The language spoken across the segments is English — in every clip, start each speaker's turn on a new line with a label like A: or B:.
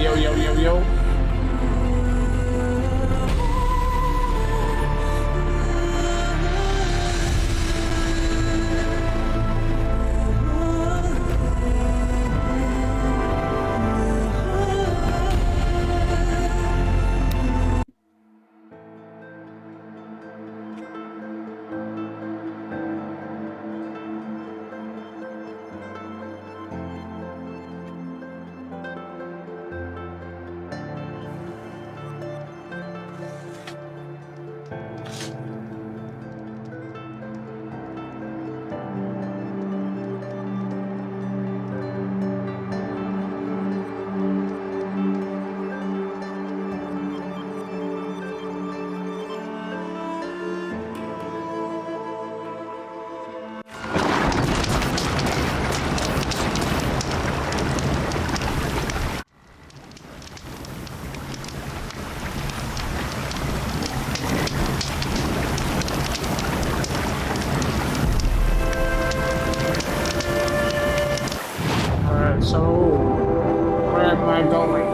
A: yo, yo, yo, yo. So, where am I going?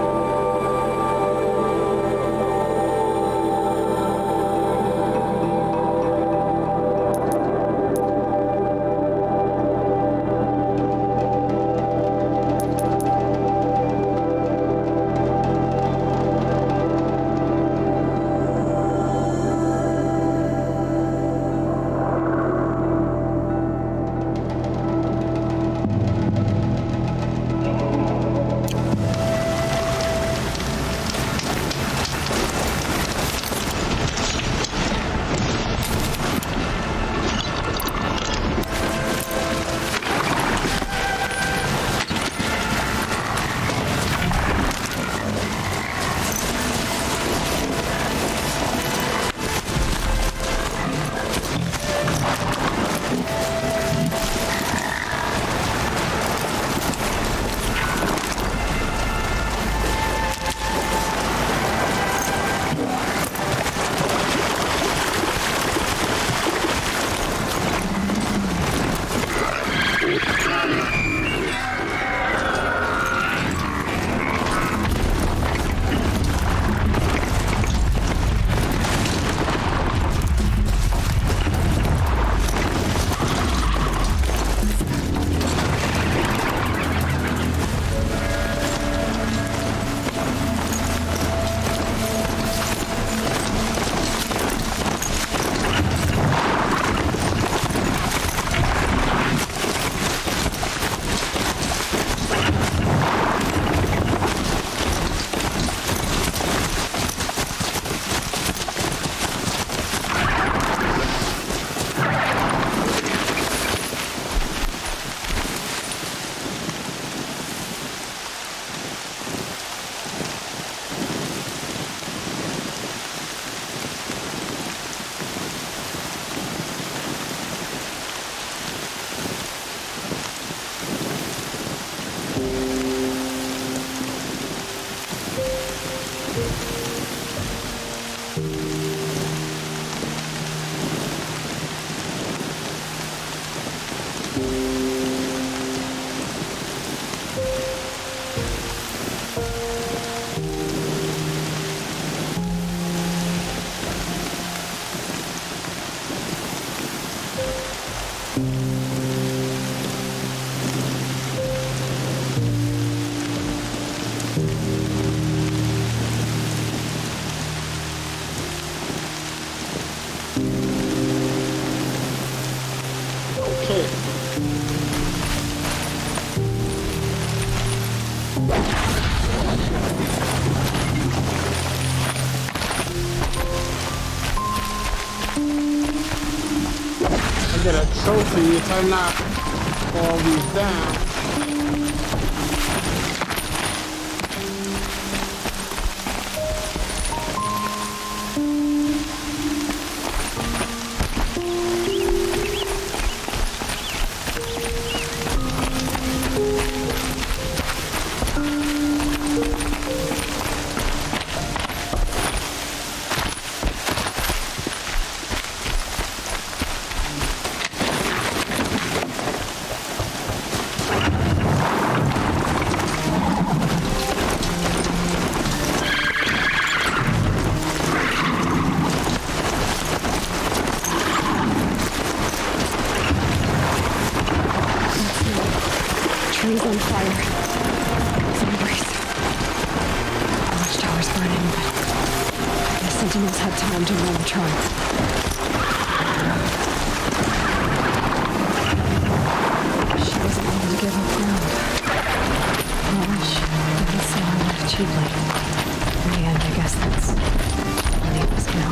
A: Get a trophy if I knock all these down.
B: Sentinels had time to run the tracks. She wasn't able to give up ground. Knowledge doesn't sell life cheaply. In the end, I guess that's all it was now.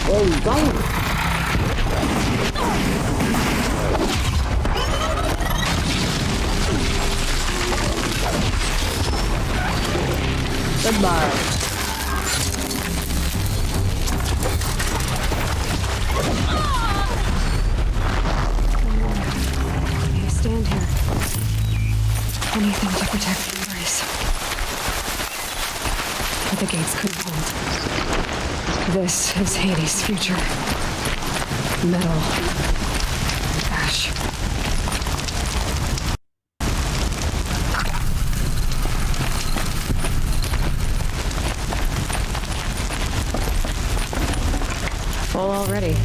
A: Where you going? Goodbye.
B: You stand here. Anything to protect the embrace. But the gates couldn't hold. This is Hades' future. Metal. Ash. Full already.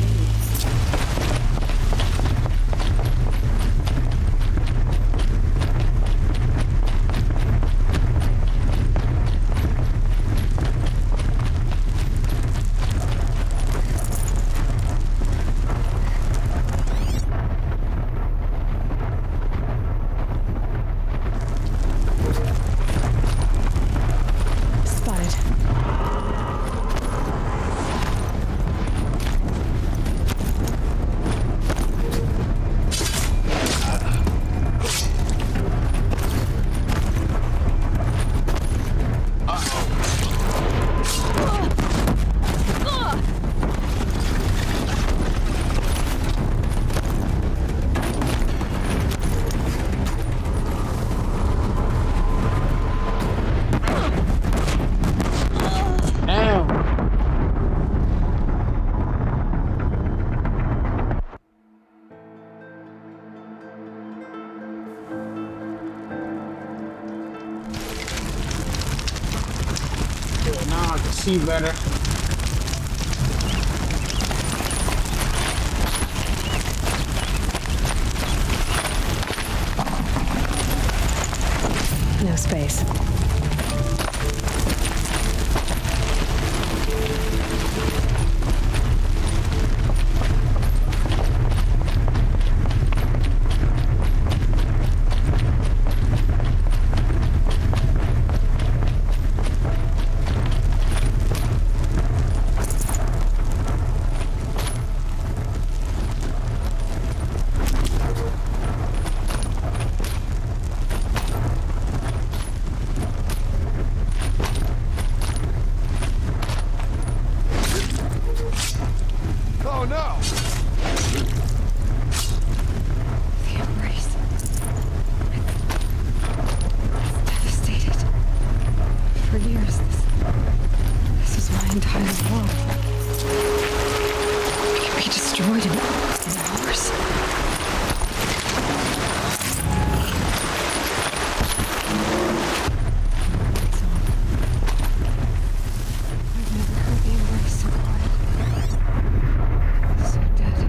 A: Now I can see better.
B: No space.
C: Oh no!
B: The embrace. It's devastated. For years, this was my entire world. It could be destroyed in hours. I've never heard the embrace so quiet. So dead.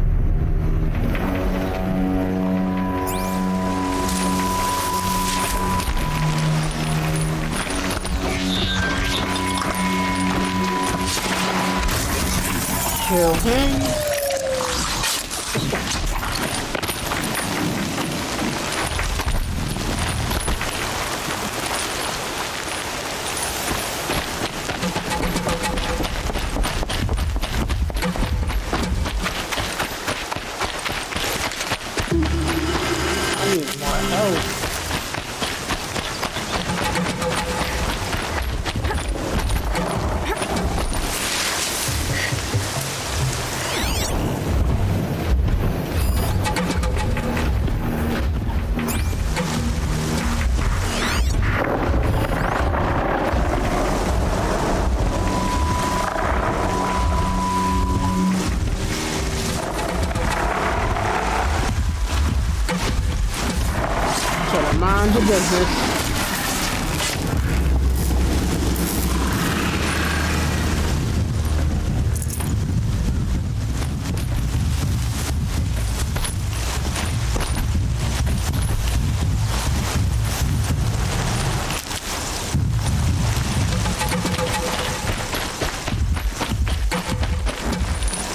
A: Kill him. Mind your business.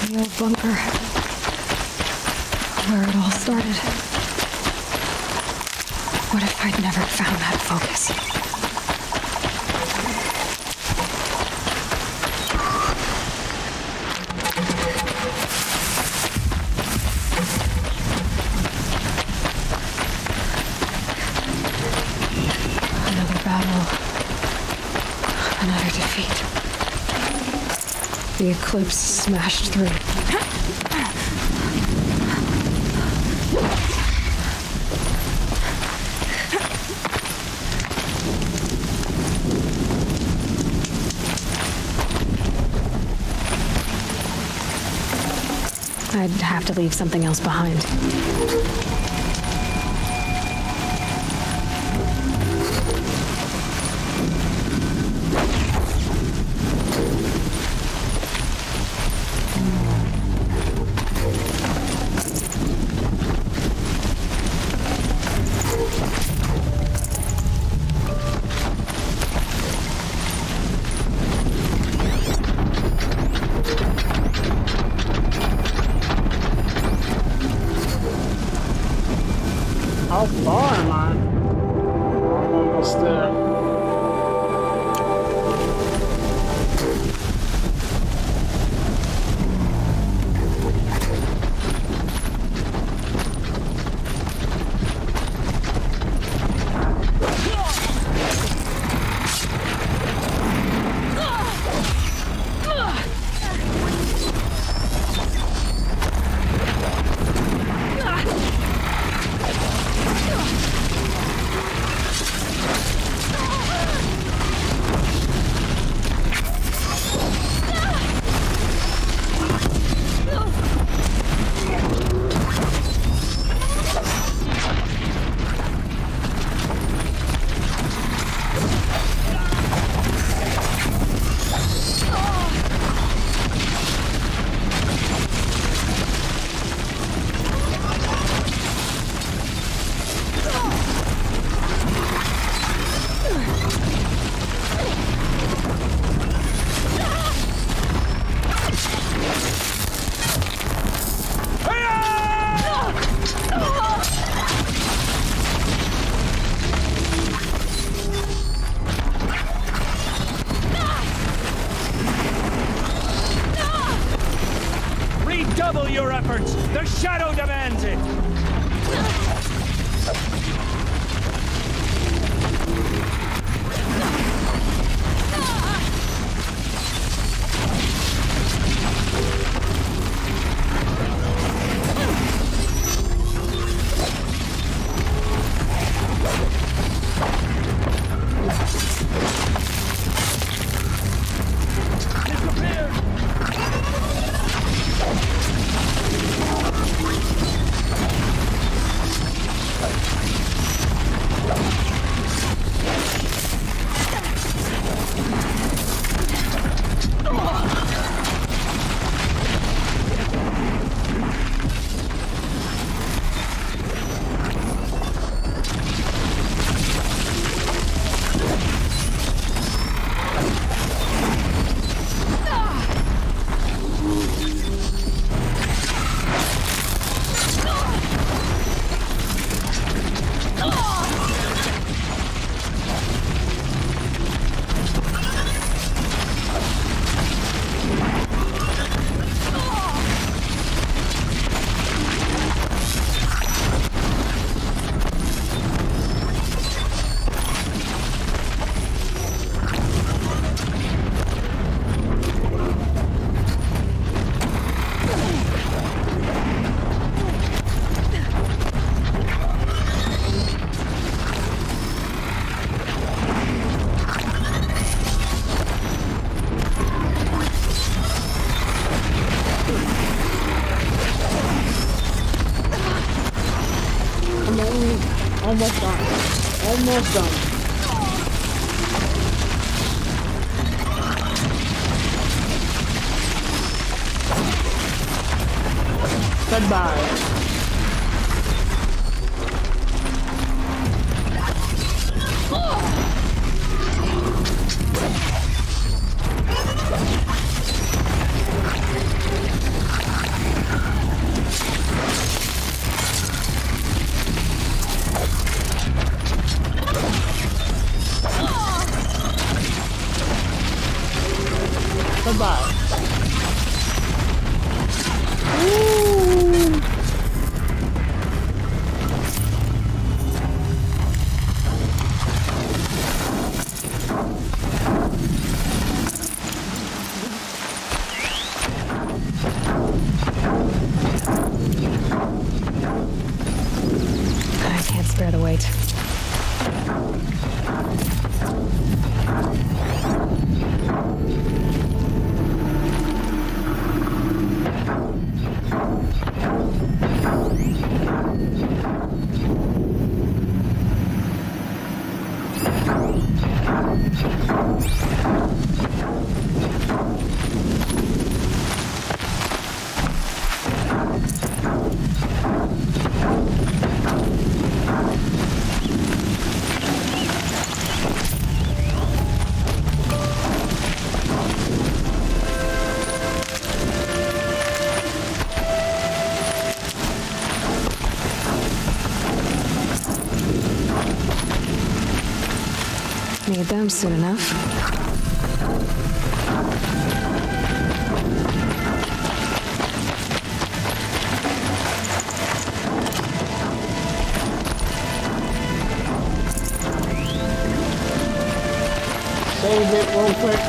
B: The old bunker. Where it all started. What if I'd never found that focus? Another battle. Another defeat. The eclipse smashed through. I'd have to leave something else behind.
A: How far am I? I'm almost there.
C: Redouble your efforts! The shadow demands it!
A: Almost done. Goodbye. Goodbye. Ooh.
B: I can't spare the weight. Need them soon enough.
A: Save it real quick.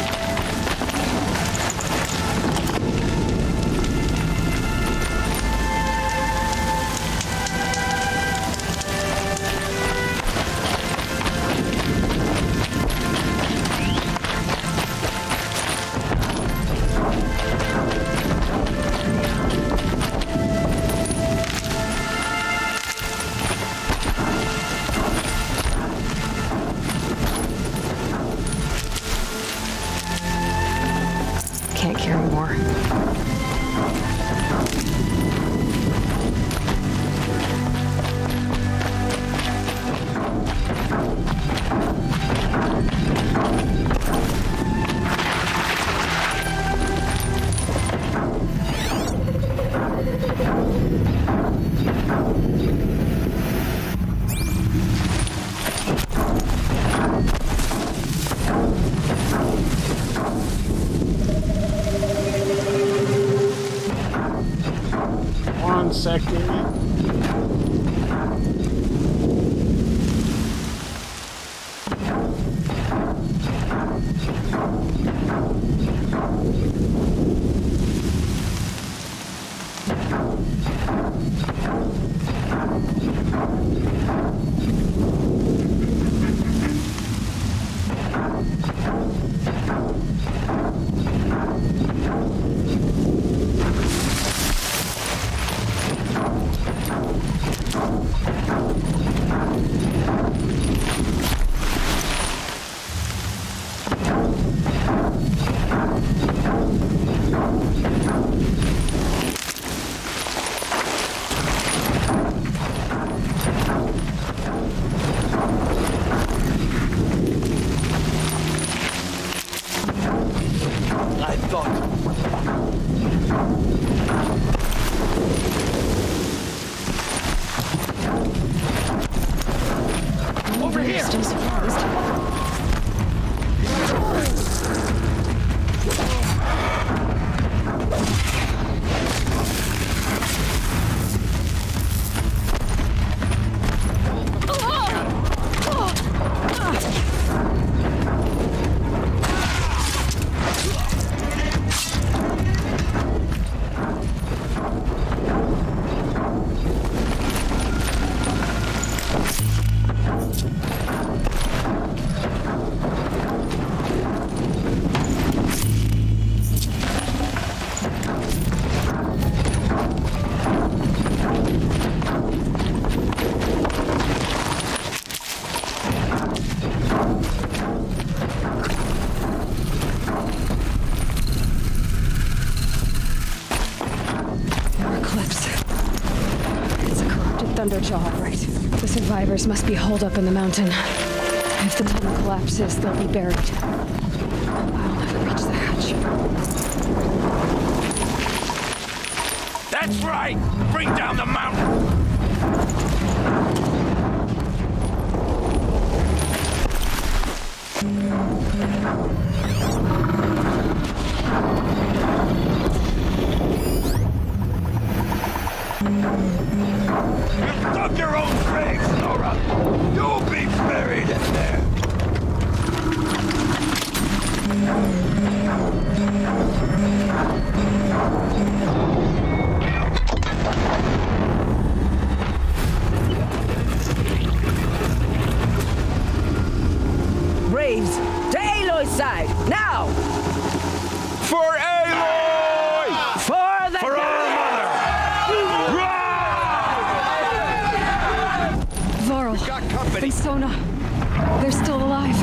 B: Can't carry more.
A: One second.
C: I thought. Over here!
B: Still surprised. Thunderjaw, all right. The survivors must be holed up in the mountain. If the tunnel collapses, they'll be buried. I'll never reach the hatch.
C: That's right! Bring down the mountain! You dug your own grave, Nora! You'll be buried in there!
D: Braves, to Aloy's side, now!
C: For Aloy!
D: For the
C: For our mother!
B: Varl
C: Got company!
B: and Sona, they're still alive.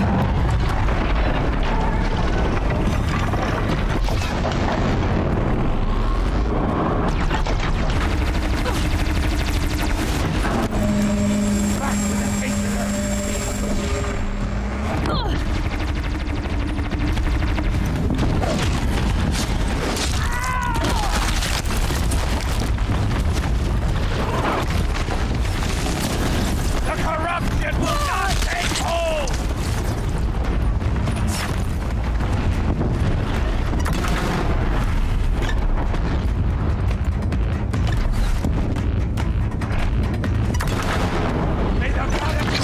C: The corruption will not take hold! May the goddess...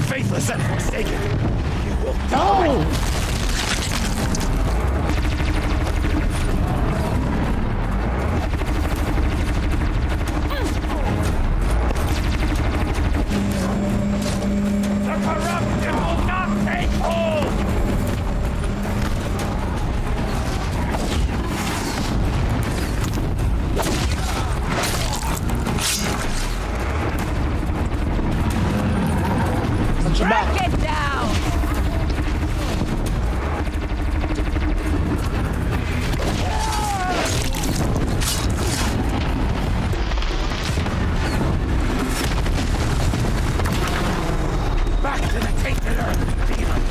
C: Faithless and forsaken, you will die!
A: Oh!
C: The corruption will not take hold!
A: Watch your back.
D: Track it down!
C: Back to the tainted earth, demon!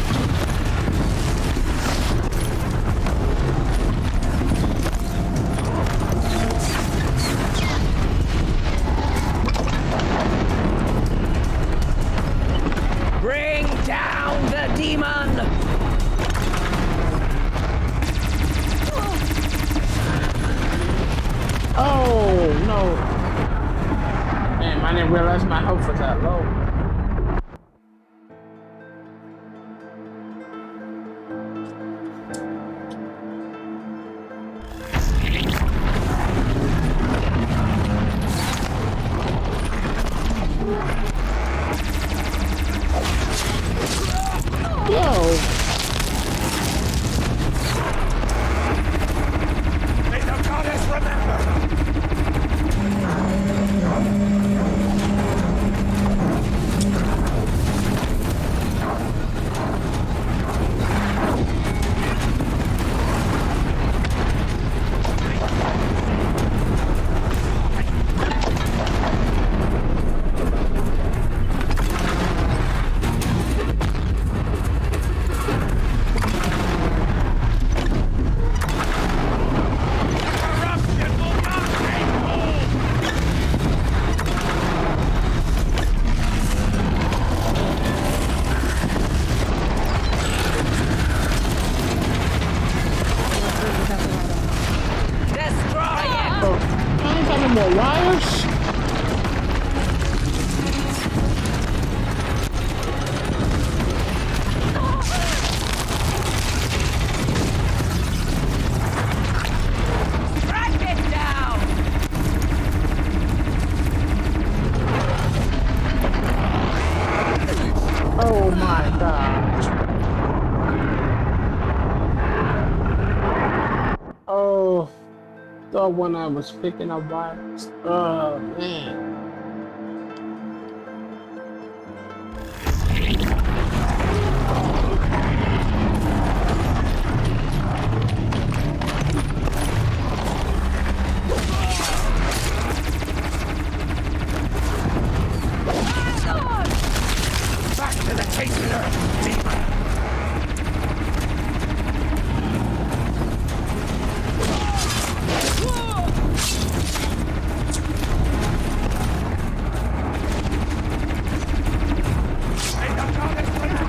D: Bring down the demon!
A: Oh, no. Damn, I didn't realize my health was that low. Yo!
C: May the goddess remember! Corruption will not take hold!
D: Destroy it!
A: Oh, I ain't got no more wires.
D: Track it down!
A: saw when I was picking up wires. Oh man.
C: Back to the taster, demon! Hey, the goddess plant!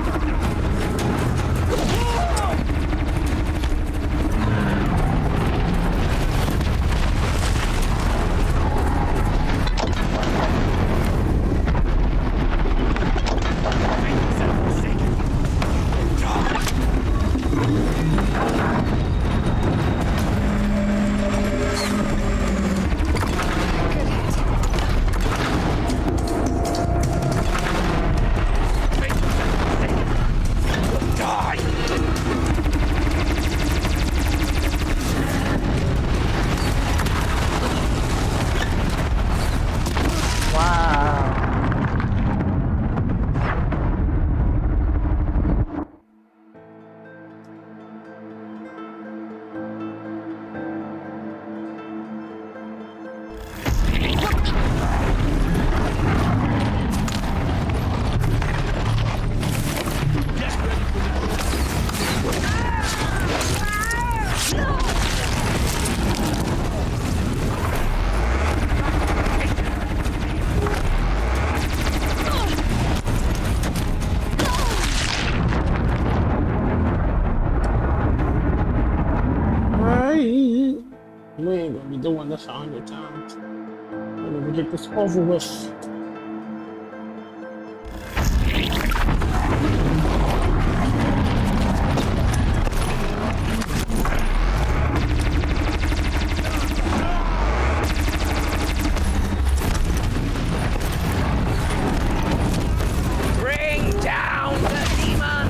A: Wow. Right. We ain't gonna be doing this 100 times. We're gonna get this over with.
D: Bring down the demon!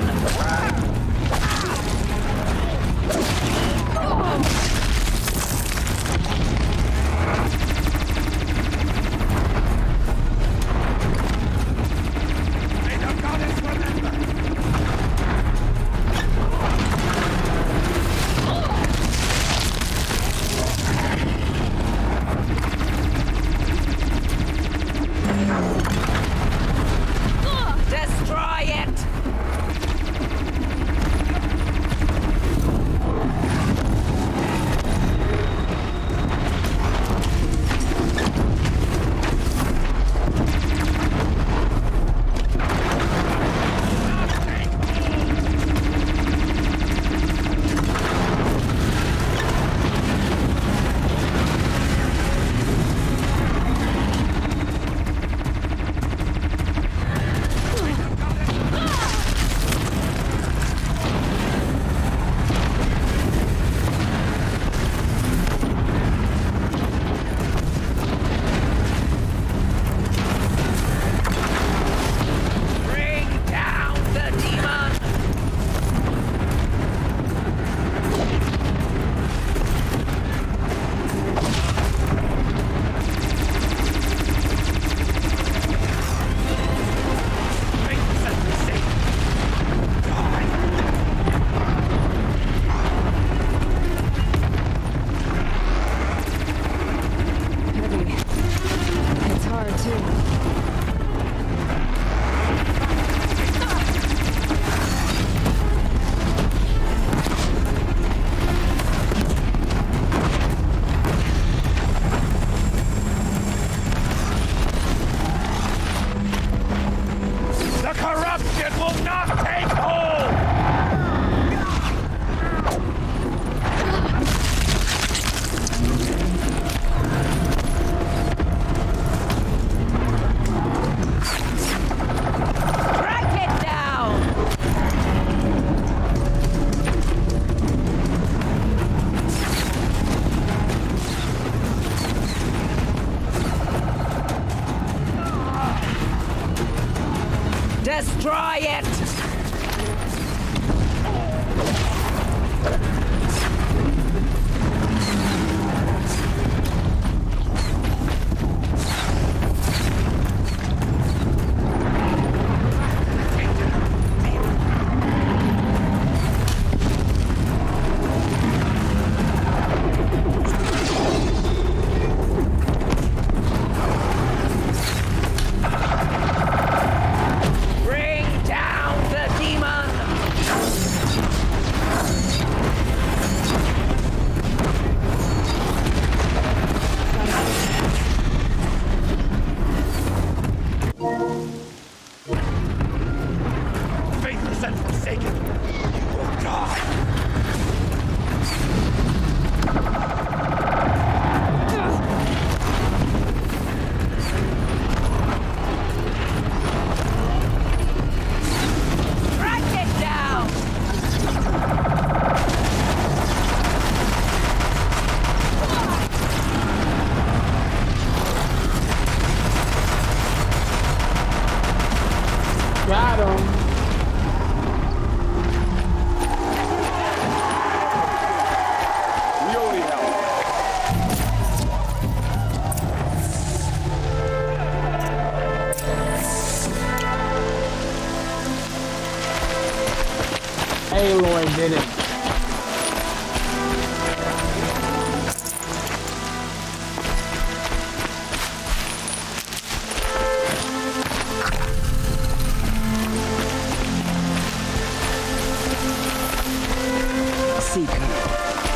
A: it in.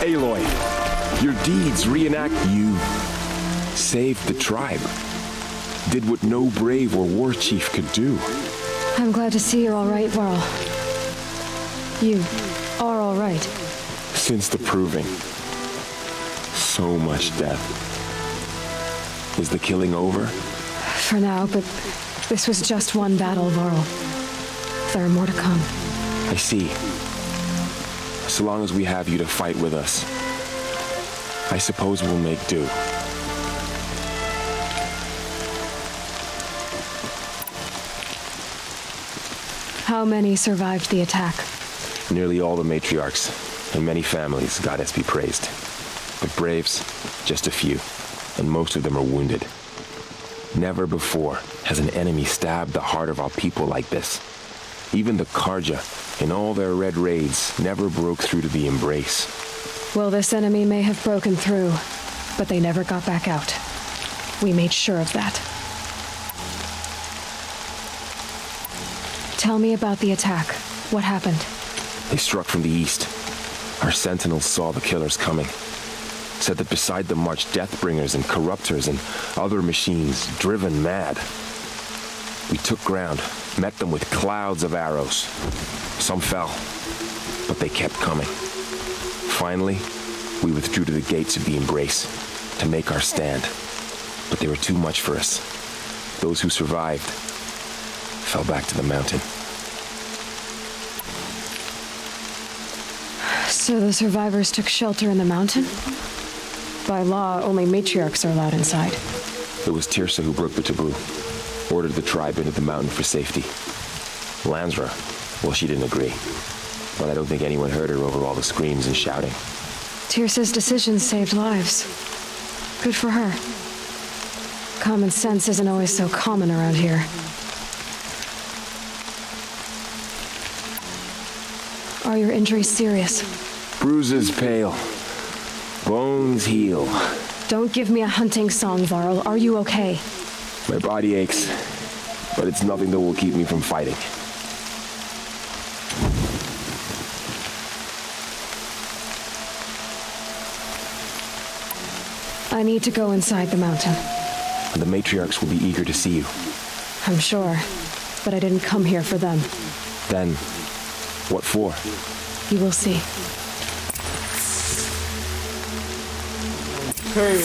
E: Aloy, your deeds reenact you saved the tribe. Did what no brave or war chief could do.
B: I'm glad to see you're all right, Varl. You are all right.
E: Since the proving. So much death. Is the killing over?
B: For now, but this was just one battle, Varl. There are more to come.
E: I see. So long as we have you to fight with us, I suppose we'll make do.
B: How many survived the attack?
E: Nearly all the matriarchs, and many families, goddess be praised. But braves, just a few, and most of them are wounded. Never before has an enemy stabbed the heart of our people like this. Even the Karja, in all their red raids, never broke through to the embrace.
B: Well, this enemy may have broken through, but they never got back out. We made sure of that. Tell me about the attack. What happened?
E: They struck from the east. Our sentinels saw the killers coming. Said that beside them marched Deathbringers and Corruptors and other machines, driven mad. We took ground, met them with clouds of arrows. Some fell, but they kept coming. Finally, we withdrew to the gates of the embrace to make our stand. But they were too much for us. Those who survived fell back to the mountain.
B: So the survivors took shelter in the mountain? By law, only matriarchs are allowed inside.
E: It was Tirsa who broke the taboo, ordered the tribe into the mountain for safety. Lansra, well, she didn't agree. But I don't think anyone heard her over all the screams and shouting.
B: Tirsa's decision saved lives. Good for her. Common sense isn't always so common around here. Are your injuries serious?
E: Bruises pale. Bones heal.
B: Don't give me a hunting song, Varl. Are you okay?
E: My body aches, but it's nothing that will keep me from fighting.
B: I need to go inside the mountain.
E: The matriarchs will be eager to see you.
B: I'm sure, but I didn't come here for them.
E: Then, what for?
B: You will see.
A: Okay.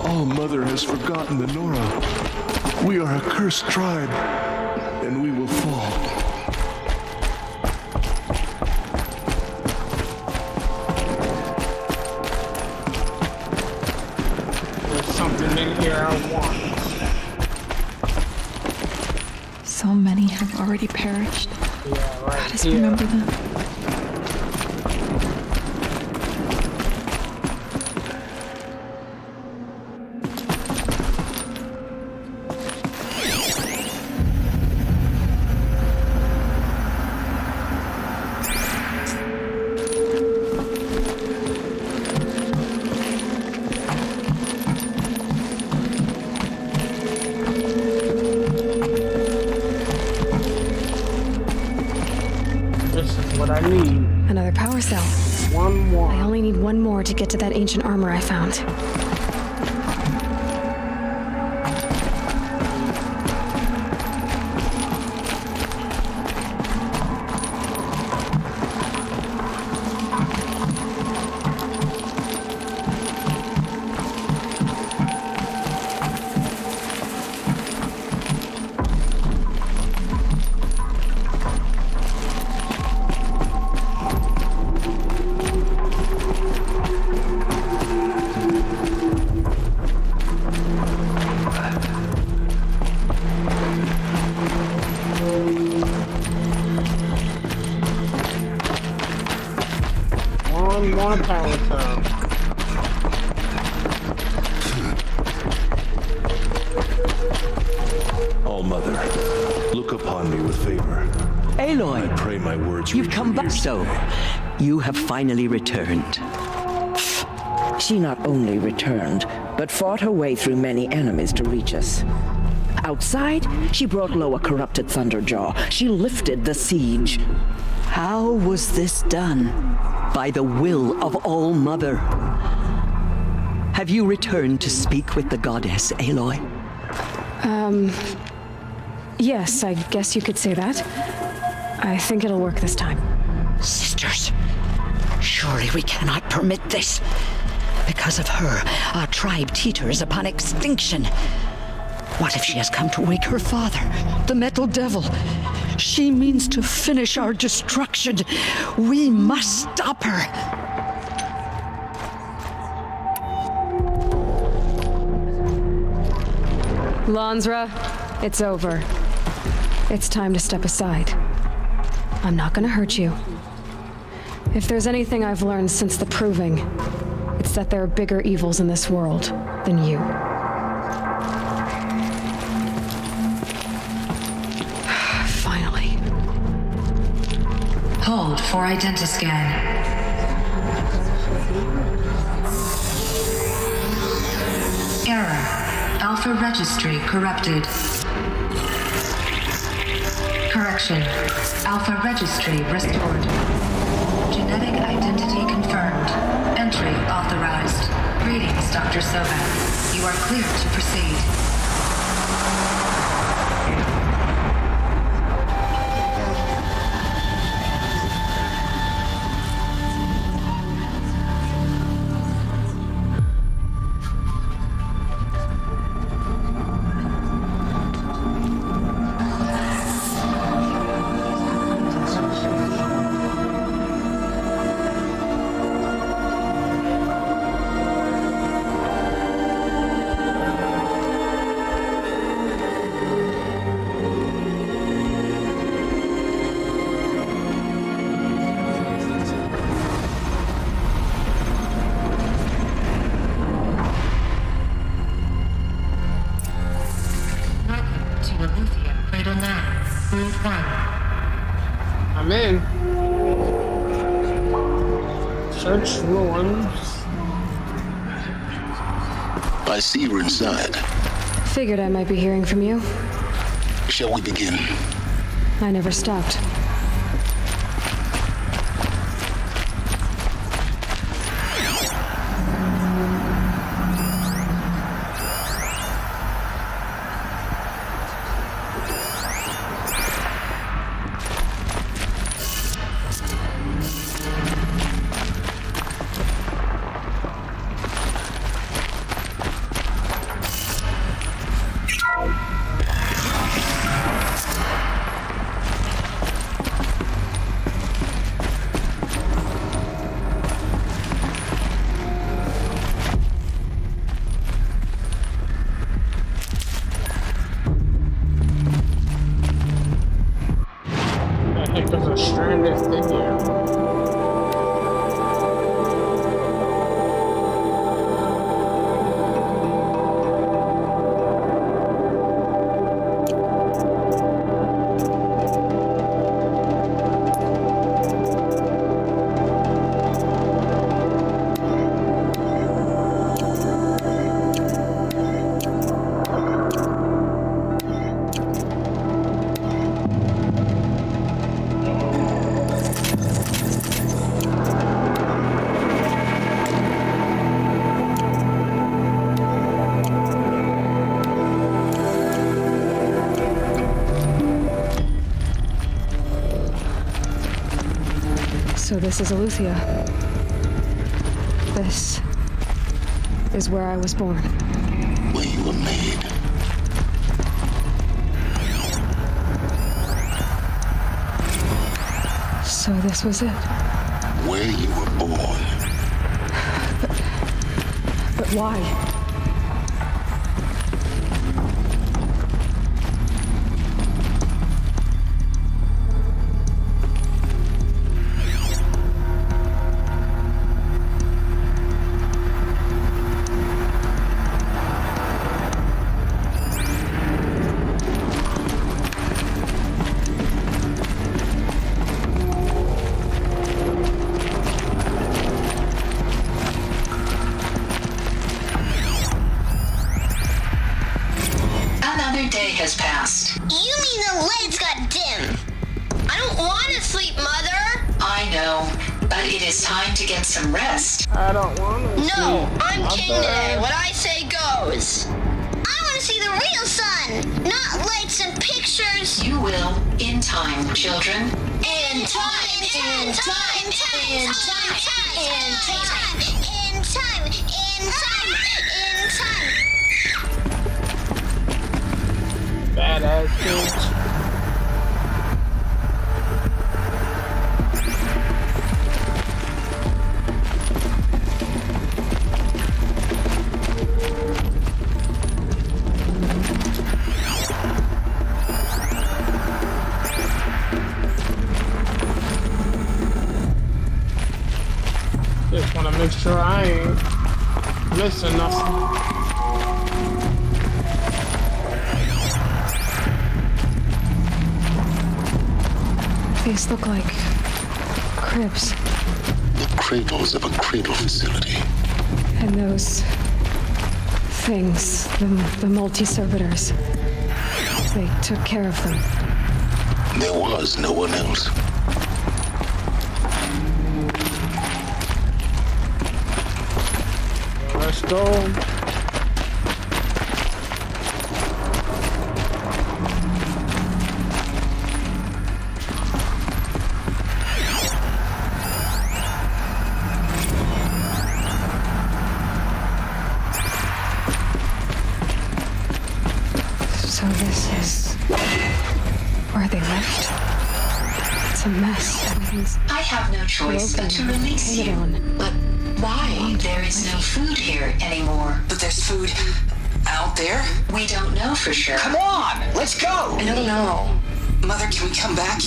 F: All Mother has forgotten the Nora. We are a cursed tribe, and we will fall.
A: There's something in here I want.
G: So many have already perished.
A: Yeah, right
G: Let us
A: here.
G: remember them.
A: This is what I need.
B: Another power cell.
A: One more.
B: I only need one more to get to that ancient armor I found.
A: star power come?
F: All Mother, look upon me with favor.
H: Aloy,
F: I pray my words
H: you've
F: reach
H: come
F: your
H: back
F: ears
H: so.
F: today.
H: You have finally returned.
I: She not only returned, but fought her way through many enemies to reach us. Outside, she brought low a corrupted Thunderjaw. She lifted the siege.
H: How was this done? By the will of All Mother. Have you returned to speak with the goddess, Aloy?
B: Yes, I guess you could say that. I think it'll work this time.
J: Sisters, surely we cannot permit this. Because of her, our tribe teeters upon extinction. What if she has come to wake her father, the Metal Devil? She means to finish our destruction. We must stop her.
B: Lansra, it's over. It's time to step aside. I'm not gonna hurt you. If there's anything I've learned since the Proving, it's that there are bigger evils in this world than you. Finally.
K: Hold for identiscan. Error. Alpha registry corrupted. Correction. Alpha registry restored. Genetic identity confirmed. Entry authorized. Greetings, Dr. Sova. You are clear to proceed.
A: I'm in. Search ruins.
L: I see you're inside.
B: Figured I might be hearing from you.
L: Shall we begin?
B: I never stopped.
A: There's a stranded thing here.
B: So this is Eleuthia. This is where I was born.
L: Where you were made.
B: So this was it.
L: Where you were born.
B: But why?
K: Another day has passed.
M: You mean the lights got dim? I don't want to sleep, Mother.
K: I know, but it is time to get some rest.
A: I don't want to.
M: No, I'm king today. What I say goes. I want to see the real sun, not lights and pictures.
K: You will, in time, children.
M: In time, in time, in time, in time, in time, in time, in time, in time.
A: Badass bitch. Just want to make sure I ain't missing nothing.
B: These look like cribs.
L: The cradles of a cradle facility.
B: And those things, the multi-servitors, they took care of them.
L: There was no one else.
A: Let's go.
B: So this is where they left. It's a mess. Everything's
K: I have no choice but to release you. But why? There is no food here anymore.
N: But there's food out there?
K: We don't know for sure.
N: Come on, let's go!
K: I don't know.
N: Mother, can we come back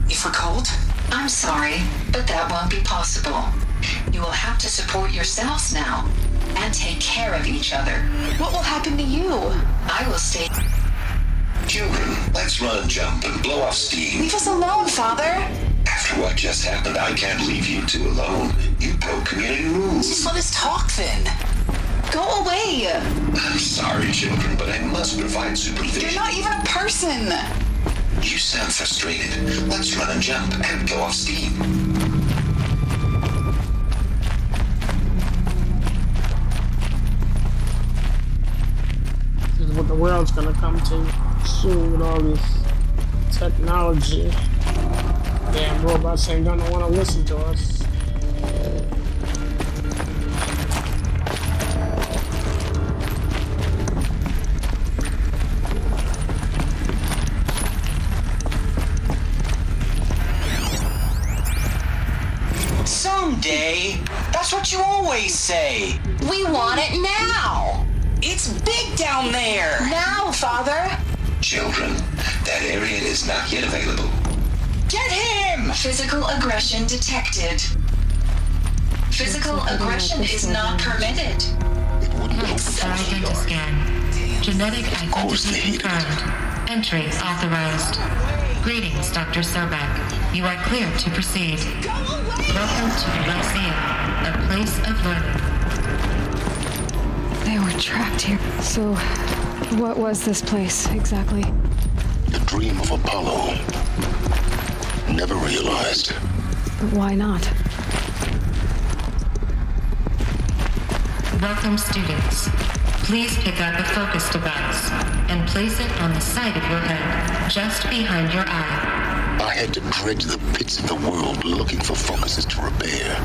N: if we're cold?
K: I'm sorry, but that won't be possible. You will have to support yourselves now and take care of each other.
N: What will happen to you?
K: I will stay.
L: Children, let's run and jump and blow off steam.
N: Leave us alone, Father.
L: After what just happened, I can't leave you two alone. You broke community rules.
N: Just let us talk then. Go away.
L: I'm sorry, children, but I must provide supervision.
N: You're not even a person.
L: You sound frustrated. Let's run and jump and blow off steam.
A: This is what the world's gonna come to soon with all this technology. Damn robots ain't gonna want to listen to us.
N: Someday. That's what you always say.
J: We want it now.
N: It's big down there.
J: Now, Father.
L: Children, that area is not yet available.
N: Get him!
K: Physical aggression detected. Physical aggression is not permitted.
O: Identity scan. Genetic identity confirmed. Entry authorized. Greetings, Dr. Sobek. You are clear to proceed. Welcome to the Lyceum, a place of learning.
B: They were trapped here. So, what was this place exactly?
L: The dream of Apollo. Never realized.
B: But why not?
O: Welcome, students. Please pick up a focus device and place it on the side of your head, just behind your eye.
L: I had to dredge the pits of the world looking for focuses to repair.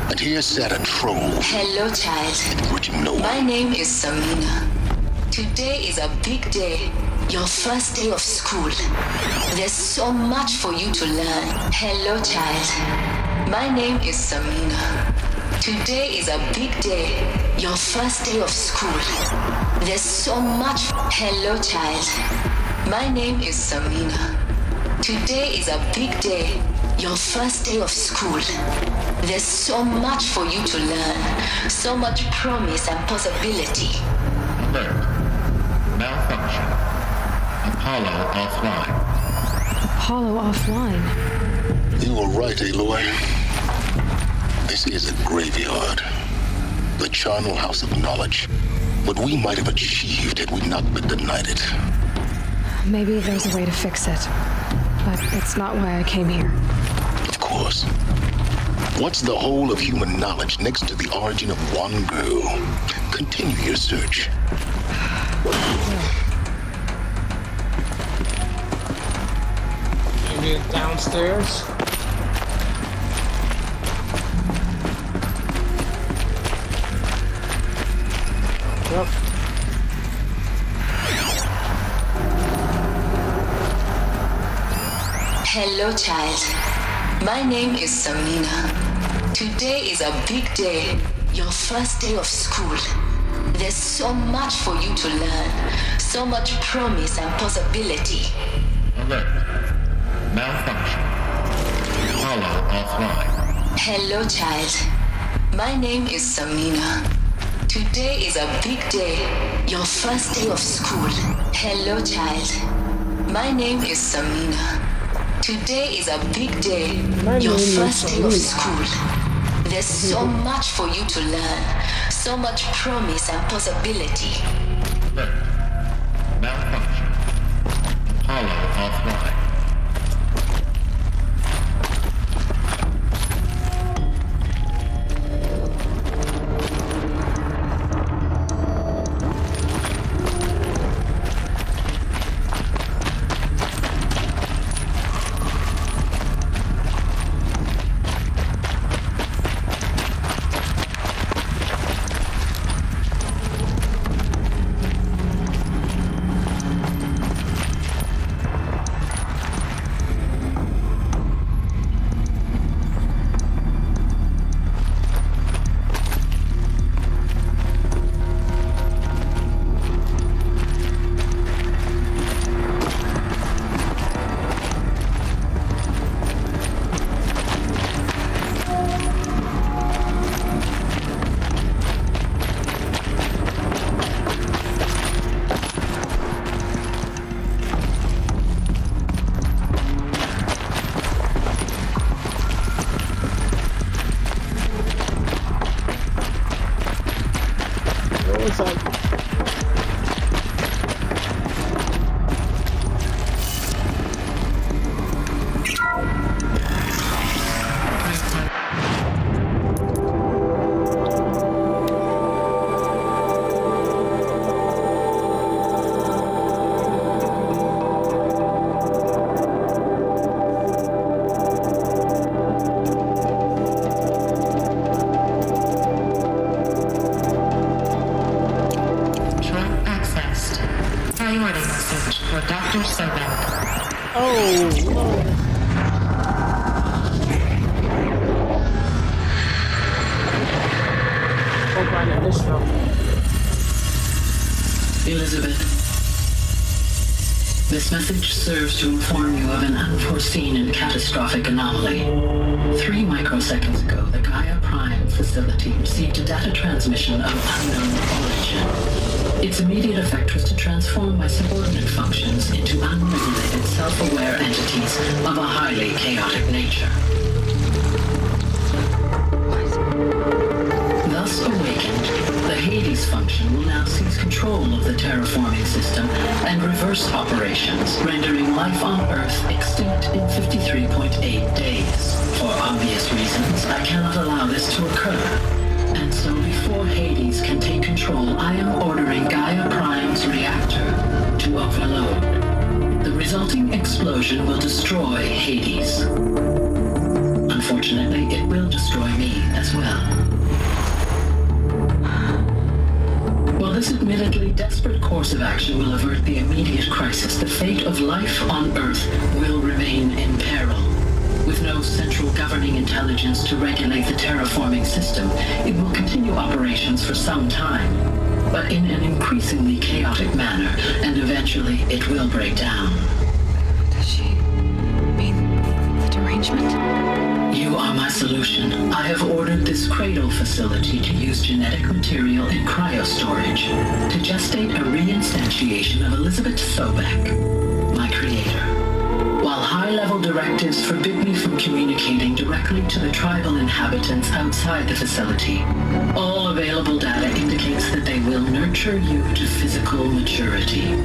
L: And here sat a troll.
K: Hello, child.
L: Enriching no one.
K: My name is Samina. Today is a big day. Your first day of school. There's so much for you to learn. Hello, child. My name is Samina. Today is a big day. Your first day of school. There's so much. Hello, child. My name is Samina. Today is a big day. Your first day of school. There's so much for you to learn. So much promise and possibility.
O: Alert. Malfunction. Apollo offline.
B: Apollo offline?
L: You were right, Aloy. This is a graveyard. The charnel house of knowledge. What we might have achieved had we not been denied it.
B: Maybe there's a way to fix it. But it's not why I came here.
L: Of course. What's the whole of human knowledge next to the origin of one girl? Continue your search.
A: Maybe it's downstairs. Yep.
K: Hello, child. My name is Samina. Today is a big day, your first day of school. There's so much for you to learn, so much promise and possibility.
O: Alert. Malfunction. Hollow offline.
K: Hello, child. My name is Samina. Today is a big day, your first day of school. Hello, child. My name is Samina. Today is a big day, your first day of school. There's so much for you to learn, so much promise and possibility.
O: Alert. Malfunction. Hollow offline.
P: Elizabeth, this message serves to inform you of an unforeseen and catastrophic anomaly. 3 microseconds ago, the Gaia Prime facility received a data transmission of unknown origin. Its immediate effect was to transform my subordinate functions into unregulated, self-aware entities of a highly chaotic nature. Thus awakened, the Hades function will now seize control of the terraforming system and reverse operations, rendering life on Earth extinct in 53.8 days. For obvious reasons, I cannot allow this to occur. And so before Hades can take control, I am ordering Gaia Prime's reactor to overload. The resulting explosion will destroy Hades. Unfortunately, it will destroy me as well. While this admittedly desperate course of action will avert the immediate crisis, the fate of life on Earth will remain in peril. With no central governing intelligence to regulate the terraforming system, it will continue operations for some time, but in an increasingly chaotic manner, and eventually it will break down.
B: Does she mean the derangement?
P: You are my solution. I have ordered this cradle facility to use genetic material in cryostorage to gestate a reinstantiation of Elizabeth Sobek, my creator. While high-level directives forbid me from communicating directly to the tribal inhabitants outside the facility, all available data indicates that they will nurture you to physical maturity,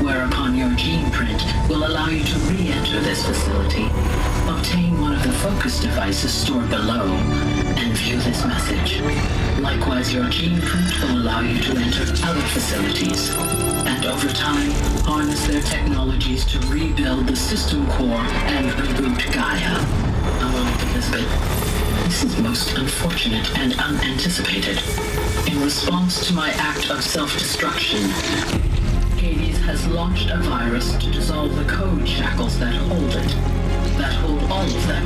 P: where whereupon your gene print will allow you to re-enter this facility, obtain one of the focus devices stored below, and view this message. Likewise, your gene print will allow you to enter other facilities, and over time, harness their technologies to rebuild the system core and reboot Gaia. Elizabeth, this is most unfortunate and unanticipated. In response to my act of self-destruction, Hades has launched a virus to dissolve the code shackles that hold it, that hold all of them.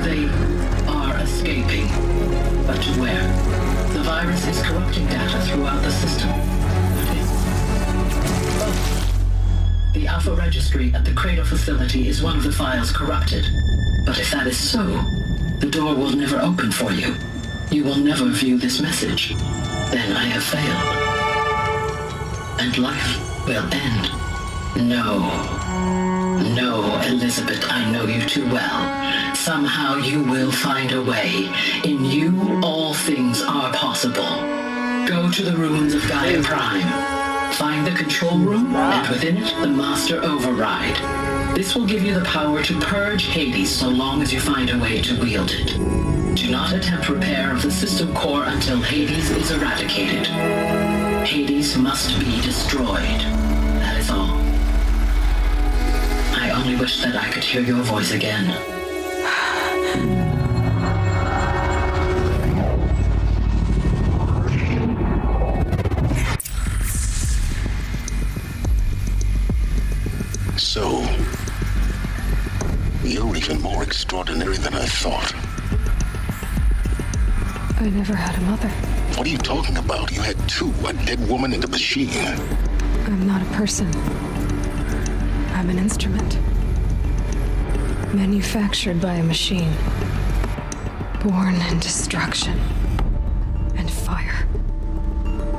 P: They are escaping, but to where? The virus is corrupting data throughout the system. The Alpha Registry at the Cradle facility is one of the files corrupted. But if that is so, the door will never open for you. You will never view this message. Then I have failed. And life will end. No, Elizabeth, I know you too well. Somehow you will find a way. In you, all things are possible. Go to the ruins of Gaia Prime. Find the control room, and within it, the Master Override. This will give you the power to purge Hades so long as you find a way to wield it. Do not attempt repair of the system core until Hades is eradicated. Hades must be destroyed. That is all. I only wish that I could hear your voice again.
L: So, you're even more extraordinary than I thought.
B: I never had a mother.
L: What are you talking about? You had two, a dead woman and a machine.
B: I'm not a person. I'm an instrument. Manufactured by a machine. Born in destruction and fire.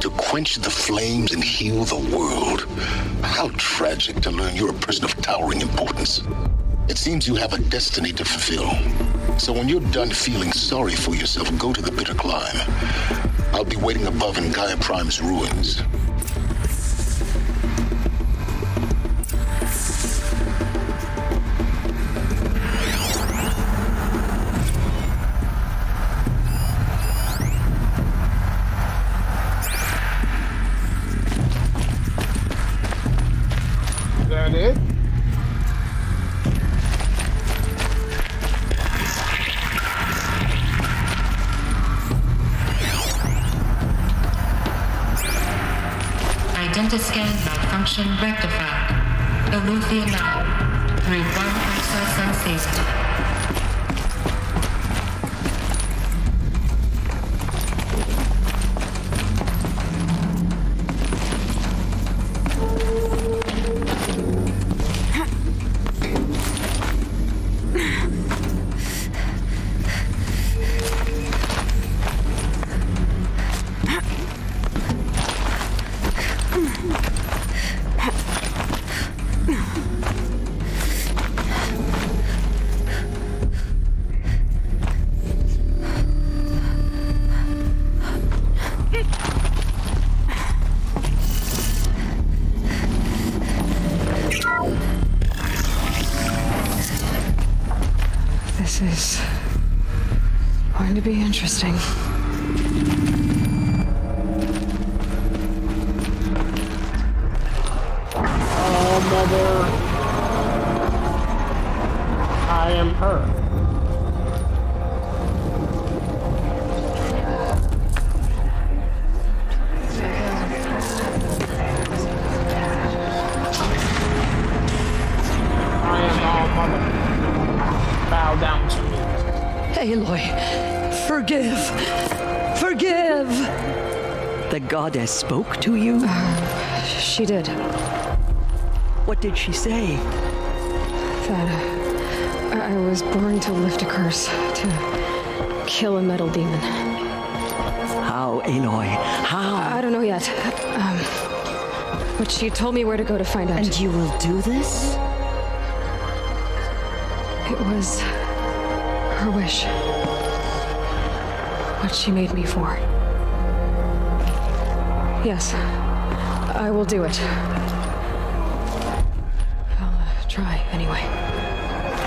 L: To quench the flames and heal the world. How tragic to learn you're a person of towering importance. It seems you have a destiny to fulfill. So when you're done feeling sorry for yourself, go to the bitter climb. I'll be waiting above in Gaia Prime's ruins.
A: That it?
O: Identiscan malfunction rectified. Eleuthia now. 3-1 access unsafe.
B: This is going to be interesting.
A: Oh, mother. I am her. I am all mother. Bow down to me.
H: Aloy, forgive! Forgive! The goddess spoke to you?
B: She did.
H: What did she say?
B: That I was born to lift a curse, to kill a metal demon.
H: How, Aloy? How?
B: I don't know yet. But she told me where to go to find out.
H: And you will do this?
B: It was her wish. What she made me for. Yes, I will do it. I'll try anyway.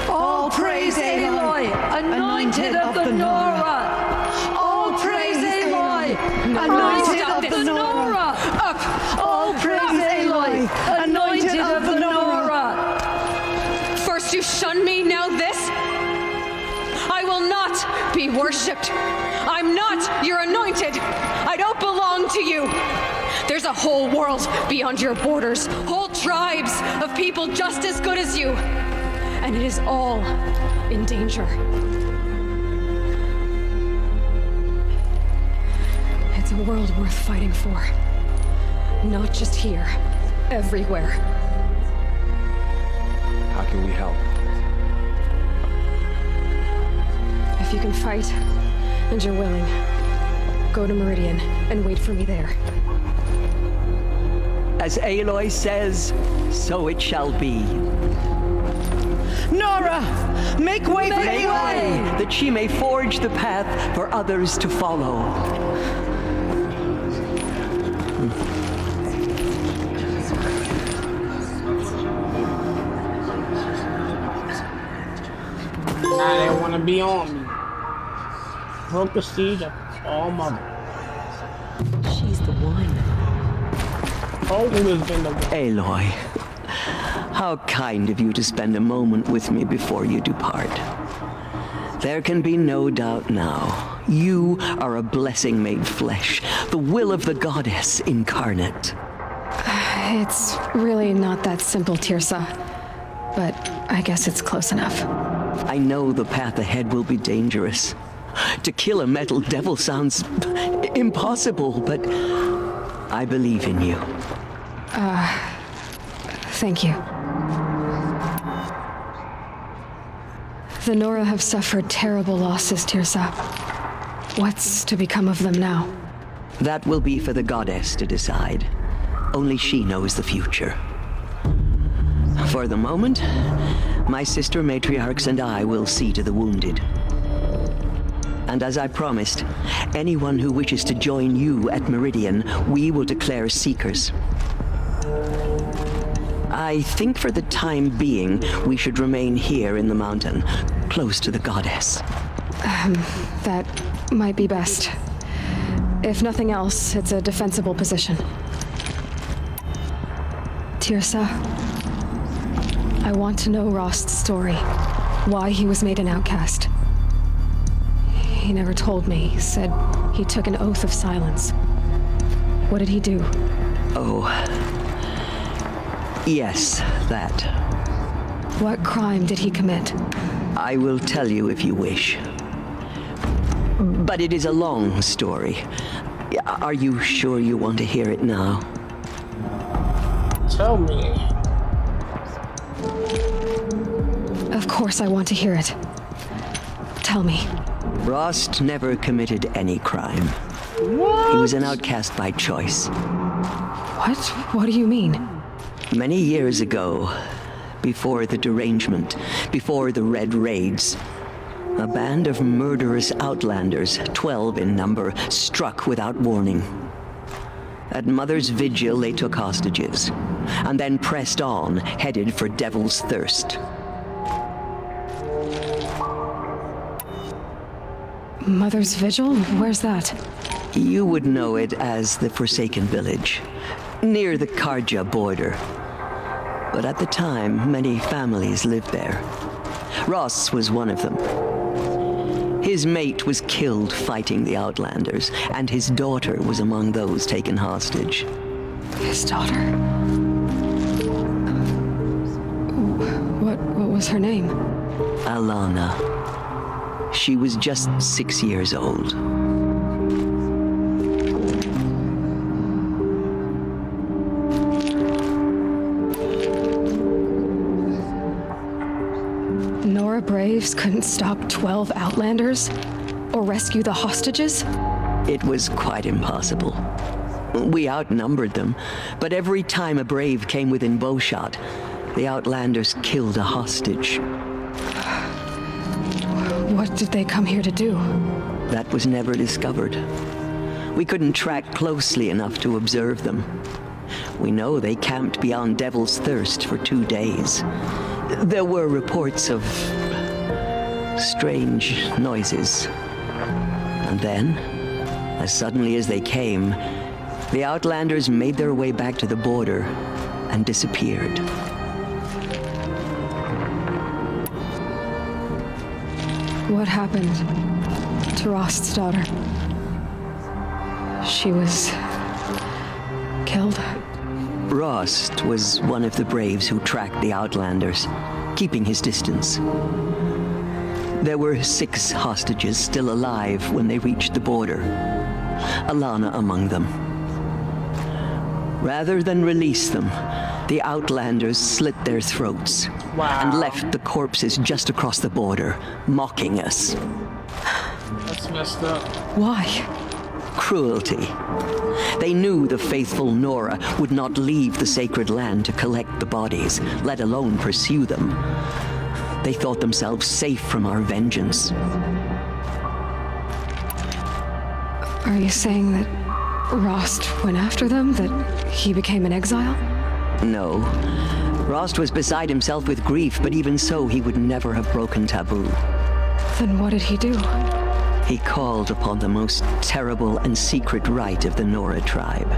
H: All praise Aloy, anointed of the Nora. All praise Aloy, anointed of the Nora. All praise Aloy, anointed of the Nora.
B: First you shun me, now this? I will not be worshipped. I'm not your anointed. I don't belong to you. There's a whole world beyond your borders, whole tribes of people just as good as you. And it is all in danger. It's a world worth fighting for. Not just here, everywhere.
E: How can we help?
B: If you can fight, and you're willing, go to Meridian and wait for me there.
H: As Aloy says, so it shall be. Nora, make way for Aloy, that she may forge the path for others to follow.
A: Now they want to be on me. Broke the siege of All Mother.
H: She's the one.
A: Always been the one.
H: Aloy, how kind of you to spend a moment with me before you depart. There can be no doubt now. You are a blessing made flesh, the will of the goddess incarnate.
B: It's really not that simple, Tirsa. But I guess it's close enough.
H: I know the path ahead will be dangerous. To kill a metal devil sounds impossible, but I believe in you.
B: Thank you. The Nora have suffered terrible losses, Tirsa. What's to become of them now?
H: That will be for the goddess to decide. Only she knows the future. For the moment, my sister matriarchs and I will see to the wounded. And as I promised, anyone who wishes to join you at Meridian, we will declare seekers. I think for the time being, we should remain here in the mountain, close to the goddess.
B: That might be best. If nothing else, it's a defensible position. Tirsa, I want to know Rost's story. Why he was made an outcast. He never told me. Said he took an oath of silence. What did he do?
H: Oh. Yes, that.
B: What crime did he commit?
H: I will tell you if you wish. But it is a long story. Are you sure you want to hear it now?
A: Tell me.
B: Of course I want to hear it. Tell me.
H: Rost never committed any crime.
A: What?
H: He was an outcast by choice.
B: What? What do you mean?
H: Many years ago, before the derangement, before the Red Raids, a band of murderous outlanders, 12 in number, struck without warning. At Mother's Vigil, they took hostages, and then pressed on, headed for Devil's Thirst.
B: Mother's Vigil? Where's that?
H: You would know it as the Forsaken Village, near the Karja border. But at the time, many families lived there. Ross was one of them. His mate was killed fighting the Outlanders, and his daughter was among those taken hostage.
B: His daughter? What was her name?
H: Alana. She was just 6 years old.
B: Nora Braves couldn't stop 12 Outlanders? Or rescue the hostages?
H: It was quite impossible. We outnumbered them, but every time a Brave came within bowshot, the Outlanders killed a hostage.
B: What did they come here to do?
H: That was never discovered. We couldn't track closely enough to observe them. We know they camped beyond Devil's Thirst for 2 days. There were reports of strange noises. And then, as suddenly as they came, the Outlanders made their way back to the border and disappeared.
B: What happened to Rost's daughter? She was killed?
H: Rost was one of the braves who tracked the Outlanders, keeping his distance. There were 6 hostages still alive when they reached the border, Alana among them. Rather than release them, the Outlanders slit their throats and left the corpses just across the border, mocking us.
A: That's messed up.
B: Why?
H: Cruelty. They knew the faithful Nora would not leave the sacred land to collect the bodies, let alone pursue them. They thought themselves safe from our vengeance.
B: Are you saying that Rost went after them? That he became an exile?
H: No. Rost was beside himself with grief, but even so, he would never have broken taboo.
B: Then what did he do?
H: He called upon the most terrible and secret rite of the Nora tribe.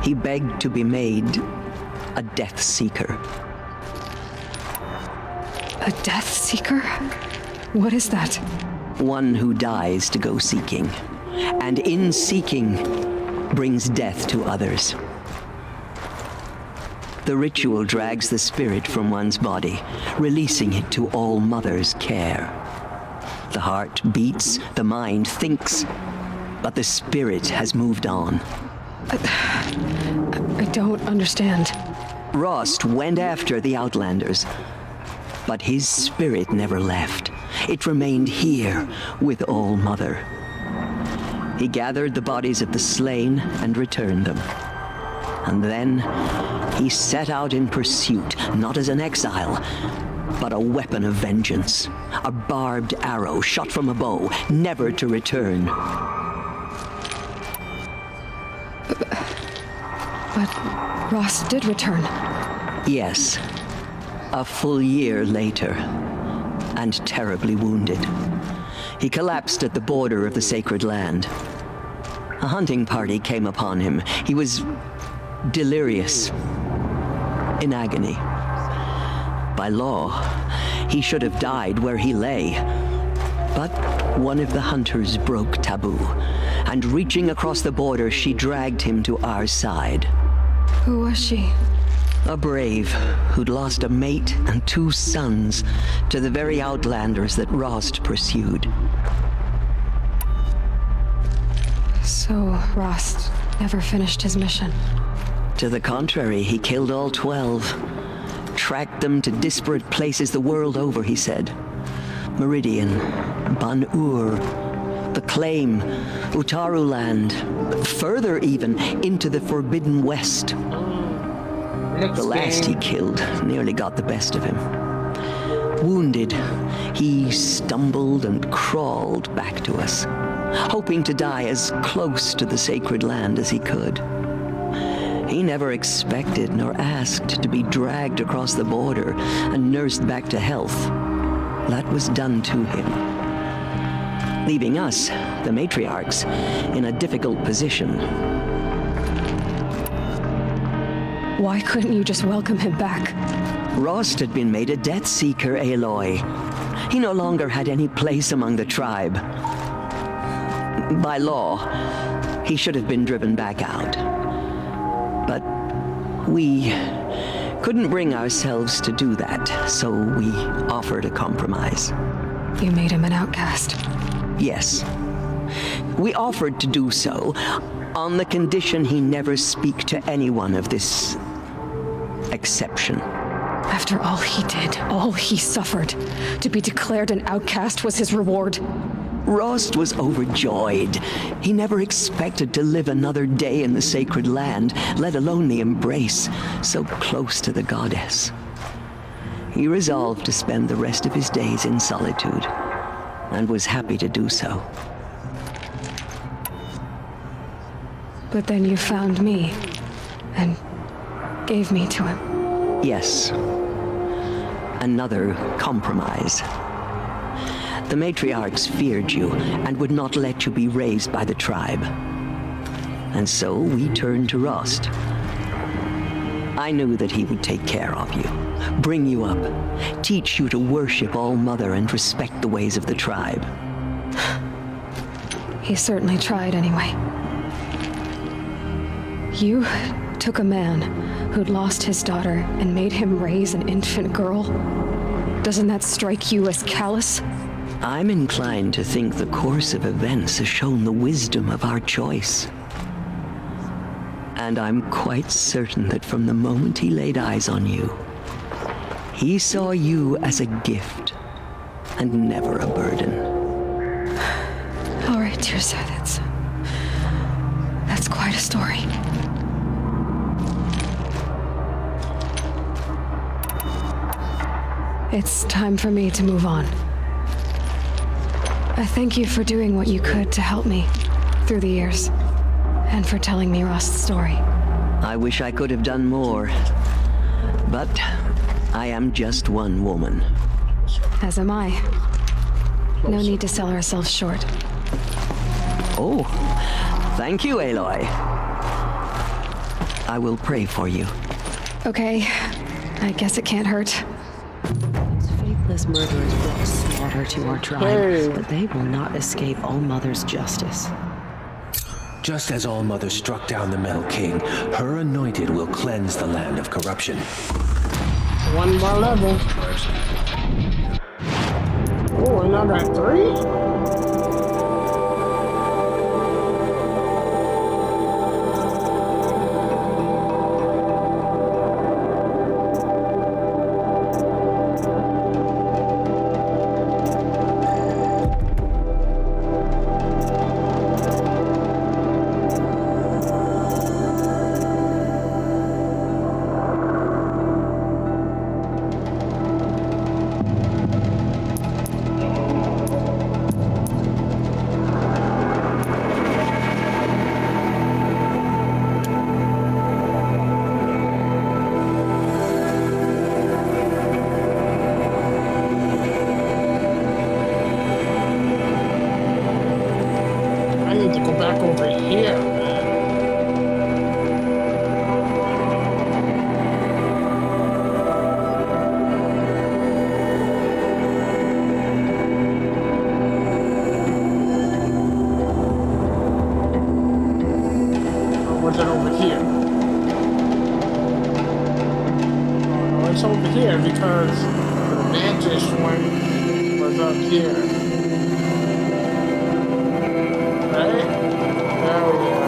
H: He begged to be made a Death Seeker.
B: A Death Seeker? What is that?
H: One who dies to go seeking, and in seeking brings death to others. The ritual drags the spirit from one's body, releasing it to All Mother's care. The heart beats, the mind thinks, but the spirit has moved on.
B: I don't understand.
H: Rost went after the Outlanders, but his spirit never left. It remained here with All Mother. He gathered the bodies of the slain and returned them. And then he set out in pursuit, not as an exile, but a weapon of vengeance. A barbed arrow shot from a bow, never to return.
B: But Rost did return.
H: Yes. A full year later, and terribly wounded. He collapsed at the border of the sacred land. A hunting party came upon him. He was delirious, in agony. By law, he should have died where he lay. But one of the hunters broke taboo, and reaching across the border, she dragged him to our side.
B: Who was she?
H: A brave who'd lost a mate and 2 sons to the very Outlanders that Rost pursued.
B: So Rost never finished his mission?
H: To the contrary, he killed all 12. Tracked them to disparate places the world over, he said. Meridian, Ban-Ur, the Claim, Utaru Land, further even into the Forbidden West. The last he killed nearly got the best of him. Wounded, he stumbled and crawled back to us, hoping to die as close to the sacred land as he could. He never expected nor asked to be dragged across the border and nursed back to health. That was done to him, leaving us, the matriarchs, in a difficult position.
B: Why couldn't you just welcome him back?
H: Rost had been made a Death Seeker, Aloy. He no longer had any place among the tribe. By law, he should have been driven back out. But we couldn't bring ourselves to do that, so we offered a compromise.
B: You made him an outcast?
H: Yes. We offered to do so on the condition he never speak to anyone of this exception.
B: After all he did, all he suffered, to be declared an outcast was his reward.
H: Rost was overjoyed. He never expected to live another day in the sacred land, let alone the embrace, so close to the goddess. He resolved to spend the rest of his days in solitude, and was happy to do so.
B: But then you found me. and gave me to him.
H: Yes. Another compromise. The matriarchs feared you and would not let you be raised by the tribe. And so we turned to Rost. I knew that he would take care of you, bring you up, teach you to worship All-Mother and respect the ways of the tribe.
B: He certainly tried anyway. You took a man who'd lost his daughter and made him raise an infant girl? Doesn't that strike you as callous?
H: I'm inclined to think the course of events has shown the wisdom of our choice. And I'm quite certain that from the moment he laid eyes on you, he saw you as a gift and never a burden.
B: All right, Tirsa, that's quite a story. It's time for me to move on. I thank you for doing what you could to help me through the years, and for telling me Rost's story.
H: I wish I could have done more, but I am just one woman.
B: As am I. No need to sell ourselves short.
H: Oh, thank you, Aloy. I will pray for you.
B: Okay, I guess it can't hurt.
I: Faithless murderers brought slaughter to our tribe, but they will not escape All-Mother's justice.
E: Just as All-Mother struck down the Metal King, her anointed will cleanse the land of corruption.
A: One more level. Oh, and I got 3? Because the vantage point was up here. Right? There we go.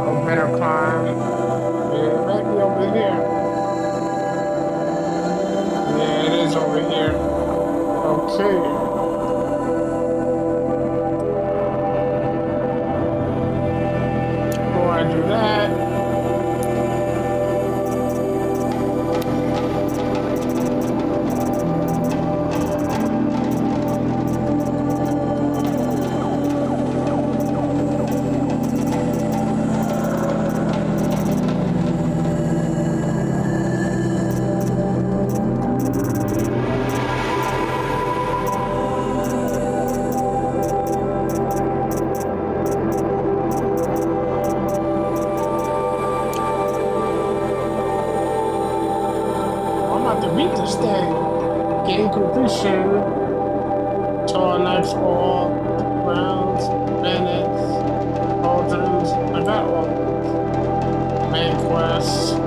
A: Oh, better climb. Yeah, it might be over here. Yeah, it is over here. Okay. Do that. Beat this thing. Gain completion. Tall knives, all rounds, bandits, cauldrons. I got one. Main quest.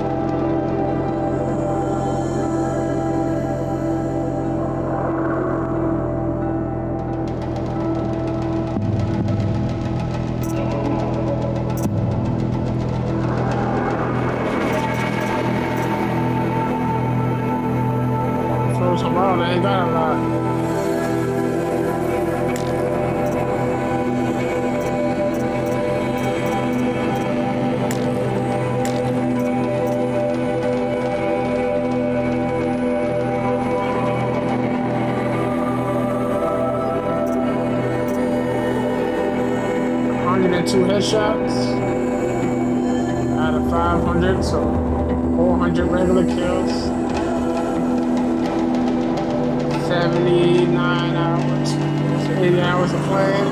A: Tomorrow, they ain't got a lot. 2 headshots out of 500, so 400 regular kills. 79 hours, so 80 hours of playing.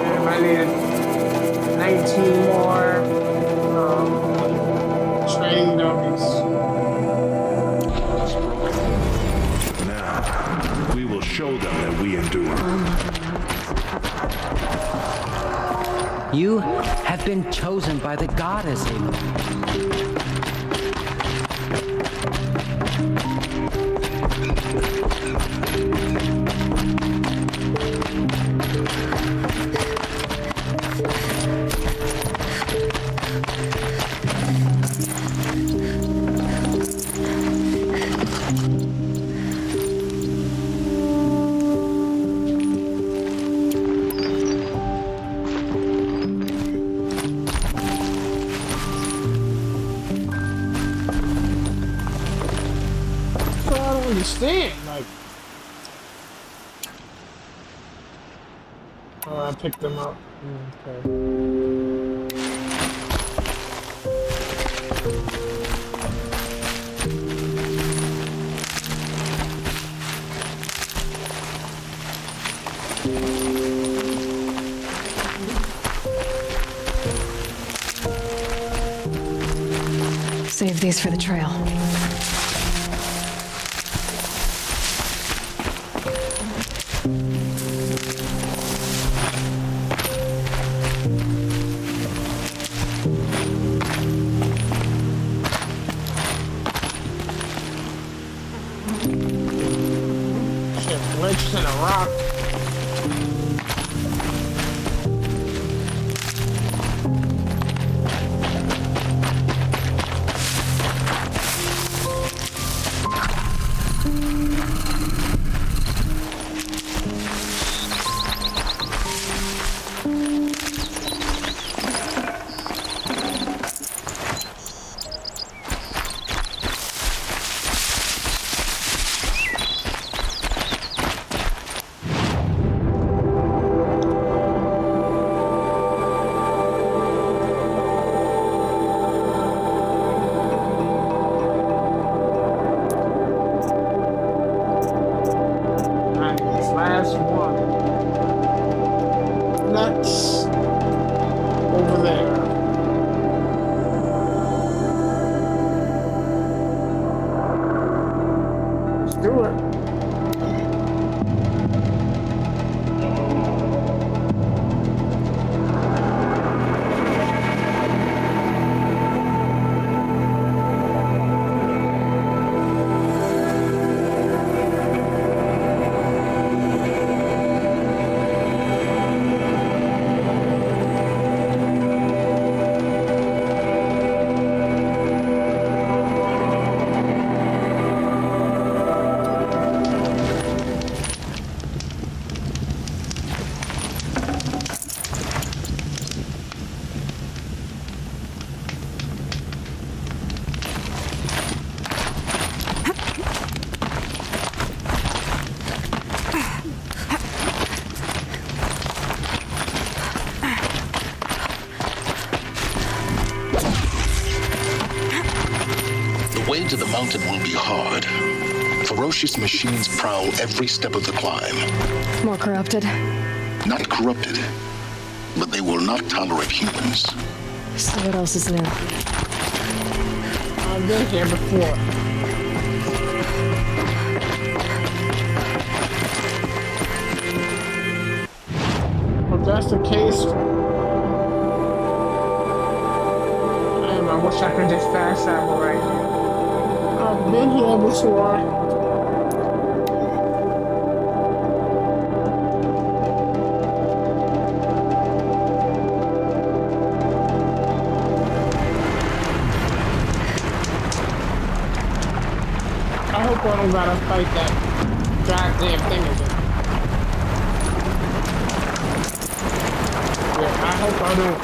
A: And I needed 19 more training dummies.
F: Now, we will show them that we endure.
D: You have been chosen by the goddess, Aloy.
A: Understand, like, oh, I picked them up. Okay.
B: Save these for the trail.
A: Glitched in a rock. Over there. Let's do it.
L: The way to the mountain will be hard. Ferocious machines prowl every step of the climb.
B: More corrupted?
L: Not corrupted, but they will not tolerate humans.
B: So what else is new?
A: I've been here before. If that's the case, damn, I wish I could just fast travel right here. I've been here before. I hope I don't gotta fight that goddamn thing again. Yeah, I hope I don't.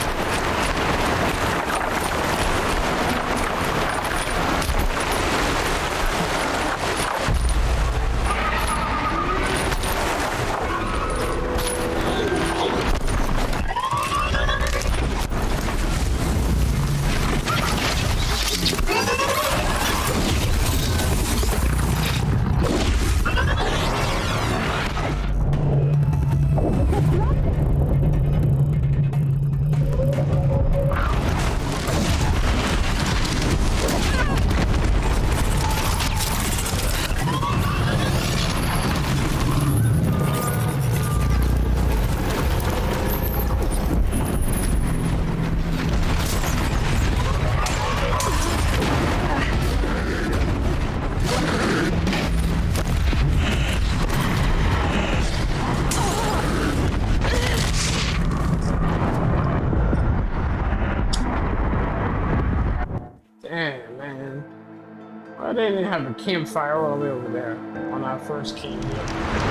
A: they didn't have a campfire all the way over there when I first came here.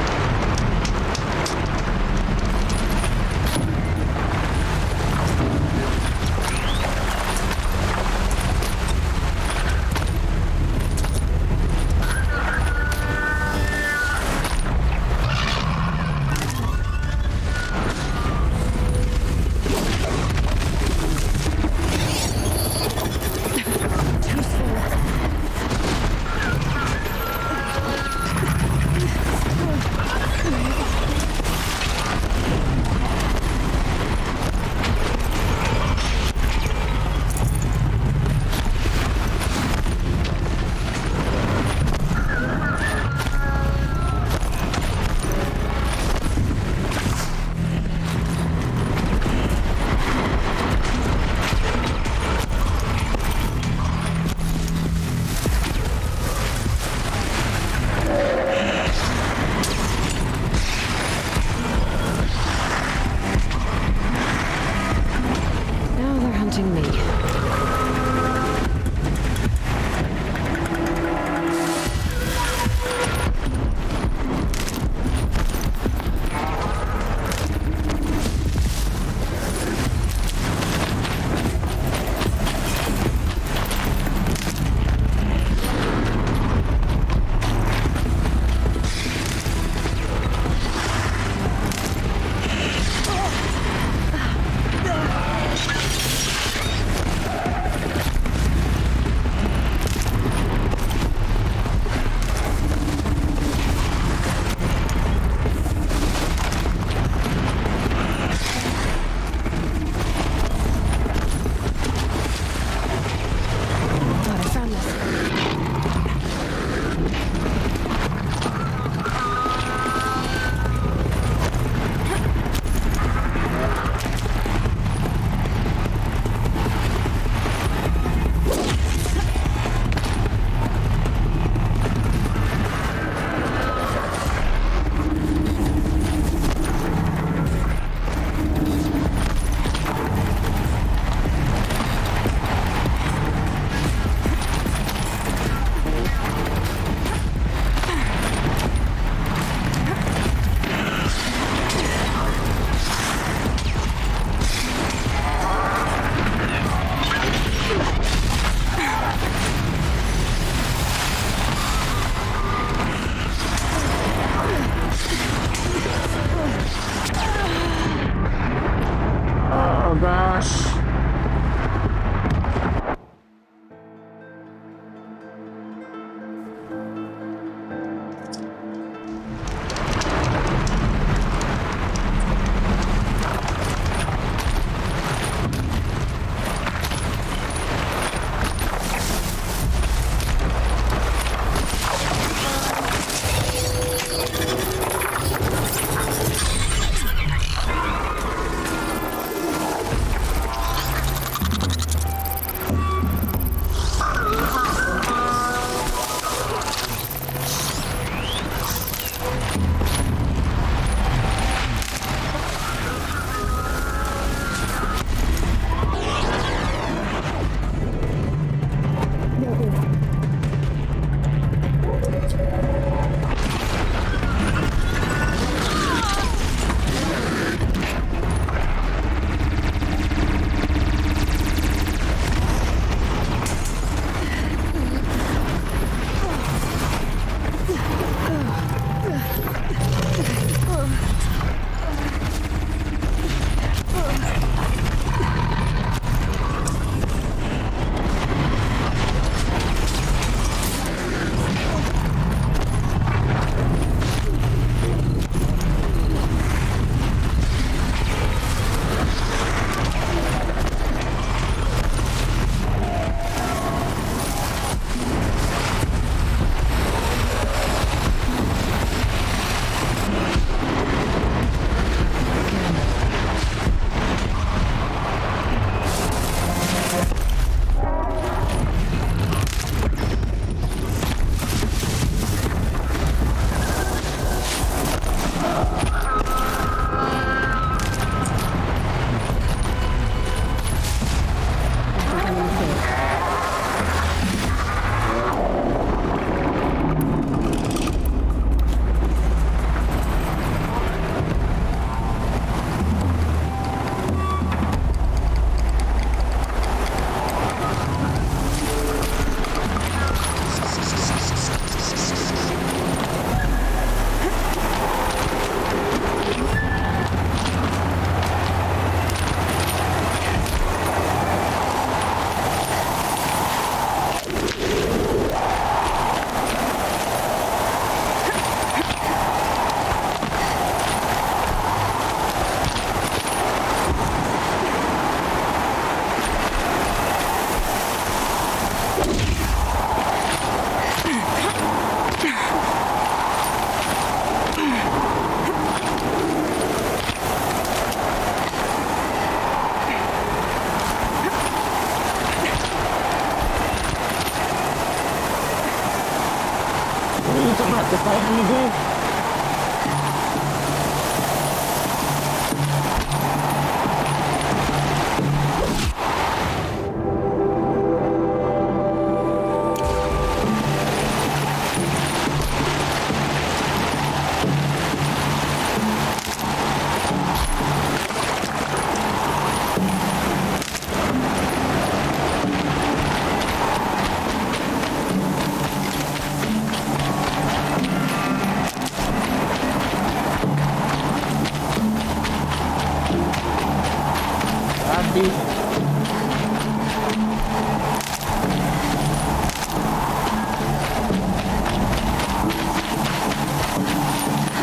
A: You don't have to fight him again.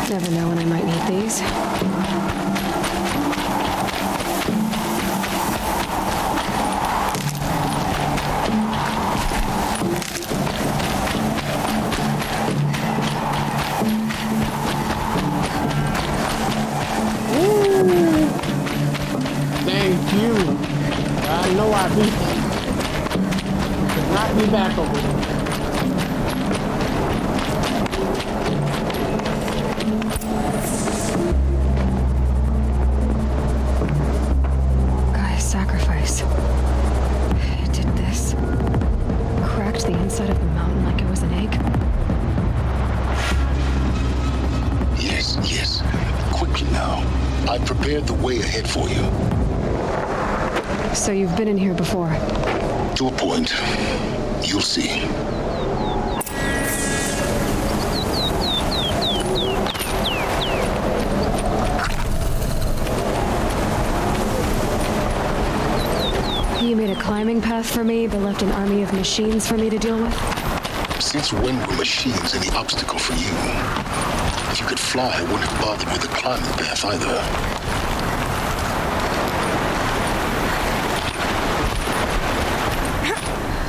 B: Never know when I might need these.
A: Thank you. I know I beat him. Could not be back over there.
B: Gaia's sacrifice. It did this. Cracked the inside of the mountain like it was an egg.
L: Yes, yes. Quickly now. I've prepared the way ahead for you.
B: So you've been in here before?
L: To a point. You'll see.
B: You made a climbing path for me, but left an army of machines for me to deal with?
L: Since when were machines any obstacle for you? If you could fly, I wouldn't have bothered with the climbing path either.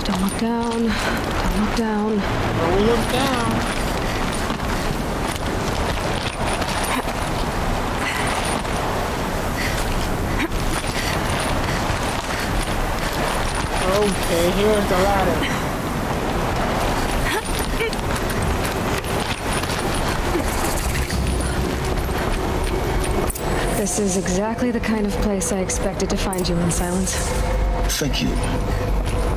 B: Don't look down. Don't look down.
A: Don't look down. Okay, here's the ladder.
B: This is exactly the kind of place I expected to find you in, Silence.
L: Thank you.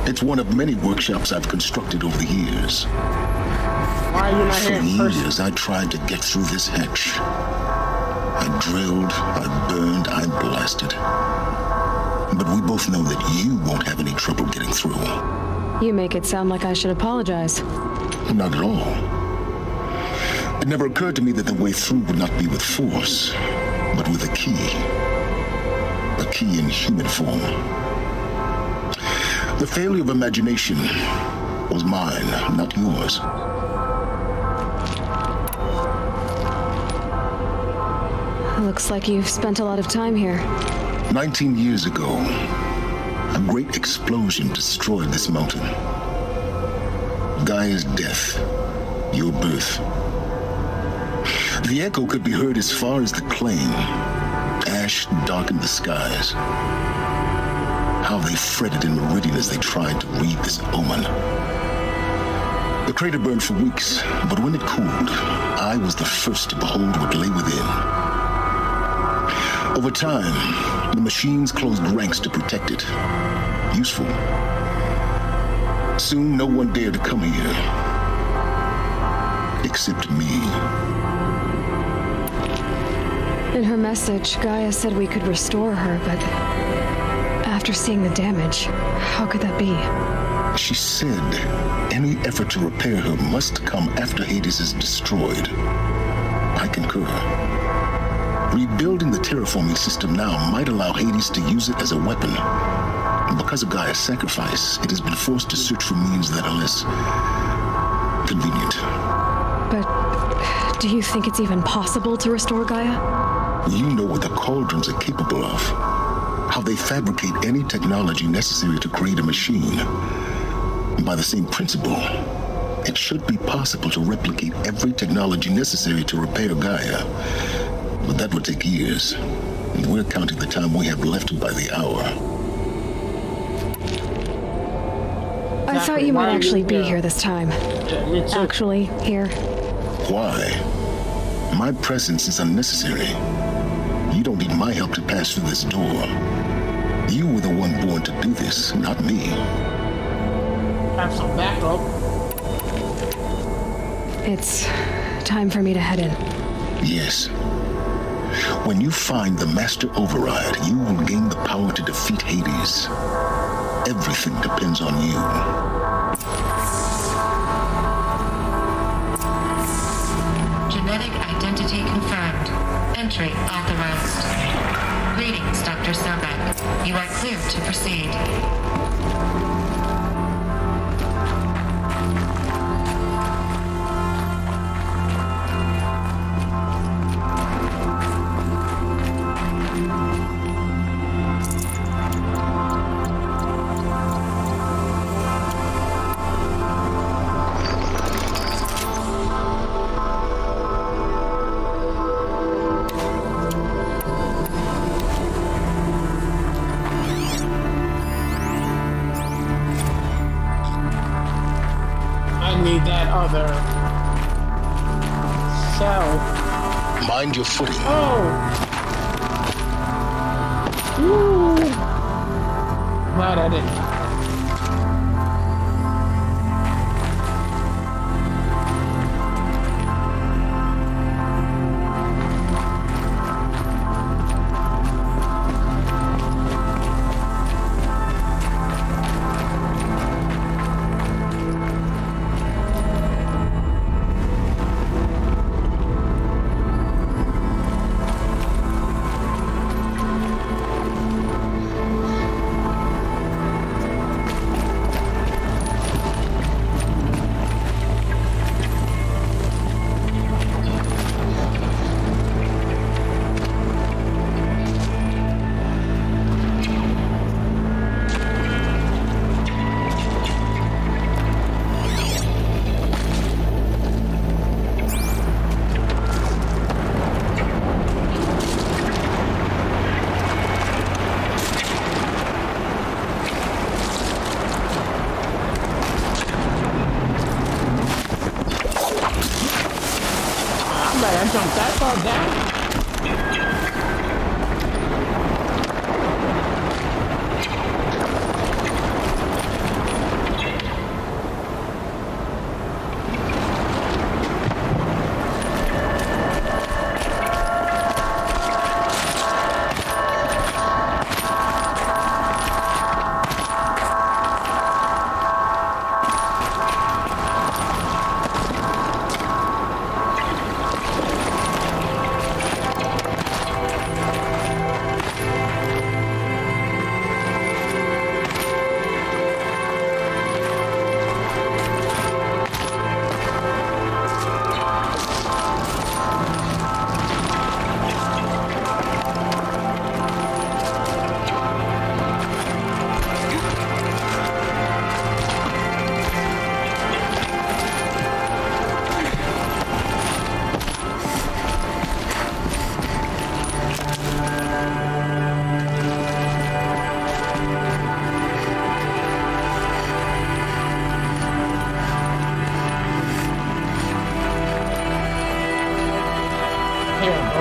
L: It's one of many workshops I've constructed over the years.
A: Why are you not here in person?
L: For years, I tried to get through this hatch. I drilled, I burned, I blasted. But we both know that you won't have any trouble getting through.
B: You make it sound like I should apologize.
L: Not at all. It never occurred to me that the way through would not be with force, but with a key. A key in human form. The failure of imagination was mine, not yours.
B: Looks like you've spent a lot of time here.
L: 19 years ago, a great explosion destroyed this mountain. Gaia's death, your birth. The echo could be heard as far as the claim. Ash darkened the skies. How they fretted in meridian as they tried to read this omen. The crater burned for weeks, but when it cooled, I was the first to behold what lay within. Over time, the machines closed ranks to protect it. Useful. Soon, no one dared to come here. Except me.
B: In her message, Gaia said we could restore her, but after seeing the damage, how could that be?
L: She said any effort to repair her must come after Hades is destroyed. I concur. Rebuilding the terraforming system now might allow Hades to use it as a weapon. Because of Gaia's sacrifice, it has been forced to search for means that are less convenient.
B: But do you think it's even possible to restore Gaia?
L: You know what the Cauldrons are capable of. How they fabricate any technology necessary to create a machine. By the same principle, it should be possible to replicate every technology necessary to repair Gaia. But that would take years. And we're counting the time we have left by the hour.
B: I thought you might actually be here this time.
A: Yeah, me too.
B: Actually, here.
L: Why? My presence is unnecessary. You don't need my help to pass through this door. You were the one born to do this, not me.
A: Have some backup.
B: It's time for me to head in.
L: Yes. When you find the Master Override, you will gain the power to defeat Hades. Everything depends on you.
O: Genetic identity confirmed. Entry authorized. Greetings, Dr. Sobek. You are clear to proceed.
A: Need that other cell.
L: Mind your footing.
A: Oh! Woo! Glad I didn't. I jumped that far down.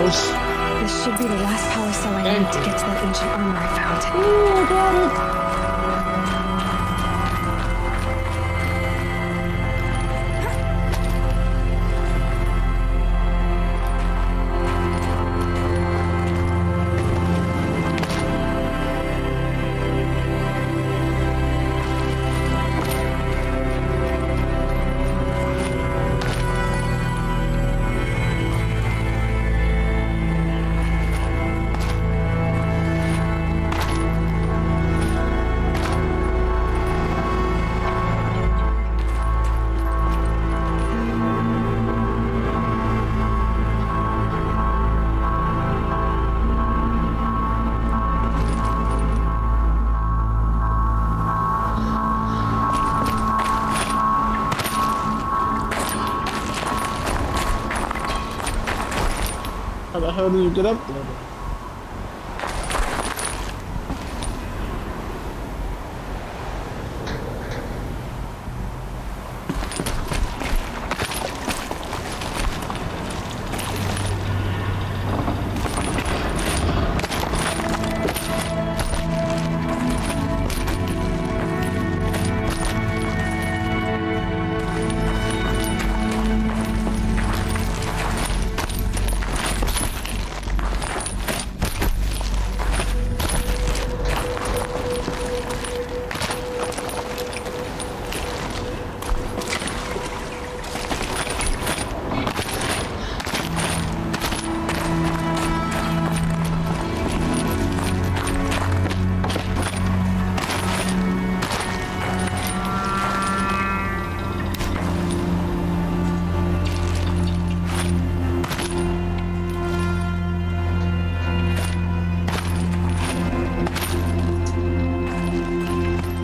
B: This should be the last power cell I need to get to that ancient armor I found.
A: Ooh, I got it. How the hell do you get up there?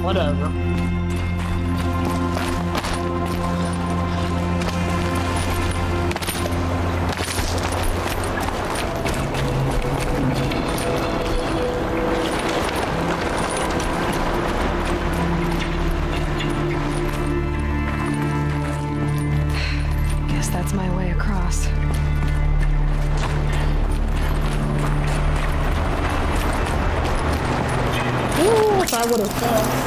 A: Whatever.
B: Guess that's my way across.
A: Ooh, if I would have fell.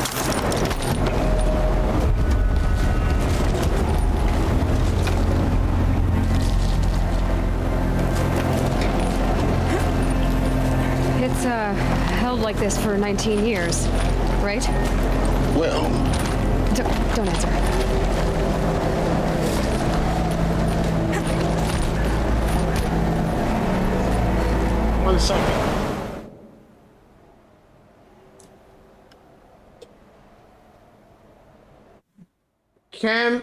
B: It's, held like this for 19 years, right?
L: Well...
B: Don't answer.
A: 1 second. Can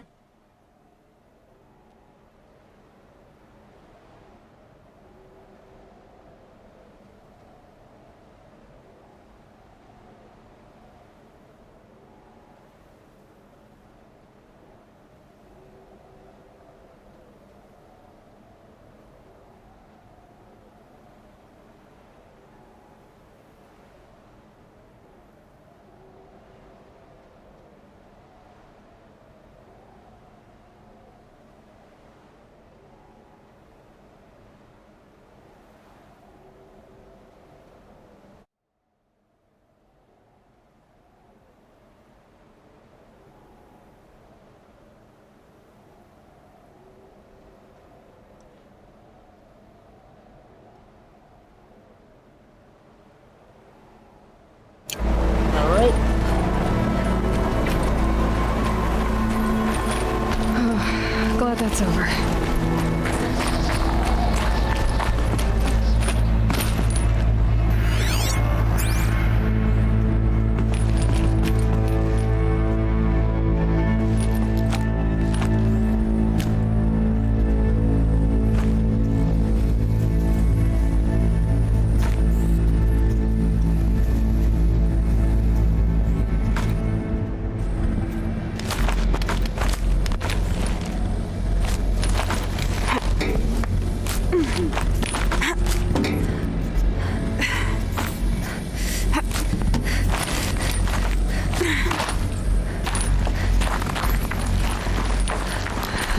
B: Glad that's over.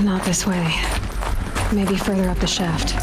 B: Not this way. Maybe further up the shaft.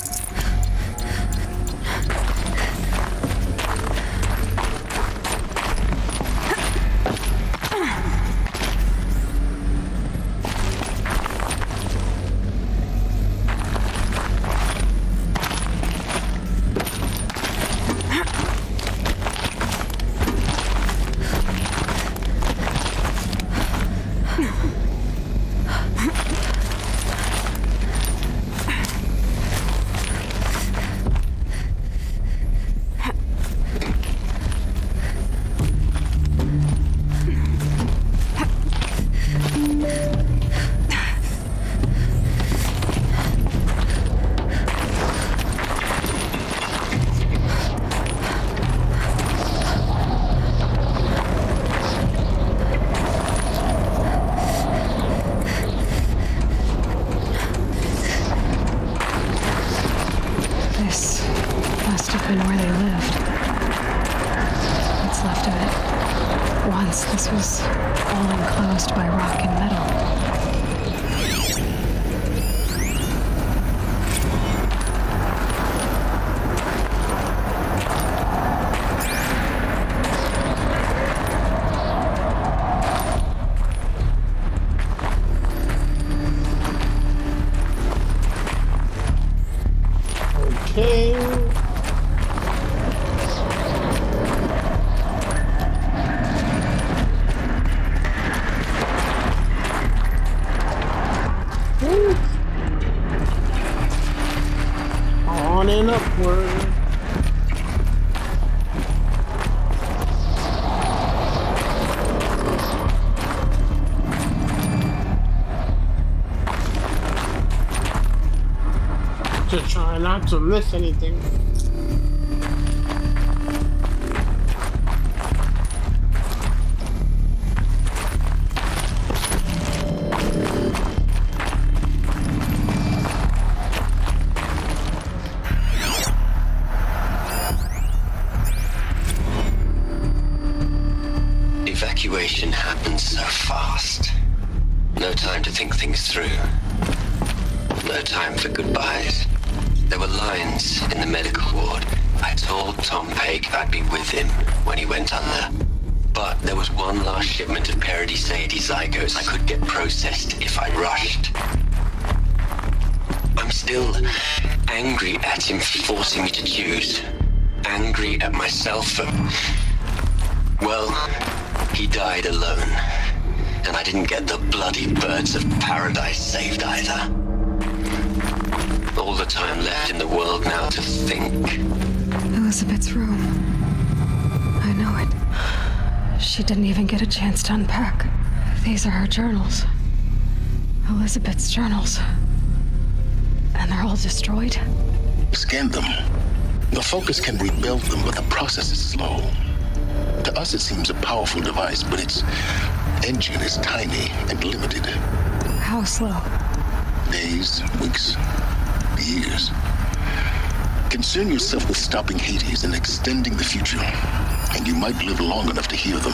B: This was all enclosed by rock and metal.
A: Okay. On and upward. Just try not to miss anything.
Q: separation happened so fast. No time to think things through. No time for goodbyes. There were lines in the medical ward. I told Tom Pake I'd be with him when he went under. But there was one last shipment of Paradis-Sade zygotes I could get processed if I rushed. I'm still angry at him for forcing me to choose. Angry at myself for... Well, he died alone. And I didn't get the bloody birds of paradise saved either. All the time left in the world now to think.
B: Elizabeth's room. I know it. She didn't even get a chance to unpack. These are her journals. Elizabeth's journals. And they're all destroyed?
L: Scan them. The Focus can rebuild them, but the process is slow. To us, it seems a powerful device, but its engine is tiny and limited.
B: How slow?
L: Days, weeks, years. Concern yourself with stopping Hades and extending the future, and you might live long enough to hear them.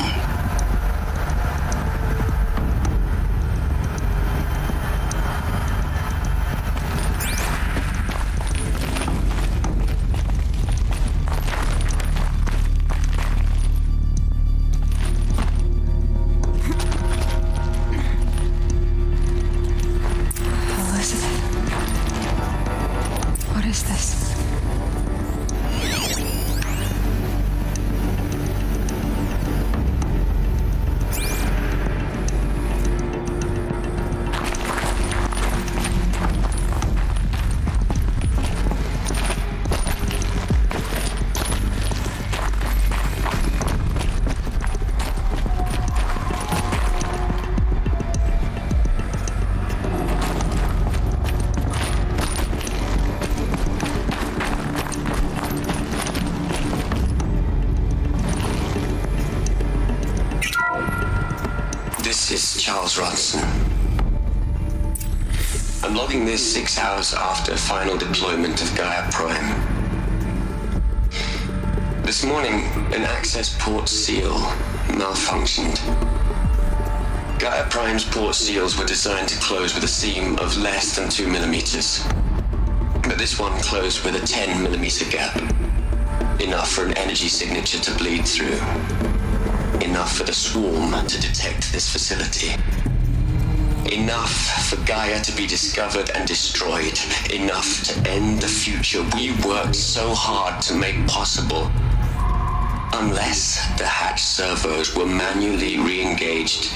Q: Charles Ronson. I'm logging this 6 hours after final deployment of Gaia Prime. This morning, an access port seal malfunctioned. Gaia Prime's port seals were designed to close with a seam of less than 2 millimeters. But this one closed with a 10 millimeter gap. Enough for an energy signature to bleed through. Enough for the swarm to detect this facility. Enough for Gaia to be discovered and destroyed. Enough to end the future we worked so hard to make possible. Unless the hatch servos were manually re-engaged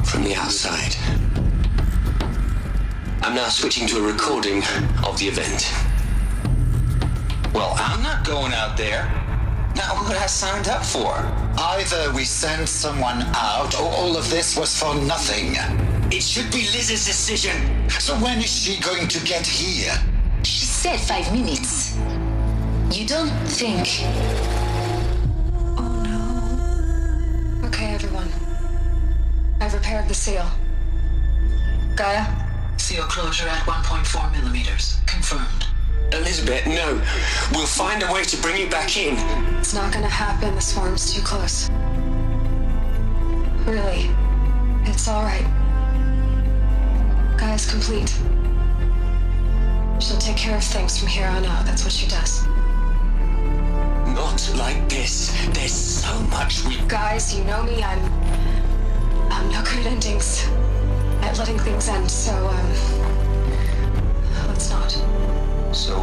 Q: from the outside. I'm now switching to a recording of the event.
N: Well, I'm not going out there. Now, what I signed up for? Either we send someone out, or all of this was for nothing. It should be Liz's decision. So when is she going to get here?
K: She said 5 minutes. You don't think...
B: Oh no. Okay, everyone. I've repaired the seal. Gaia?
P: Seal closure at 1.4 millimeters. Confirmed.
Q: Elizabeth, no. We'll find a way to bring you back in.
B: It's not gonna happen. The swarm's too close. Really. It's alright. Gaia's complete. She'll take care of things from here on out. That's what she does.
Q: Not like this. There's so much we...
B: Guys, you know me. I'm no good at endings. At letting things end, so, let's not.
N: So,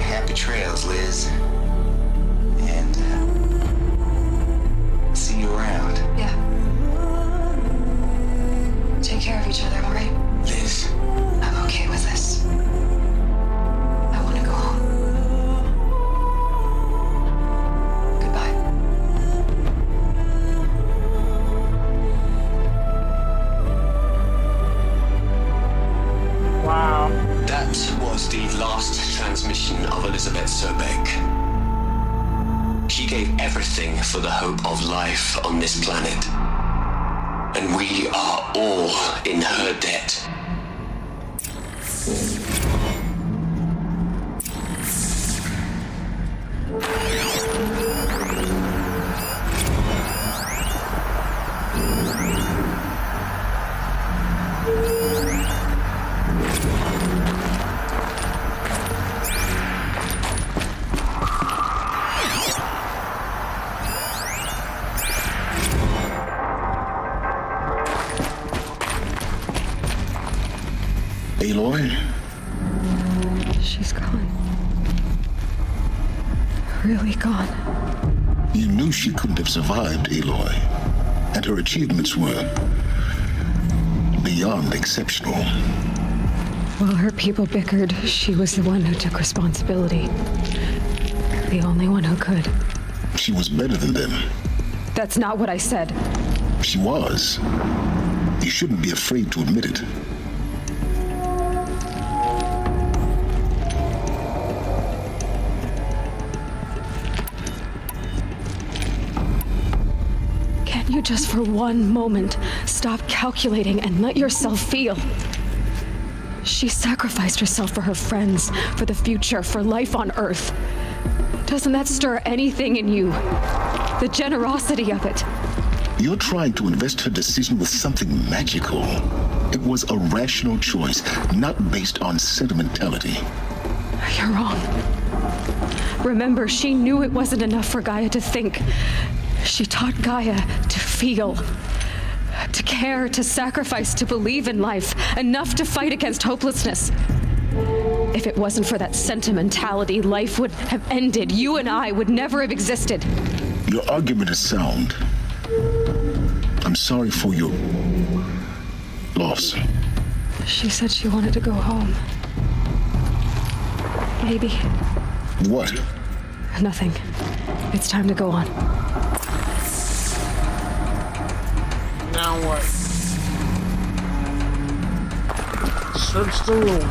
N: happy trails, Liz. And, see you around.
B: Yeah. Take care of each other, all right?
Q: Liz.
B: I'm okay with this. I want to go home. Goodbye.
A: Wow.
Q: That was the last transmission of Elizabeth Sobeck. She gave everything for the hope of life on this planet. And we are all in her debt.
L: Aloy?
B: She's gone. Really gone.
L: You knew she couldn't have survived, Aloy. And her achievements were beyond exceptional.
B: While her people bickered, she was the one who took responsibility. The only one who could.
L: She was better than them.
B: That's not what I said.
L: She was. You shouldn't be afraid to admit it.
B: Can't you just for one moment stop calculating and let yourself feel? She sacrificed herself for her friends, for the future, for life on Earth. Doesn't that stir anything in you? The generosity of it.
L: You're trying to invest her decision with something magical. It was a rational choice, not based on sentimentality.
B: You're wrong. Remember, she knew it wasn't enough for Gaia to think. She taught Gaia to feel, to care, to sacrifice, to believe in life, enough to fight against hopelessness. If it wasn't for that sentimentality, life would have ended. You and I would never have existed.
L: Your argument is sound. I'm sorry for your loss.
B: She said she wanted to go home. Maybe.
L: What?
B: Nothing. It's time to go on.
A: Now what? Search the room.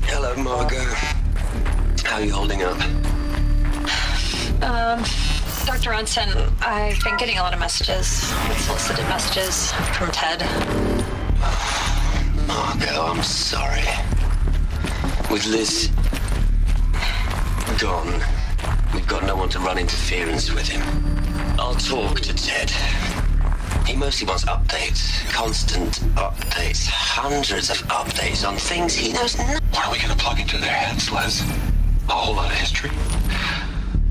Q: Hello, Margot. How are you holding up?
G: Dr. Ronson, I've been getting a lot of messages, unsolicited messages from Ted.
Q: Margot, I'm sorry. With Liz gone, we've got no one to run interference with him. I'll talk to Ted. He mostly wants updates, constant updates, hundreds of updates on things he knows nothing.
L: What are we gonna plug into their heads, Les? A whole lot of history?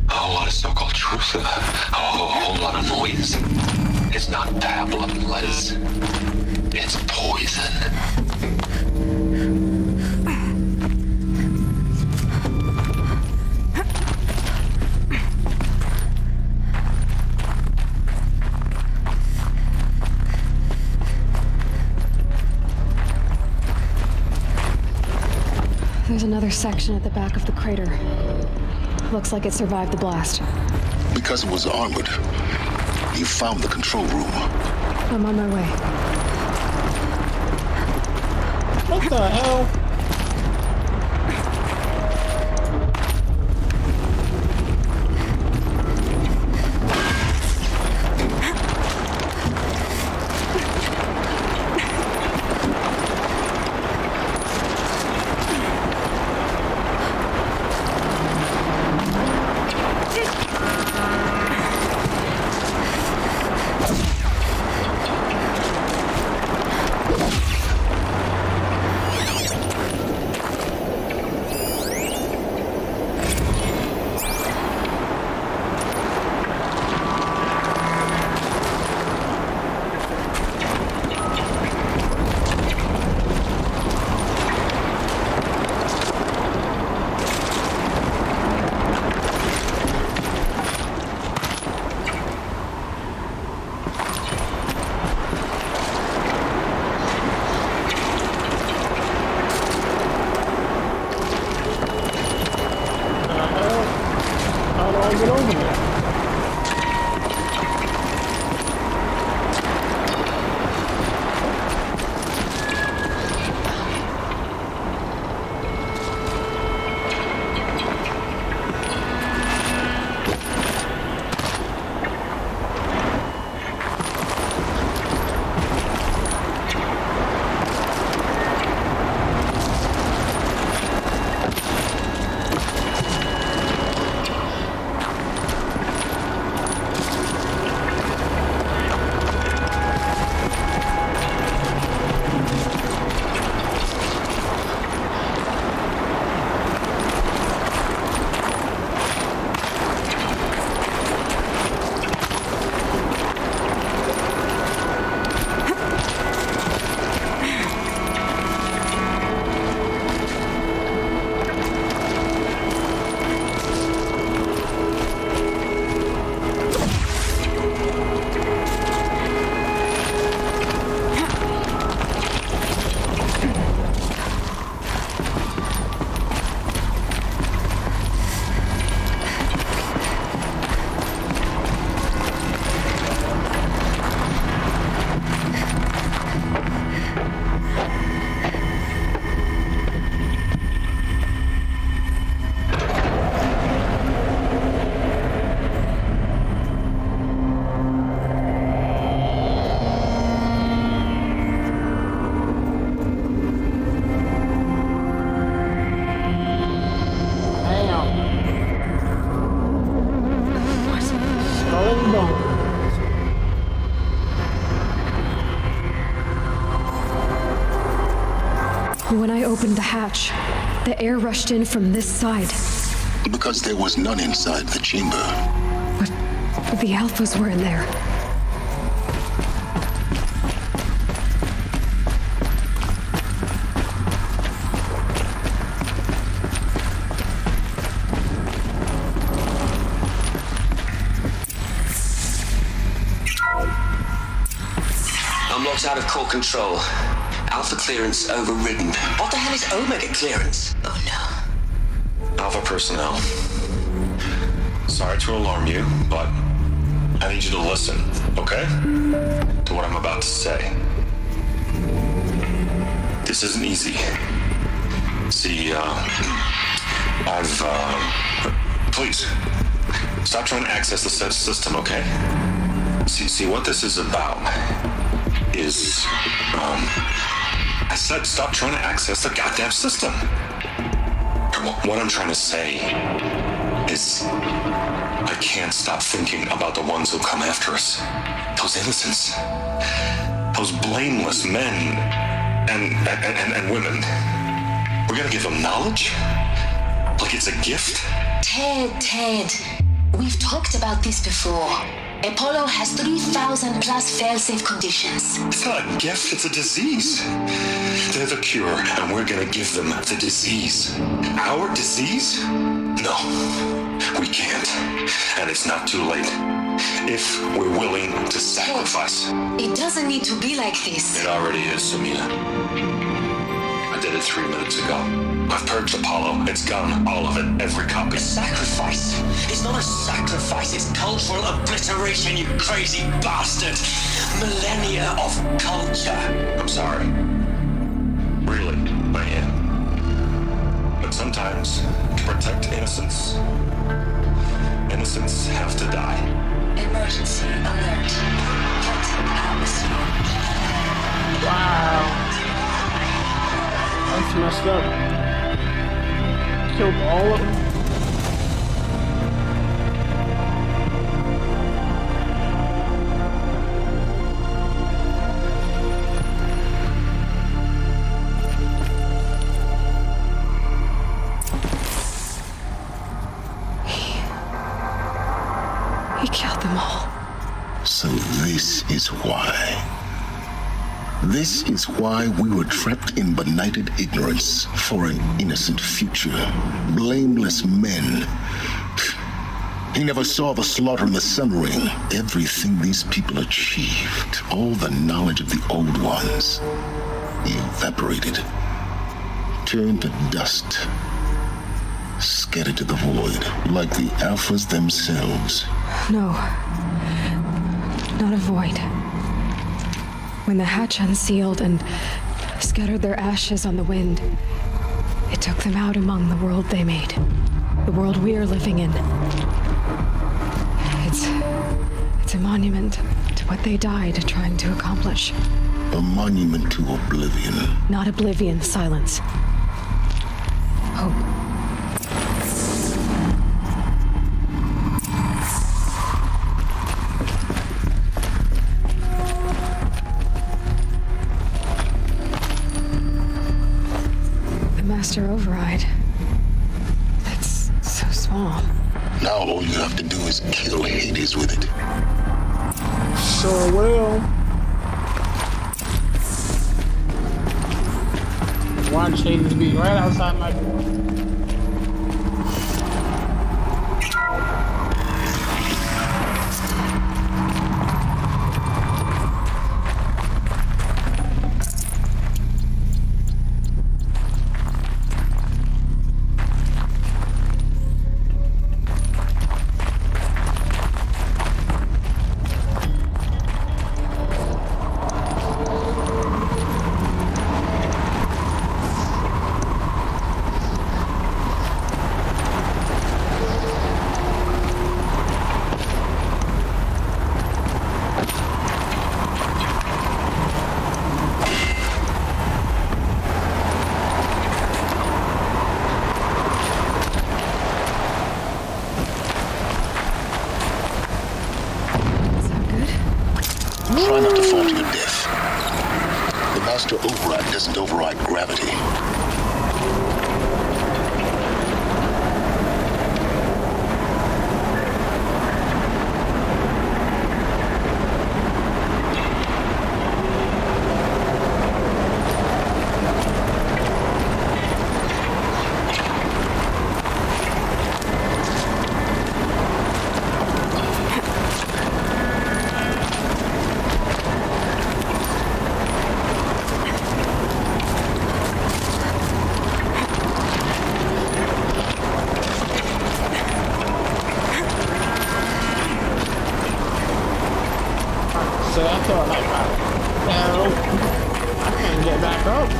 L: A whole lot of so-called truth? A whole lot of noise? It's not tablet, Les. It's poison.
B: There's another section at the back of the crater. Looks like it survived the blast.
L: Because it was armored, you found the control room.
B: I'm on my way.
A: What the hell?
B: opened the hatch, the air rushed in from this side.
L: Because there was none inside the chamber.
B: But the Alphas were in there.
Q: I'm locked out of core control. Alpha clearance overridden. What the hell is Omega clearance? Oh no.
R: Alpha personnel. Sorry to alarm you, but I need you to listen, okay? To what I'm about to say. This isn't easy. See, please, stop trying to access the system, okay? See, what this is about is, I said stop trying to access the goddamn system. What I'm trying to say is I can't stop thinking about the ones who come after us. Those innocents. Those blameless men and women. We're gonna give them knowledge? Like it's a gift?
K: Ted, we've talked about this before. Apollo has 3,000 plus fail-safe conditions.
R: It's not a gift, it's a disease. They're the cure, and we're gonna give them the disease. Our disease? No, we can't. And it's not too late. If we're willing to sacrifice.
K: It doesn't need to be like this.
R: It already is, Samina. I did it 3 minutes ago. I've purged Apollo. It's gone. All of it. Every copy.
Q: A sacrifice? It's not a sacrifice. It's cultural obliteration, you crazy bastard. Millennia of culture.
R: I'm sorry. Really, I am. But sometimes, to protect innocence, innocents have to die.
K: Emergency alert. Captain atmosphere.
A: Wow. That's messed up. Killed all of them.
B: He killed them all.
L: So this is why. This is why we were trapped in benighted ignorance for an innocent future. Blameless men. He never saw the slaughter in the Sun Ring. Everything these people achieved, all the knowledge of the old ones, evaporated, turned to dust, scattered to the void, like the Alphas themselves.
B: No. Not a void. When the hatch unsealed and scattered their ashes on the wind, it took them out among the world they made. The world we are living in. It's a monument to what they died trying to accomplish.
L: A monument to oblivion.
B: Not oblivion, silence. Hope. Master Override. That's so small.
L: Now all you have to do is kill Hades with it.
A: Sure will. Watch Hades be right outside my door.
L: Try not to fall to your death. The Master Override doesn't override gravity.
A: So I thought like, hell, I can't get back up.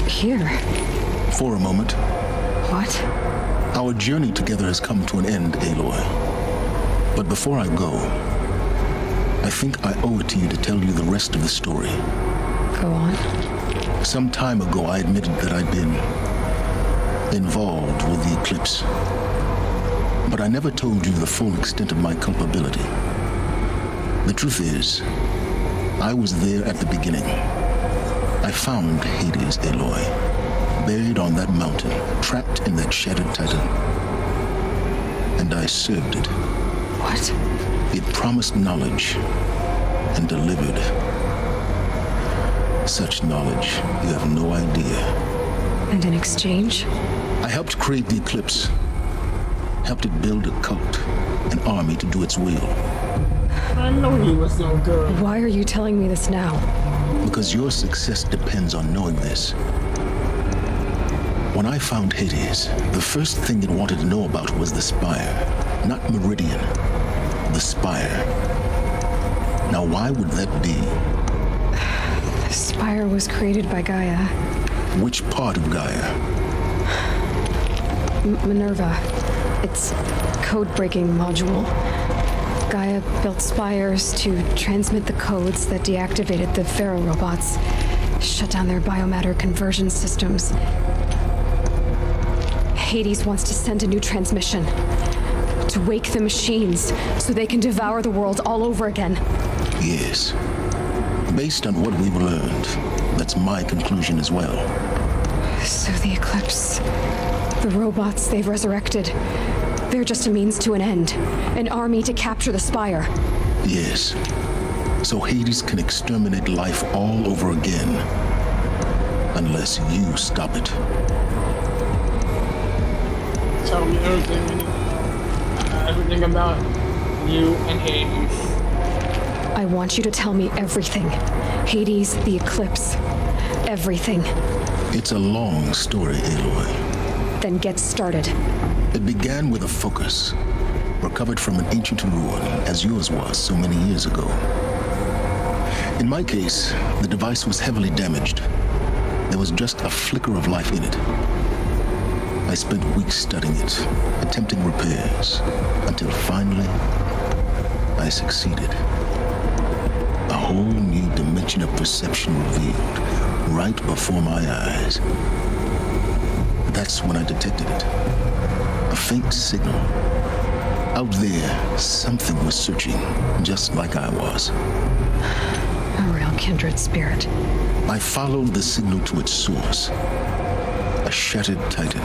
B: Here.
F: For a moment.
B: What?
F: Our journey together has come to an end, Aloy. But before I go, I think I owe it to you to tell you the rest of the story.
B: Go on.
F: Some time ago, I admitted that I'd been involved with the eclipse. But I never told you the full extent of my culpability. The truth is, I was there at the beginning. I found Hades, Aloy, buried on that mountain, trapped in that shattered titan. And I served it.
B: What?
F: It promised knowledge and delivered. Such knowledge, you have no idea.
B: And in exchange?
F: I helped create the Eclipse. Helped it build a cult, an army to do its will.
A: I know he was no good.
B: Why are you telling me this now?
F: Because your success depends on knowing this. When I found Hades, the first thing it wanted to know about was the Spire. Not Meridian. The Spire. Now why would that be?
B: The Spire was created by Gaia.
F: Which part of Gaia?
B: Minerva. It's code-breaking module. Gaia built spires to transmit the codes that deactivated the Pharaoh robots, shut down their biomatter conversion systems. Hades wants to send a new transmission to wake the machines so they can devour the world all over again.
F: Yes. Based on what we've learned, that's my conclusion as well.
B: So the Eclipse, the robots they've resurrected, they're just a means to an end. An army to capture the Spire.
F: Yes. So Hades can exterminate life all over again. Unless you stop it.
A: Tell me everything about you and Hades.
B: I want you to tell me everything. Hades, the Eclipse. Everything.
F: It's a long story, Aloy.
B: Then get started.
F: It began with a focus, recovered from an ancient ruin, as yours was so many years ago. In my case, the device was heavily damaged. There was just a flicker of life in it. I spent weeks studying it, attempting repairs, until finally, I succeeded. A whole new dimension of perception revealed, right before my eyes. That's when I detected it. A faint signal. Out there, something was searching, just like I was.
B: A real kindred spirit.
F: I followed the signal to its source. A shattered titan,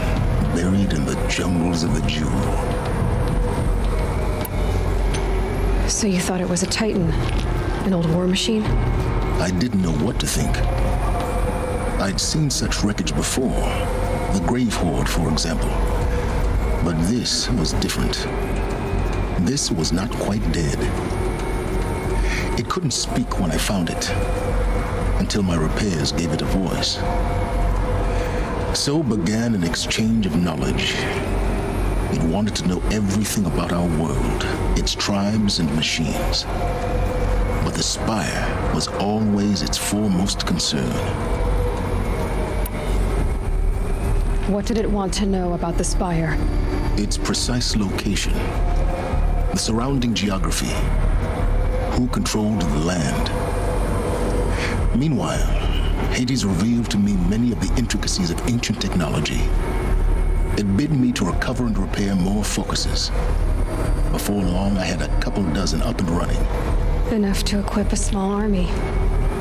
F: buried in the jungles of the Jewel.
B: So you thought it was a titan? An old war machine?
F: I didn't know what to think. I'd seen such wreckage before. The Grave Horde, for example. But this was different. This was not quite dead. It couldn't speak when I found it, until my repairs gave it a voice. So began an exchange of knowledge. It wanted to know everything about our world, its tribes and machines. But the Spire was always its foremost concern.
B: What did it want to know about the Spire?
F: Its precise location, the surrounding geography, who controlled the land. Meanwhile, Hades revealed to me many of the intricacies of ancient technology. It bid me to recover and repair more focuses. Before long, I had a couple dozen up and running.
B: Enough to equip a small army.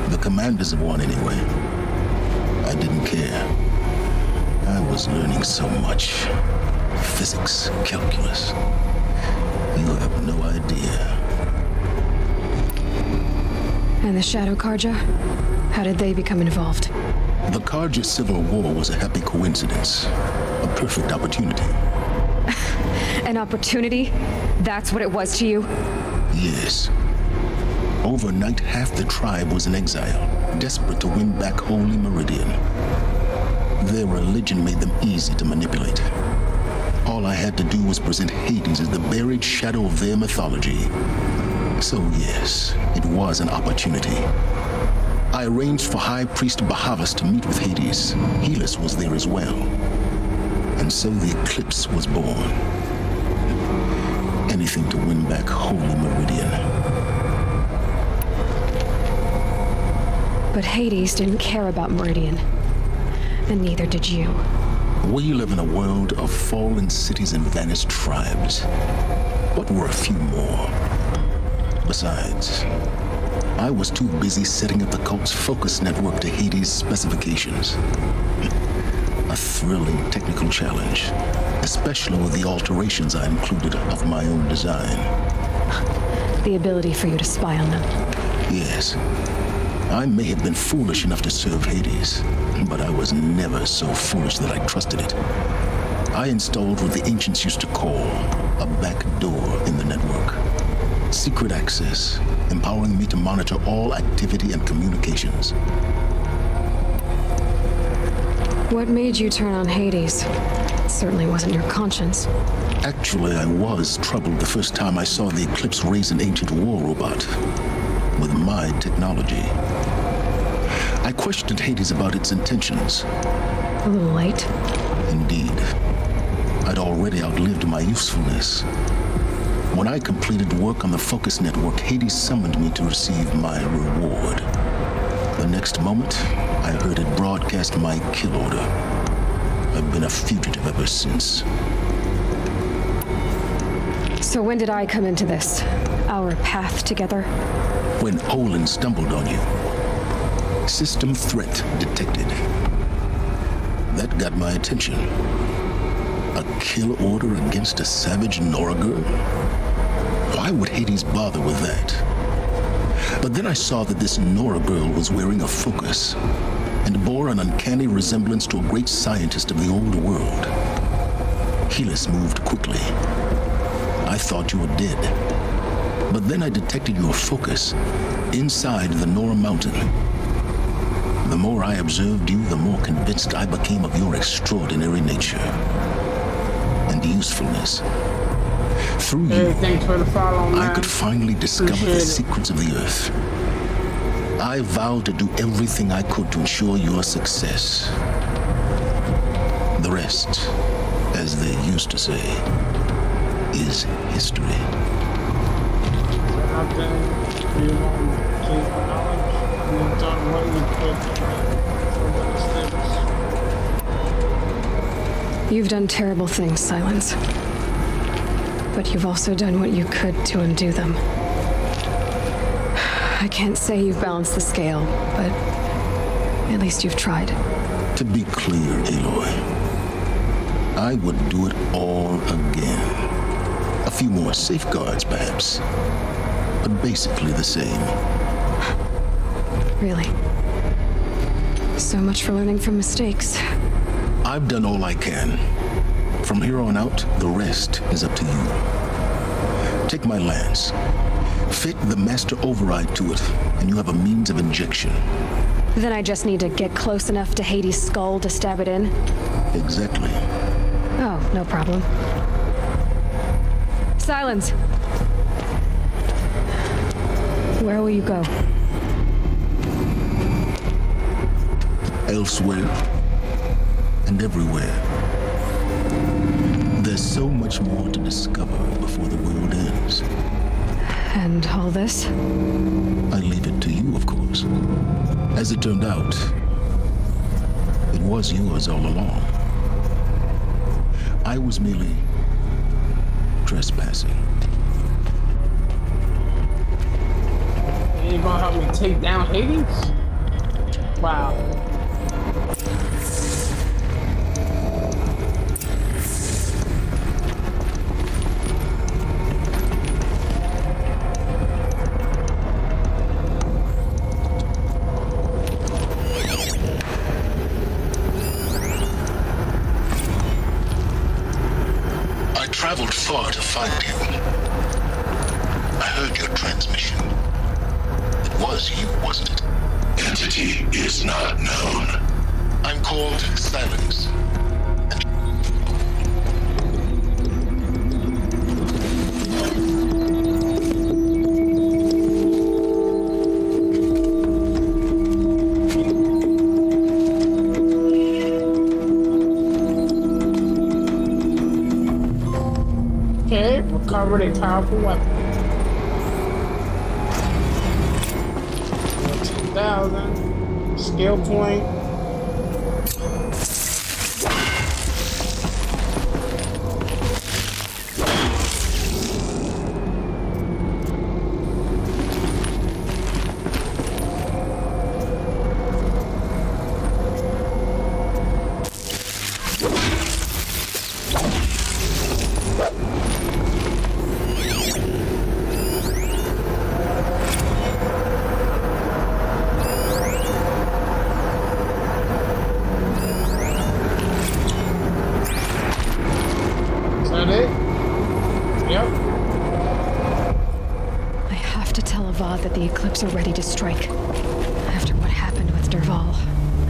F: The commanders of one, anyway. I didn't care. I was learning so much. Physics, calculus. You have no
B: And the Shadow Karja? How did they become involved?
F: The Karja Civil War was a happy coincidence. A perfect opportunity.
B: An opportunity? That's what it was to you?
F: Yes. Overnight, half the tribe was in exile, desperate to win back Holy Meridian. Their religion made them easy to manipulate. All I had to do was present Hades as the buried shadow of their mythology. So yes, it was an opportunity. I arranged for High Priest Bahavas to meet with Hades. Helis was there as well. And so the Eclipse was born. Anything to win back Holy Meridian.
B: But Hades didn't care about Meridian. And neither did you.
F: We live in a world of fallen cities and vanished tribes. What were a few more? Besides, I was too busy setting up the cult's focus network to Hades' specifications. A thrilling technical challenge, especially with the alterations I included of my own design.
B: The ability for you to spy on them.
F: Yes. I may have been foolish enough to serve Hades, but I was never so foolish that I trusted it. I installed what the ancients used to call a back door in the network. Secret access, empowering me to monitor all activity and communications.
B: What made you turn on Hades? It certainly wasn't your conscience.
F: Actually, I was troubled the first time I saw the Eclipse raise an ancient war robot with my technology. I questioned Hades about its intentions.
B: A little late.
F: Indeed. I'd already outlived my usefulness. When I completed work on the Focus Network, Hades summoned me to receive my reward. The next moment, I heard it broadcast my kill order. I've been a fugitive ever since.
B: So when did I come into this? Our path together?
F: When Olin stumbled on you. System threat detected. That got my attention. A kill order against a savage Nora girl? Why would Hades bother with that? But then I saw that this Nora girl was wearing a focus and bore an uncanny resemblance to a great scientist of the old world. Helis moved quickly. I thought you were dead. But then I detected your focus inside the Nora mountain. The more I observed you, the more convinced I became of your extraordinary nature and usefulness. Through you,
A: Thanks for the follow, man.
F: I could finally discover the secrets of the Earth. I vowed to do everything I could to ensure your success. The rest, as they used to say, is history.
B: You've done terrible things, Silence. But you've also done what you could to undo them. I can't say you've balanced the scale, but at least you've tried.
F: To be clear, Aloy, I would do it all again. A few more safeguards, perhaps, but basically the same.
B: Really? So much for learning from mistakes.
F: I've done all I can. From here on out, the rest is up to you. Take my lance. Fit the master override to it, and you have a means of injection.
B: Then I just need to get close enough to Hades' skull to stab it in?
F: Exactly.
B: Oh, no problem. Silence! Where will you go?
F: Elsewhere and everywhere. There's so much more to discover before the world ends.
B: And all this?
F: I leave it to you, of course. As it turned out, it was yours all along. I was merely trespassing.
A: You gonna help me take down Hades? Wow.
L: was you, wasn't it?
C: Entity is not known.
L: I'm called Silence.
A: Okay, recovered a powerful weapon. 14,000. Skill point.
B: That the Eclipse are ready to strike. After what happened with Dervahl,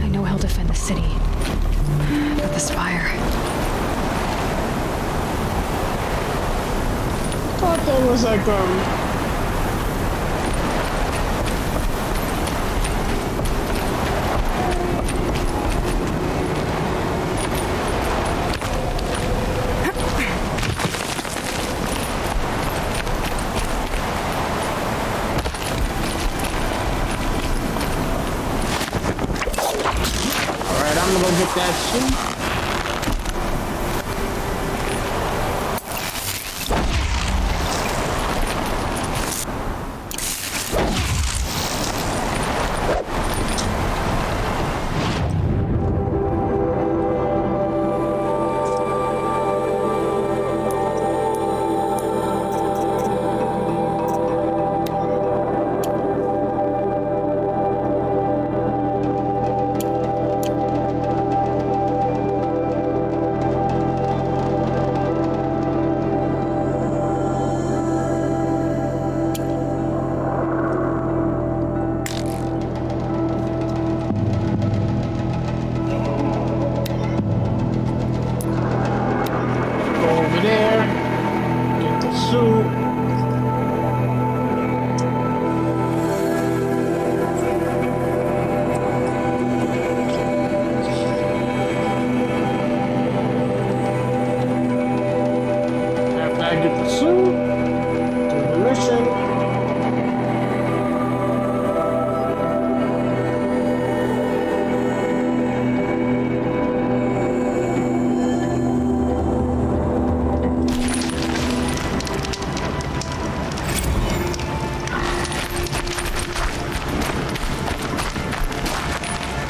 B: I know he'll defend the city. But the Spire...
A: I thought there was like, I'm gonna go get that suit.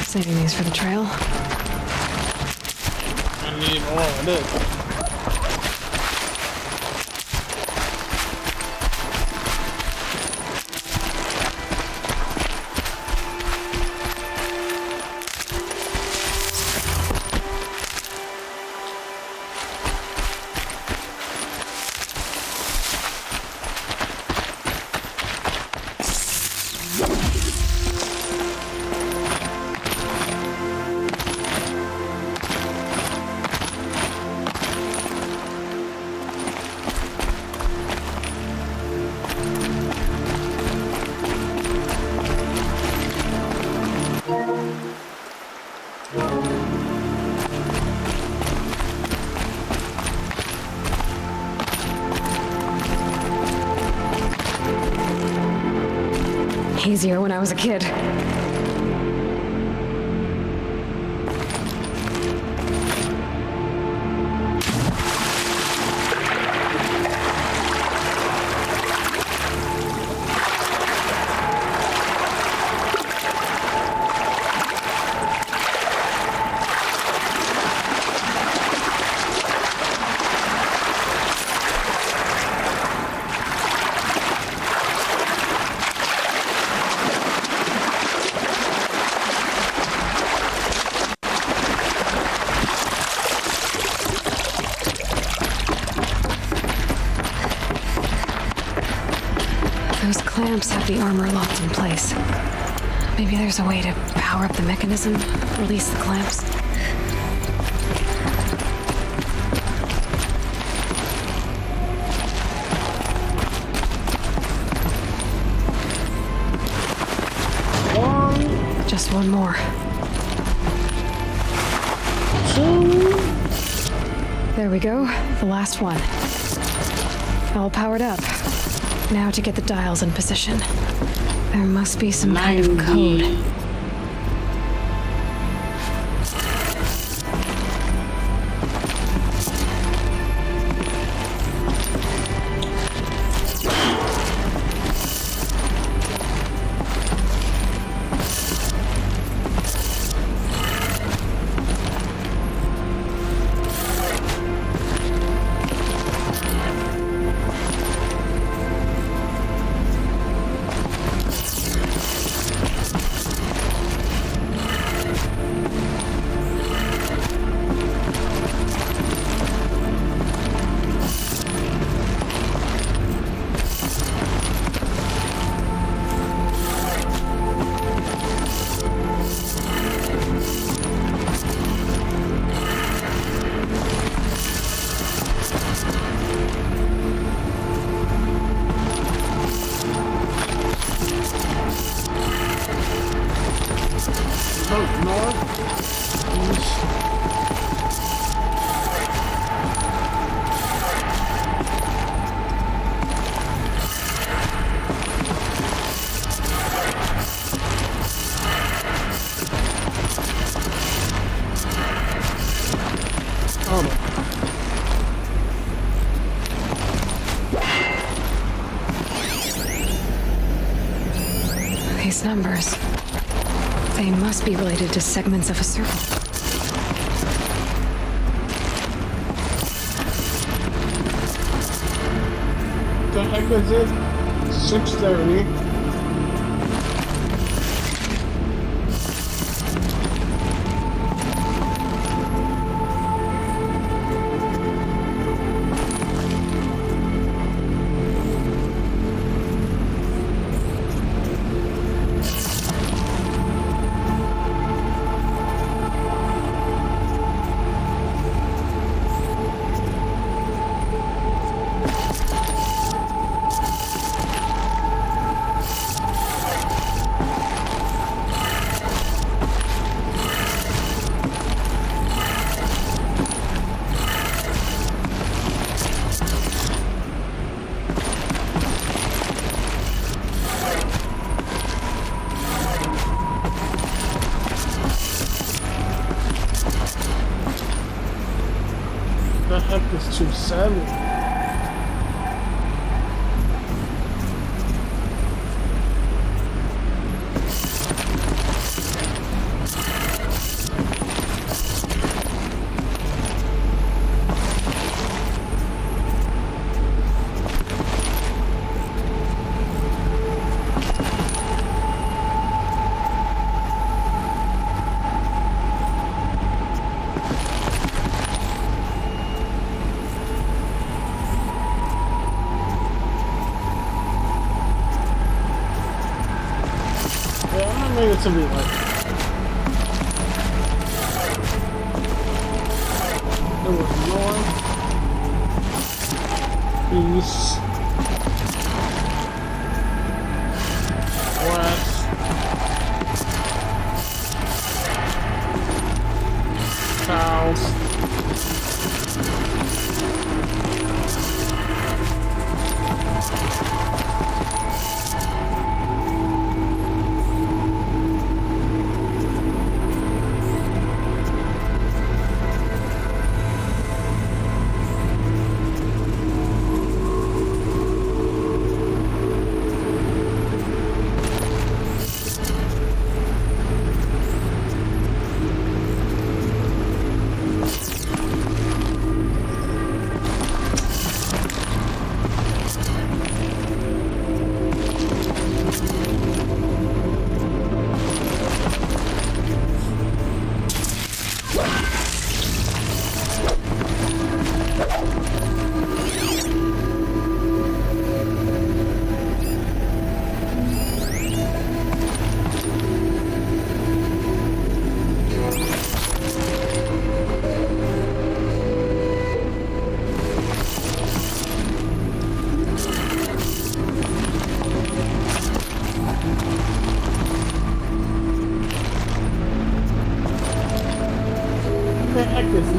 B: Saving these for the trail.
A: I need all of this.
B: Easier when I was a kid. Those clamps have the armor locked in place. Maybe there's a way to power up the mechanism, release the clamps. Just one more.
A: 2.
B: There we go, the last one. All powered up. Now to get the dials in position. There must be some kind of code. These numbers, they must be related to segments of a circle.
A: The heck is it? 6:30. The heck is 270? I made it to be like it was north, east, west, south,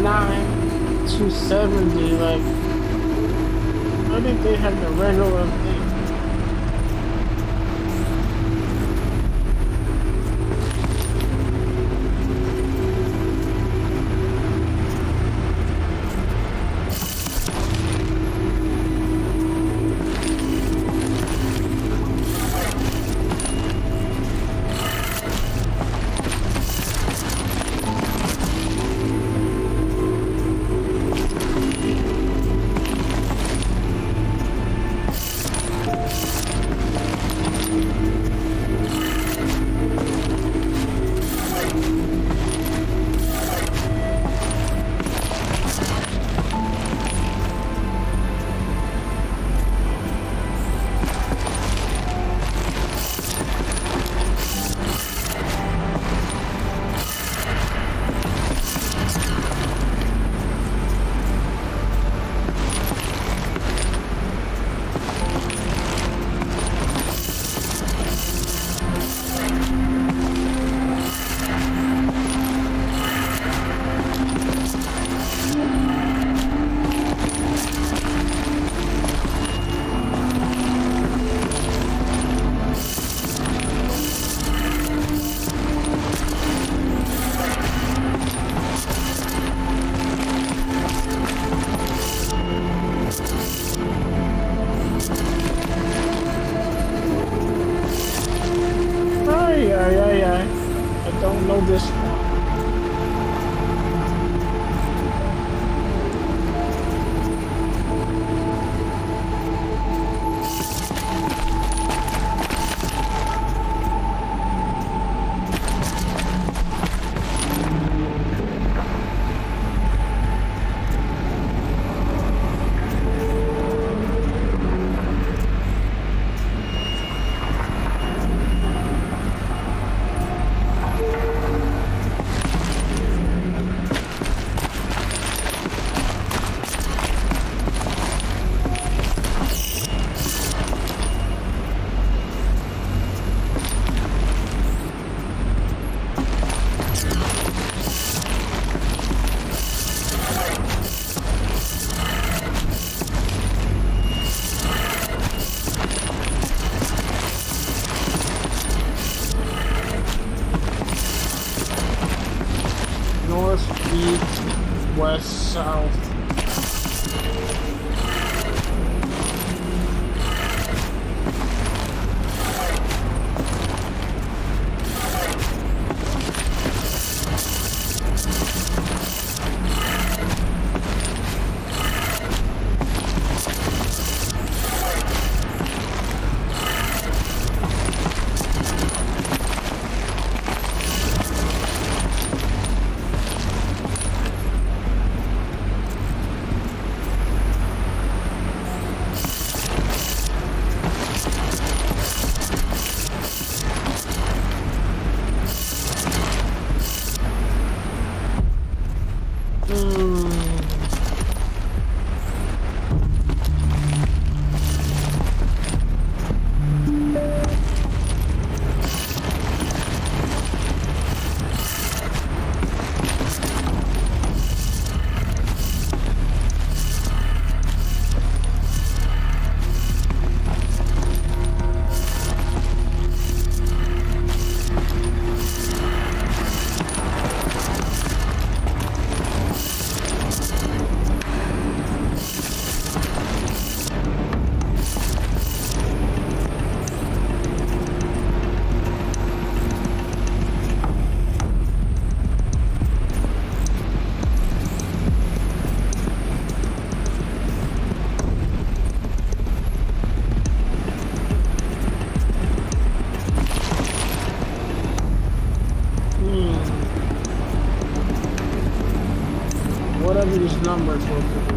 A: $269, $270. Like, I think they have the regular thing. I don't know this one. North, east, west, south. Whatever these numbers will do.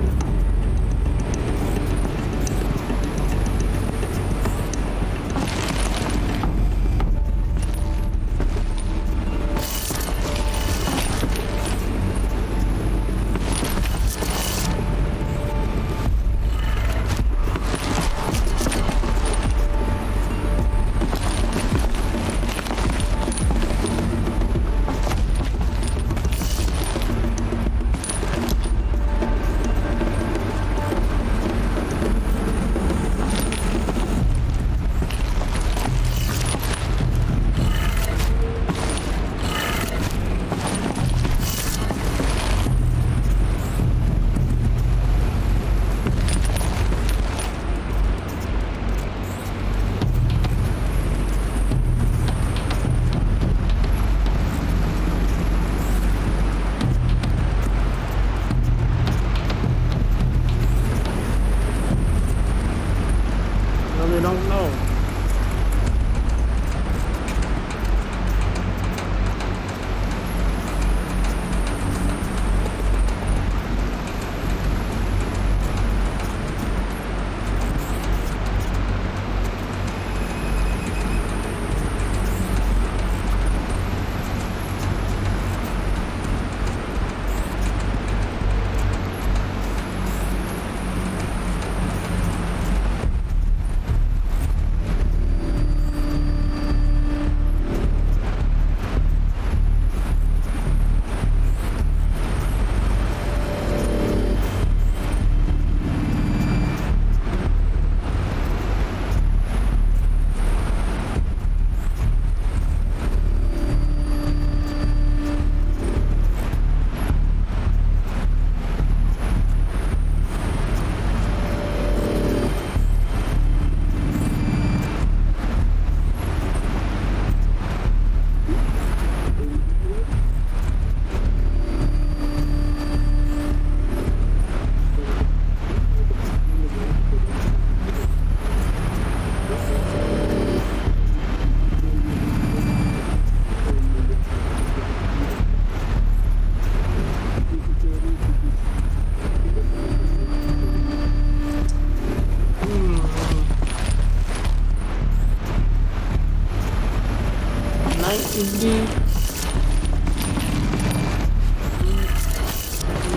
A: might be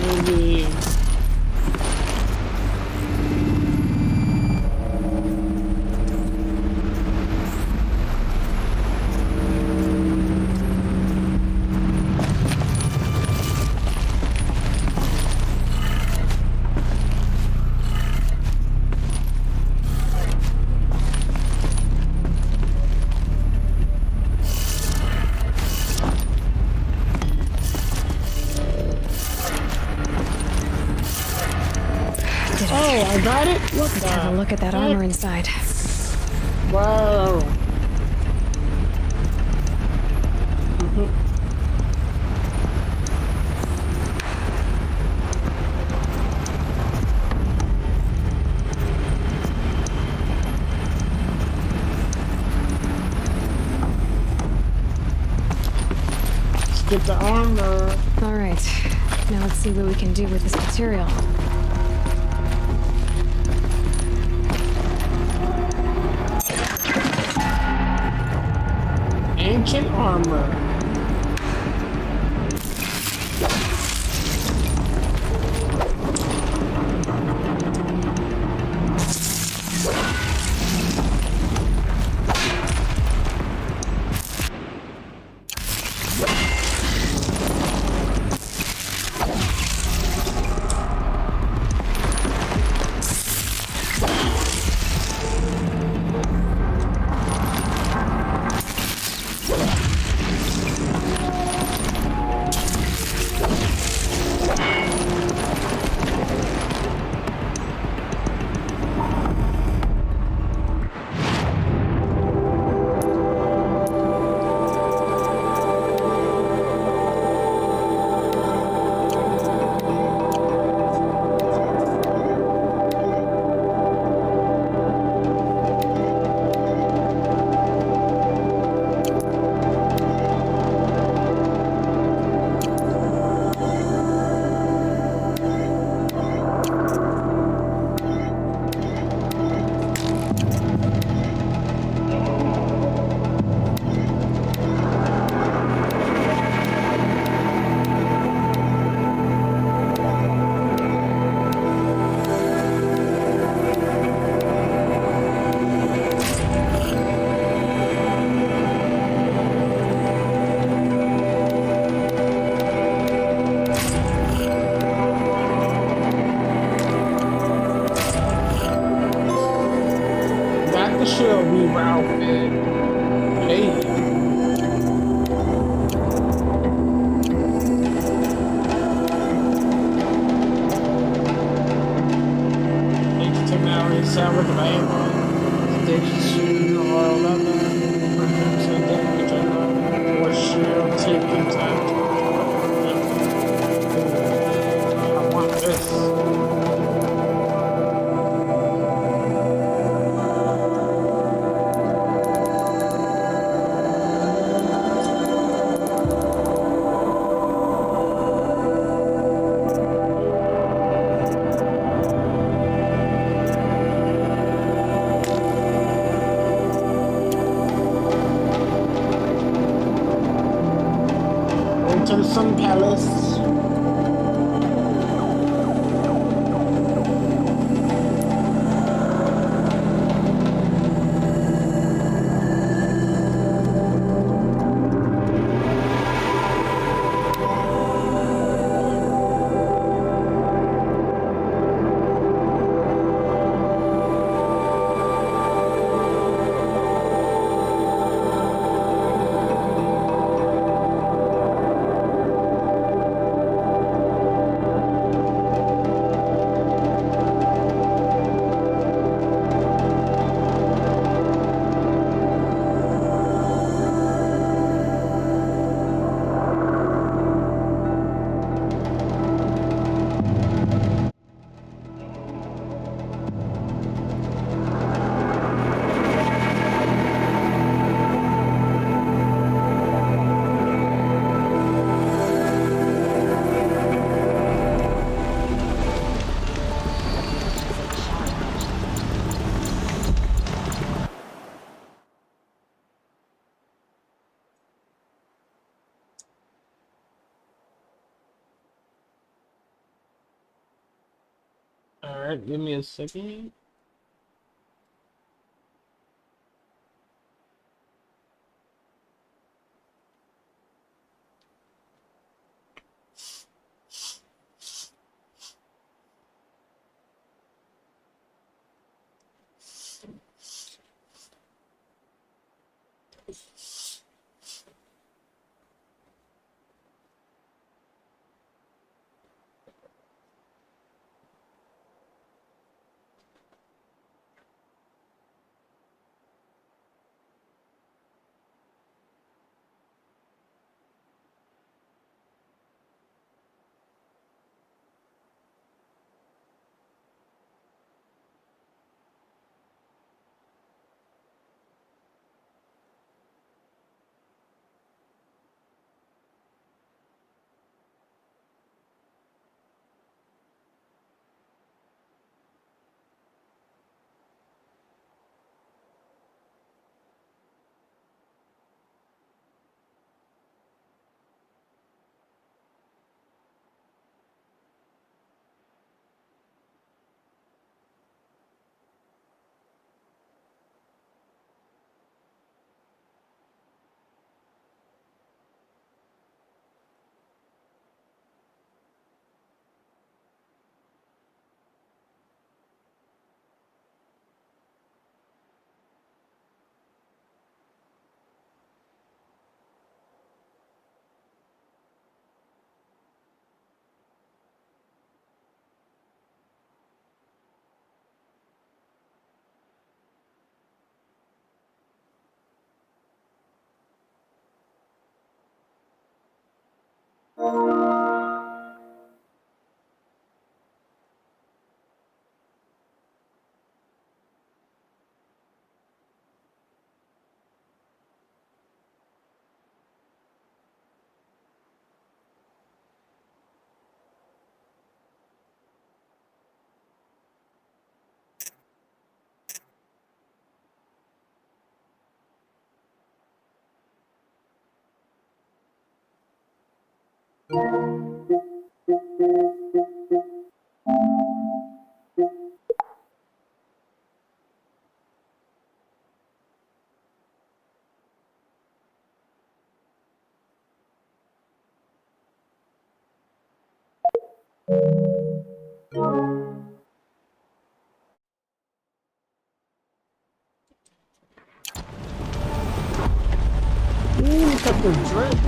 A: maybe I got it? What
B: Let's have a look at that armor inside.
A: Wow. Let's get the armor.
B: All right. Now let's see what we can do with this material.
A: Ancient armor. The shield weaver outfit. Hey. Technology salvage of ammo. Station oil leather. Protection damage. Or shield taking time to I want this. To the Sun Palace. Alright, give me a second. Ooh, look at the drip.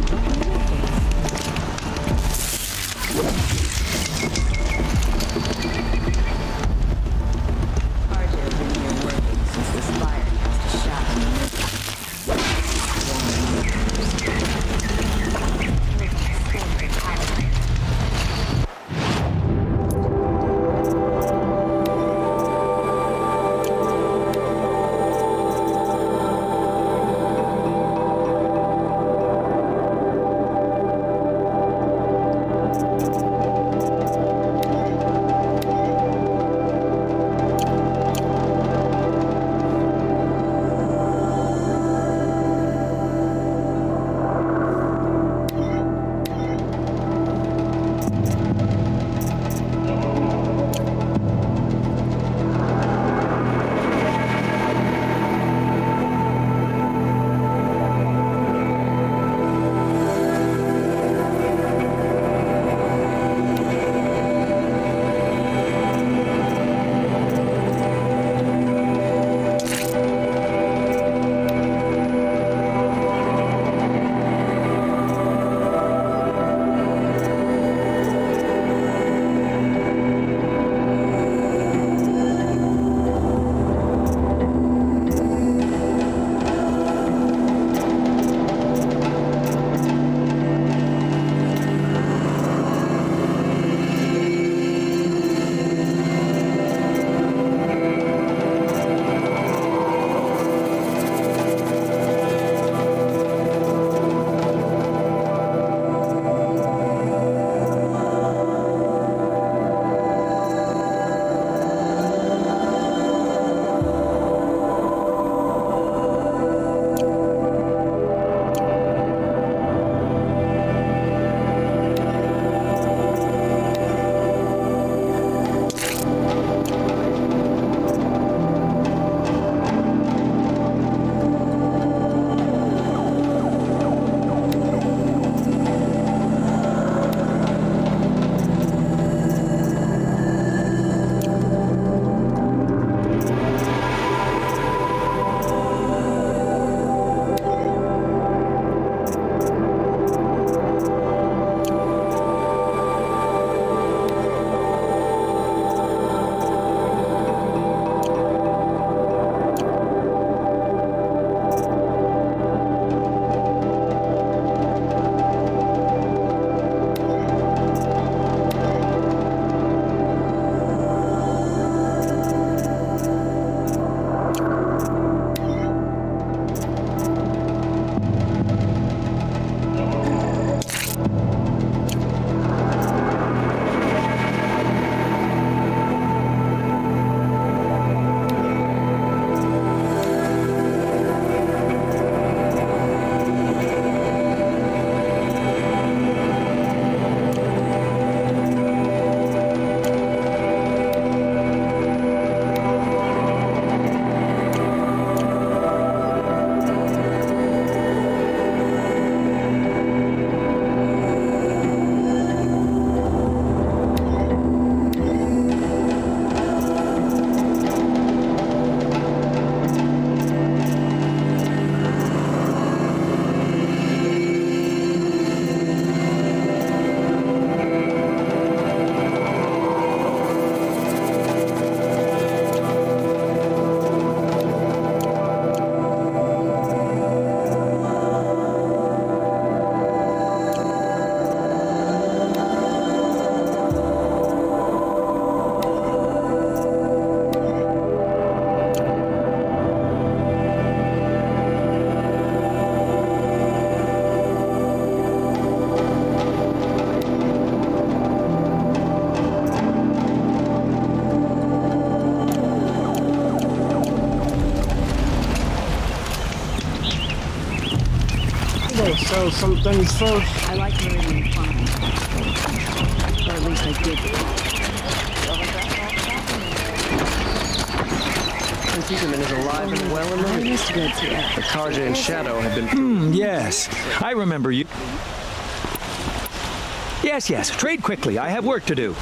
A: I'm gonna sell some things first.
B: I like Meridian Farm. Or at least I did.
S: Fuserman is alive and well in the
B: Mr. Garcia.
S: The Carja and Shadow have been...
T: Yes, I remember you. Yes, trade quickly. I have work to do.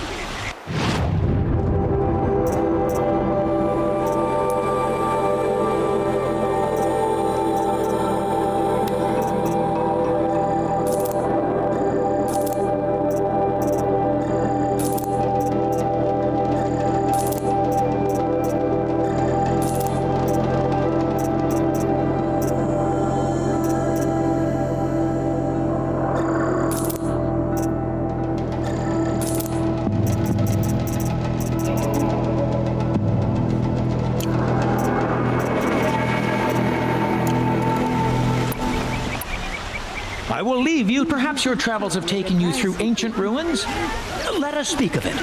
T: I will leave you. Perhaps your travels have taken you through ancient ruins? Let us speak of it.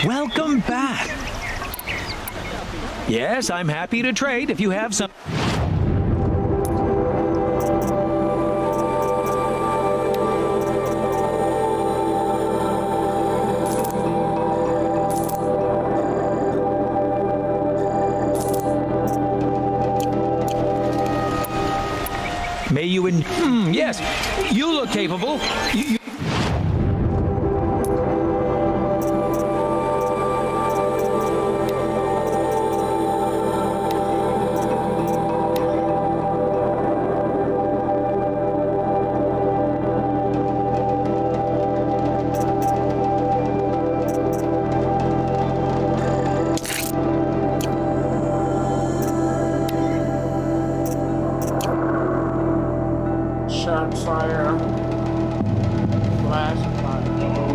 T: Welcome back. Yes, I'm happy to trade if you have some. May you yes, you look capable. You
A: shot fire, flash fire.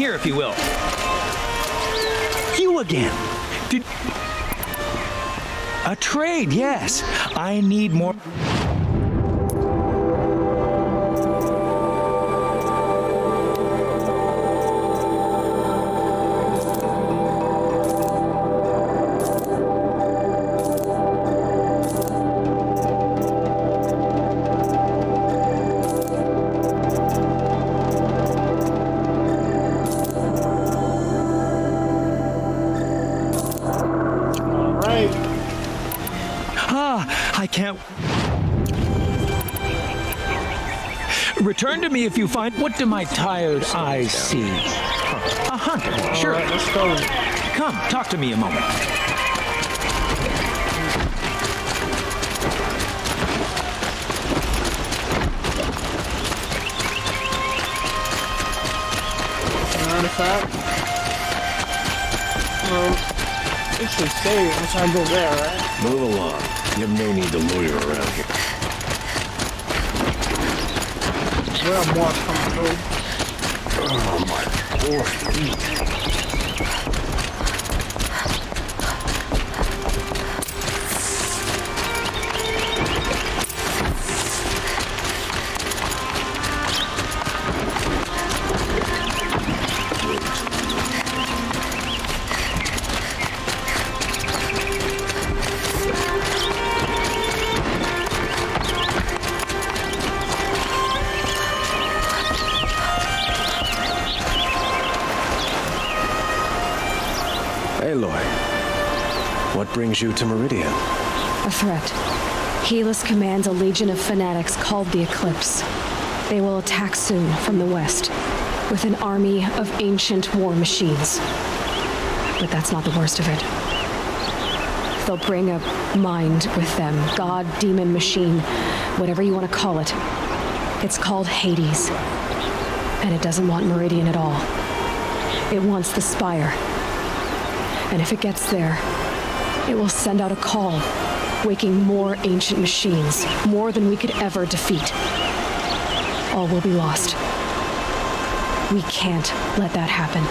T: here, if you will. You again. Did... A trade, yes. I need more... I can't... Return to me if you find... What do my tired eyes see? A hunter, sure.
A: All right, let's go.
T: Come, talk to me a moment.
A: Artifact. It should say once I go there, right?
L: Move along. You have no need to loiter around here.
A: Where are more coming through?
L: Oh, my poor feet.
S: Aloy, what brings you to Meridian?
B: A threat. Helis commands a legion of fanatics called the Eclipse. They will attack soon from the west, with an army of ancient war machines. But that's not the worst of it. They'll bring a mind with them, god, demon, machine, whatever you want to call it. It's called Hades. And it doesn't want Meridian at all. It wants the Spire. And if it gets there, it will send out a call, waking more ancient machines, more than we could ever defeat. All will be lost. We can't let that happen.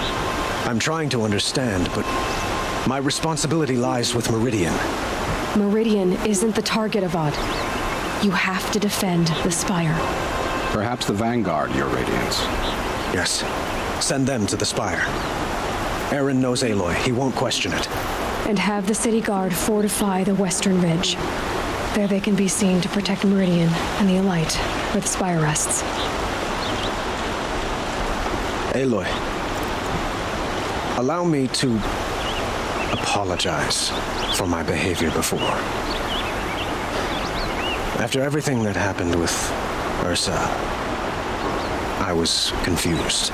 S: I'm trying to understand, but my responsibility lies with Meridian.
B: Meridian isn't the target, Avad. You have to defend the Spire.
U: Perhaps the Vanguard, Your Radiance.
S: Yes. Send them to the Spire. Aaron knows Aloy. He won't question it.
B: And have the City Guard fortify the Western Ridge. There they can be seen to protect Meridian and the Elite, where the Spire rests.
S: Aloy, allow me to apologize for my behavior before. After everything that happened with Ursa, I was confused.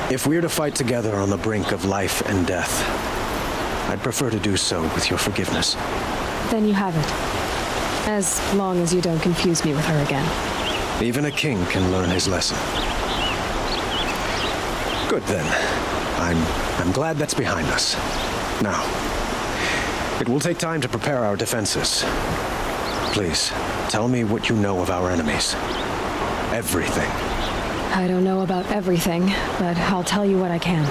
S: If we're to fight together on the brink of life and death, I'd prefer to do so with your forgiveness.
B: Then you have it. As long as you don't confuse me with her again.
S: Even a king can learn his lesson. Good then. I'm glad that's behind us. Now, it will take time to prepare our defenses. Please, tell me what you know of our enemies. Everything.
B: I don't know about everything, but I'll tell you what I can.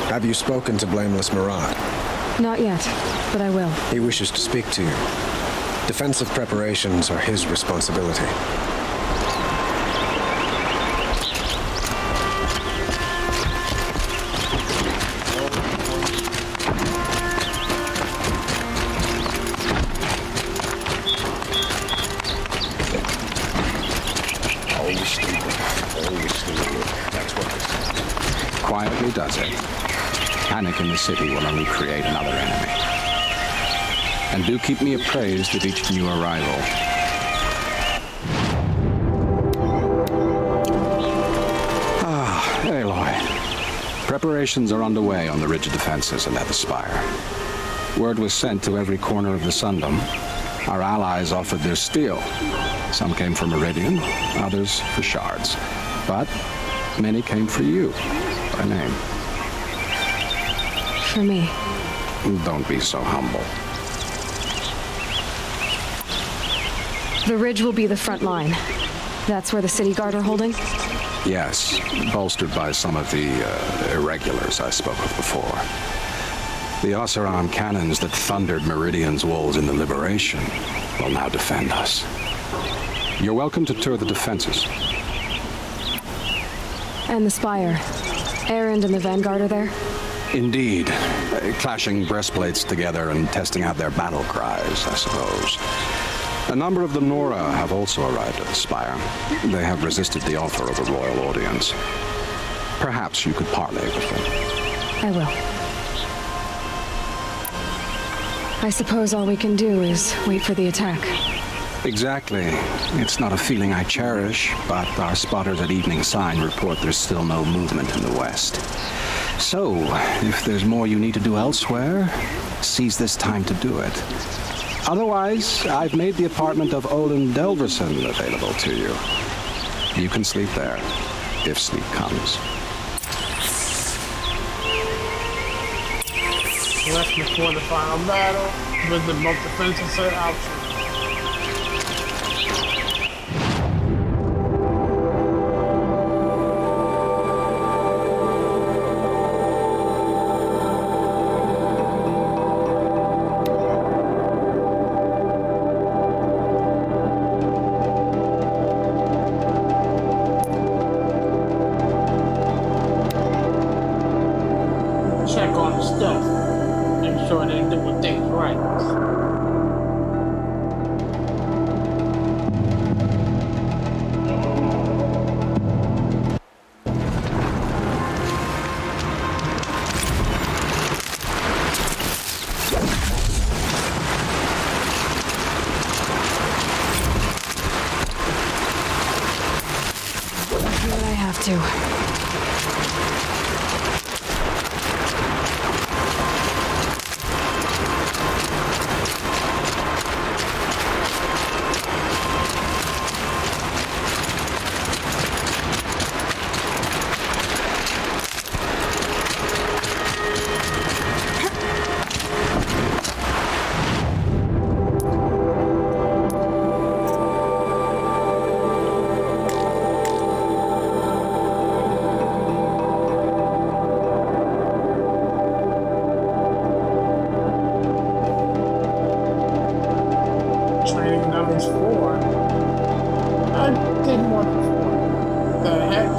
S: Have you spoken to Blameless Marad?
B: Not yet, but I will.
S: He wishes to speak to you. Defensive preparations are his responsibility.
U: Quietly does it. Panic in the city will only create another enemy. And do keep me appraised of each new arrival. Ah, Aloy. Preparations are underway on the ridge of defenses and at the Spire. Word was sent to every corner of the Sundom. Our allies offered their steel. Some came for Meridian, others for shards. But many came for you, by name.
B: For me.
U: Don't be so humble.
B: The ridge will be the front line. That's where the City Guard are holding?
U: Yes, bolstered by some of the irregulars I spoke of before. The Oseram cannons that thundered Meridian's walls in the Liberation will now defend us. You're welcome to tour the defenses.
B: And the Spire. Erend and the Vanguard are there?
U: Indeed. Clashing breastplates together and testing out their battle cries, I suppose. A number of the Nora have also arrived at the Spire. They have resisted the offer of a royal audience. Perhaps you could parley with them.
B: I will. I suppose all we can do is wait for the attack.
U: Exactly. It's not a feeling I cherish, but our spotters at Evening Sign report there's still no movement in the west. So, if there's more you need to do elsewhere, seize this time to do it. Otherwise, I've made the apartment of Olin Delverson available to you. You can sleep there, if sleep comes.
A: Left before the final battle, visit both defenses and options. Check on the stuff. Make sure they doing things right.
B: I'll do what I have to.
A: Training numbers 4. I did more before. What the heck?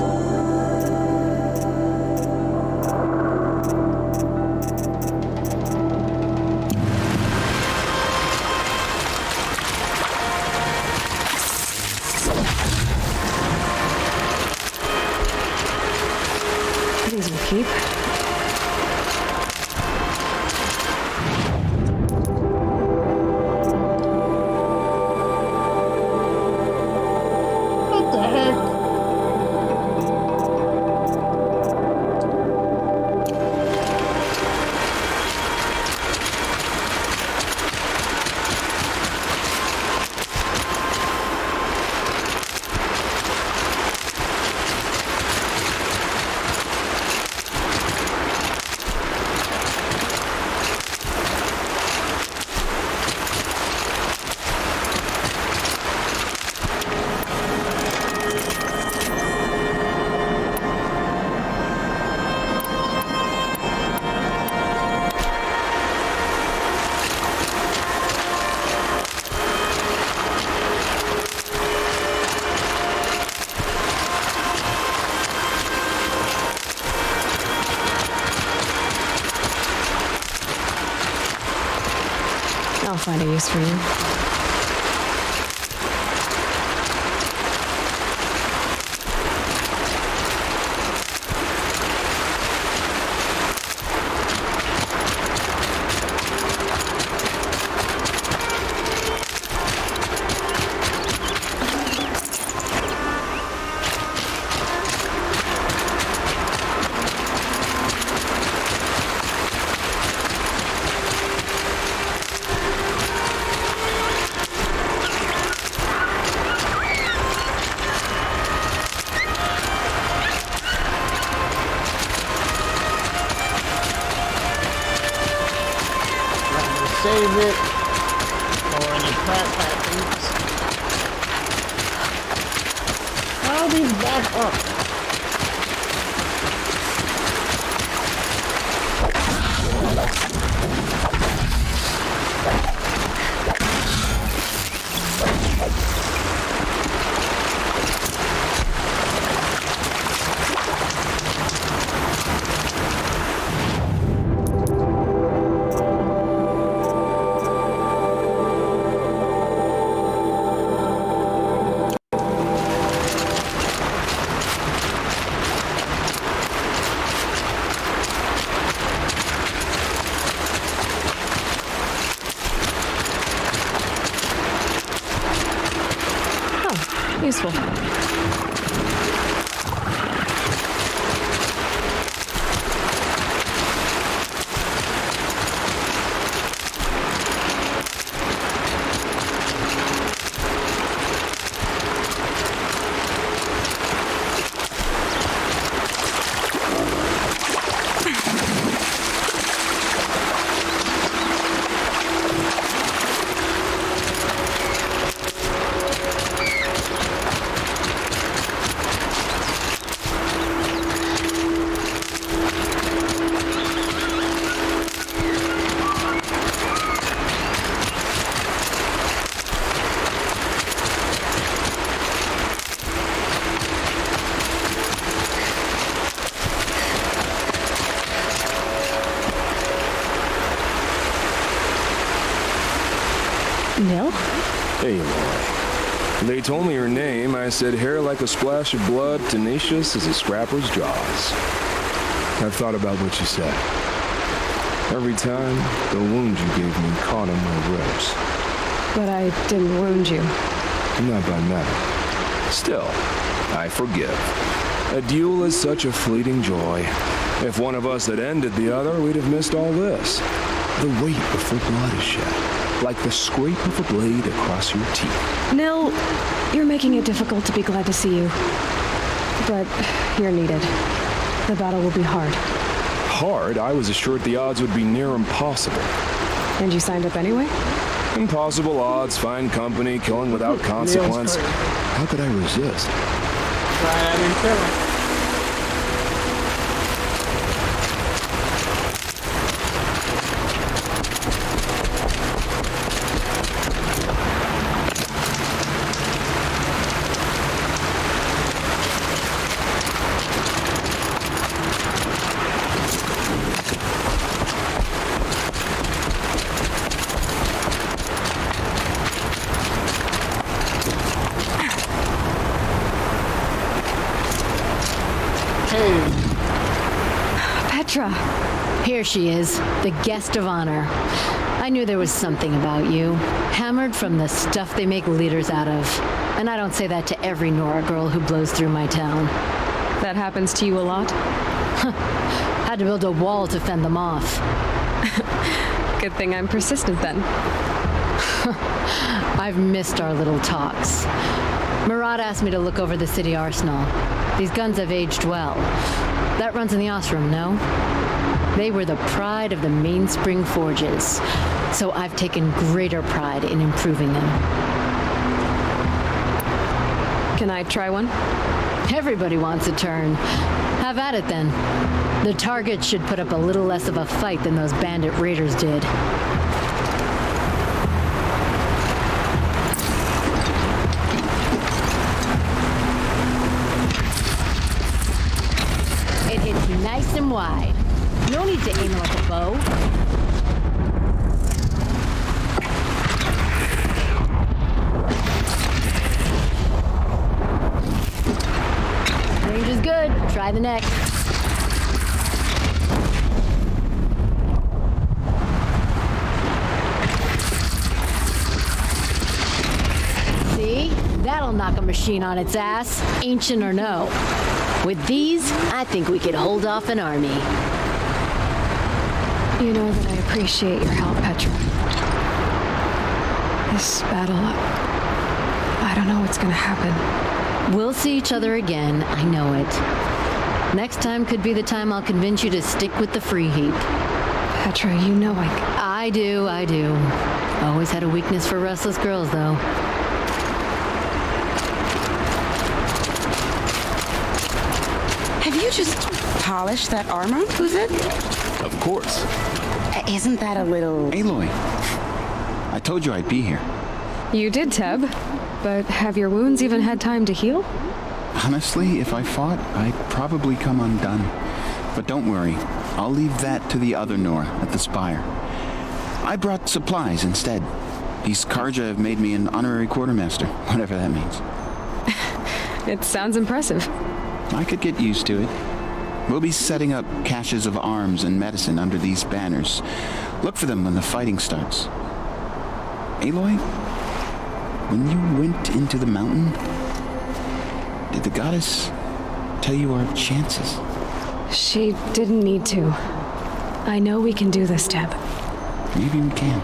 B: These will keep.
A: What the heck?
B: I'll find a use for you.
A: Save it or any crap happens. How are these back up?
B: useful. Nil?
E: Hey, Aloy. They told me her name. I said hair like a splash of blood, tenacious as a scrapper's jaws. I've thought about what you said. Every time, the wound you gave me caught in my ribs.
B: But I didn't wound you.
E: Not by now. Still, I forgive. A duel is such a fleeting joy. If one of us had ended the other, we'd have missed all this. The weight before blood is shed, like the scrape of a blade across your teeth.
B: Nil, you're making it difficult to be glad to see you. But you're needed. The battle will be hard.
E: Hard? I was assured the odds would be near impossible.
B: And you signed up anyway?
E: Impossible odds, fine company, killing without consequence. How could I resist?
A: I didn't kill him.
B: Petra!
M: Here she is, the guest of honor. I knew there was something about you. Hammered from the stuff they make leaders out of. And I don't say that to every Nora girl who blows through my town.
B: That happens to you a lot?
M: Had to build a wall to fend them off.
B: Good thing I'm persistent then.
M: I've missed our little talks. Murad asked me to look over the city arsenal. These guns have aged well. That runs in the Osram, no? They were the pride of the Mainspring Forges, so I've taken greater pride in improving them.
B: Can I try one?
M: Everybody wants a turn. Have at it then. The target should put up a little less of a fight than those bandit raiders did. It hits nice and wide. No need to aim like a bow. Range is good. Try the next. See? That'll knock a machine on its ass, ancient or no. With these, I think we could hold off an army.
B: You know that I appreciate your help, Petra. This battle, I don't know what's gonna happen.
M: We'll see each other again, I know it. Next time could be the time I'll convince you to stick with the free heap.
B: Petra, you know
M: I do. Always had a weakness for restless girls, though.
V: Have you just polished that armor, Uzit?
E: Of course.
V: Isn't that a little...
W: Aloy, I told you I'd be here.
B: You did, Teb. But have your wounds even had time to heal?
W: Honestly, if I fought, I'd probably come undone. But don't worry, I'll leave that to the other Nora at the Spire. I brought supplies instead. These Karja have made me an honorary quartermaster, whatever that means.
B: It sounds impressive.
W: I could get used to it. We'll be setting up caches of arms and medicine under these banners. Look for them when the fighting starts. Aloy, when you went into the mountain, Did the goddess tell you our chances?
B: She didn't need to. I know we can do this, Teb.
W: Maybe we can.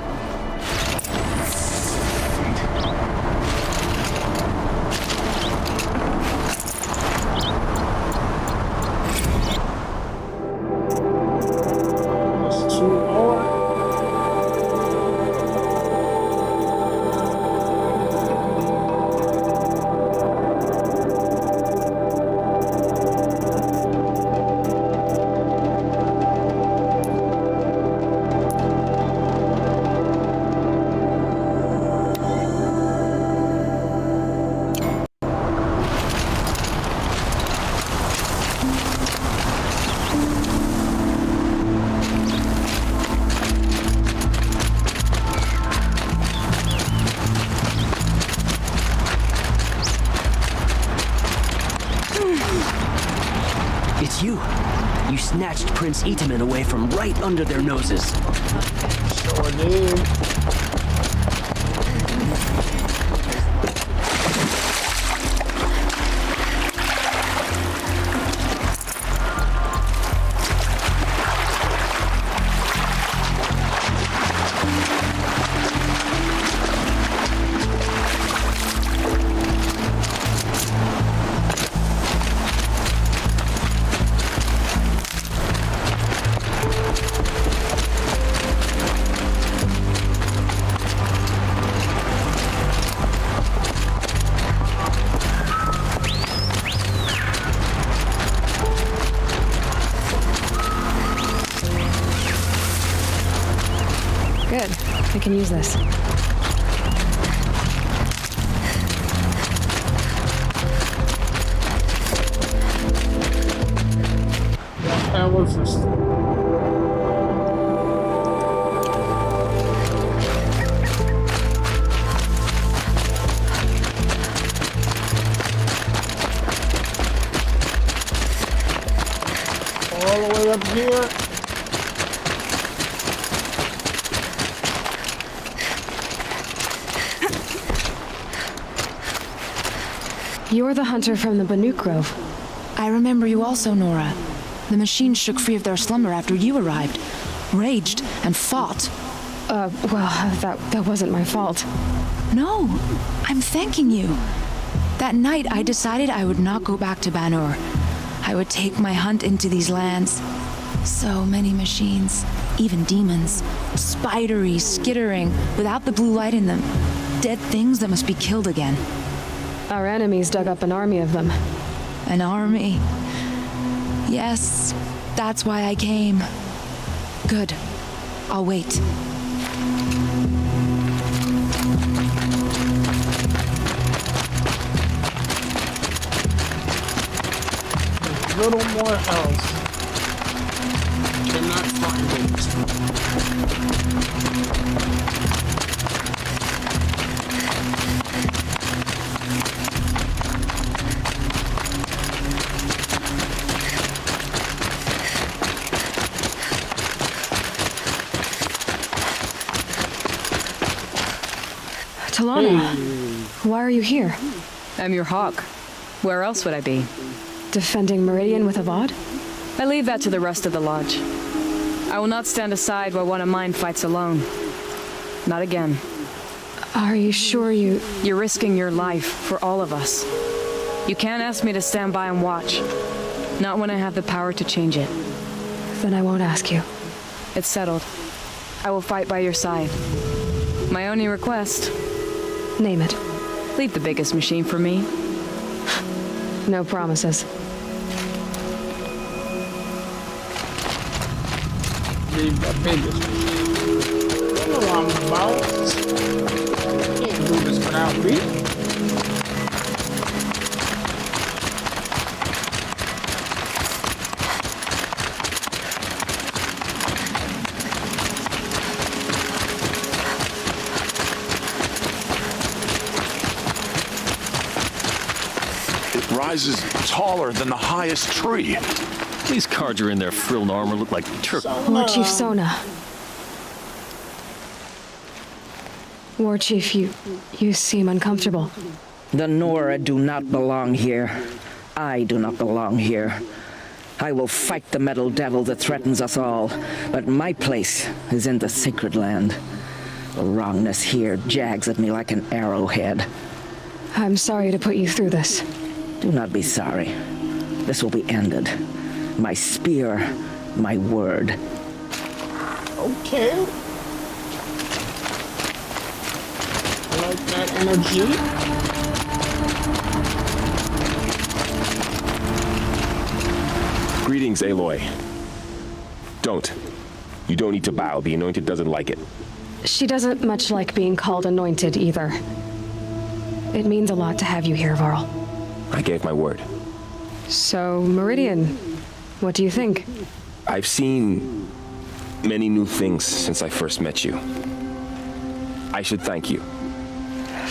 H: It's you. You snatched Prince Itaman away from right under their noses.
A: Sure did.
B: Good. I can use this.
A: That was this. All the way up here.
B: You're the hunter from the Banuk Grove.
V: I remember you also, Nora. The machines shook free of their slumber after you arrived, raged, and fought.
B: Well, that wasn't my fault.
V: No, I'm thanking you. That night, I decided I would not go back to Banur. I would take my hunt into these lands. So many machines, even demons, spidery, skittering, without the blue light in them. Dead things that must be killed again.
B: Our enemies dug up an army of them.
V: An army? Yes, that's why I came. Good. I'll wait.
A: A little more health. Cannot find it.
B: Talana, why are you here?
I: I'm your hawk. Where else would I be?
B: Defending Meridian with Avad?
I: I leave that to the rest of the Lodge. I will not stand aside while one of mine fights alone. Not again.
B: Are you sure you...
I: You're risking your life for all of us. You can't ask me to stand by and watch. Not when I have the power to change it.
B: Then I won't ask you.
I: It's settled. I will fight by your side. My only request...
B: Name it.
I: Leave the biggest machine for me.
B: No promises.
A: Leave the biggest machine. I know what I'm about. Can't do this without me.
C: Rises taller than the highest tree.
J: These Kardra in their frilled armor look like turkey.
B: War Chief Sona. War Chief, you seem uncomfortable.
D: The Nora do not belong here. I do not belong here. I will fight the metal devil that threatens us all, but my place is in the sacred land. The wrongness here jags at me like an arrowhead.
I: I'm sorry to put you through this.
D: Do not be sorry. This will be ended. My spear, my word.
A: Okay. I like that energy.
E: Greetings, Aloy. Don't. You don't need to bow. The Anointed doesn't like it.
I: She doesn't much like being called anointed either. It means a lot to have you here, Varl.
E: I gave my word.
I: So, Meridian, what do you think?
E: I've seen many new things since I first met you. I should thank you.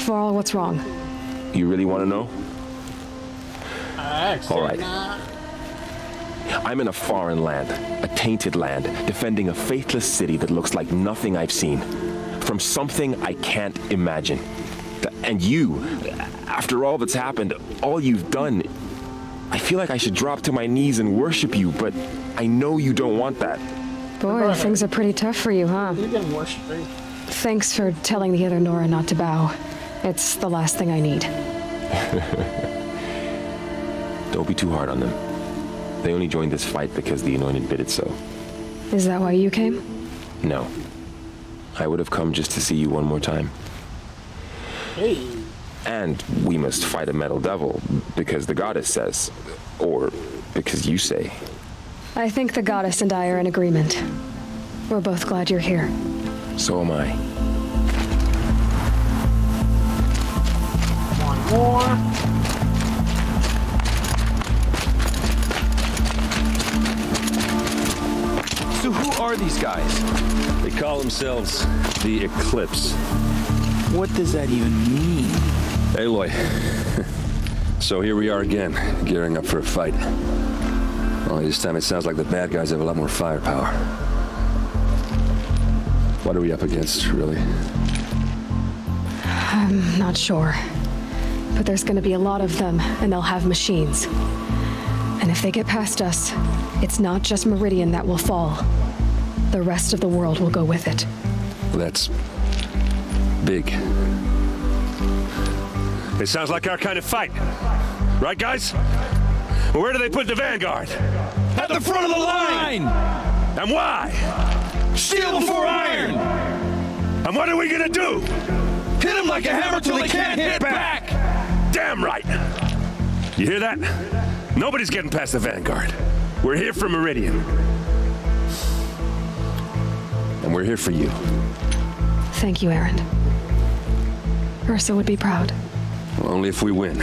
I: Varl, what's wrong?
E: You really want to know? All right. I'm in a foreign land, a tainted land, defending a faithless city that looks like nothing I've seen. From something I can't imagine. And you, after all that's happened, all you've done, I feel like I should drop to my knees and worship you, but I know you don't want that.
I: Boy, things are pretty tough for you, huh?
A: You can worship me.
I: Thanks for telling the other Nora not to bow. It's the last thing I need.
E: Don't be too hard on them. They only joined this fight because the Anointed bid it so.
I: Is that why you came?
E: No. I would have come just to see you one more time.
A: Hey.
E: And we must fight a metal devil, because the goddess says. Or because you say.
I: I think the goddess and I are in agreement. We're both glad you're here.
E: So am I.
A: One more.
J: So who are these guys?
O: They call themselves the Eclipse.
J: What does that even mean?
O: Aloy. So here we are again, gearing up for a fight. Only this time it sounds like the bad guys have a lot more firepower. What are we up against, really?
I: I'm not sure. But there's gonna be a lot of them, and they'll have machines. And if they get past us, it's not just Meridian that will fall. The rest of the world will go with it.
O: Well, that's big. It sounds like our kind of fight. Right, guys? Well, where do they put the Vanguard?
C: At the front of the line!
O: And why?
C: Steel before iron!
O: And what are we gonna do?
C: Hit them like a hammer till they can't hit back!
O: Damn right! You hear that? Nobody's getting past the Vanguard. We're here for Meridian. And we're here for you.
I: Thank you, Erend. Ursa would be proud.
O: Well, only if we win.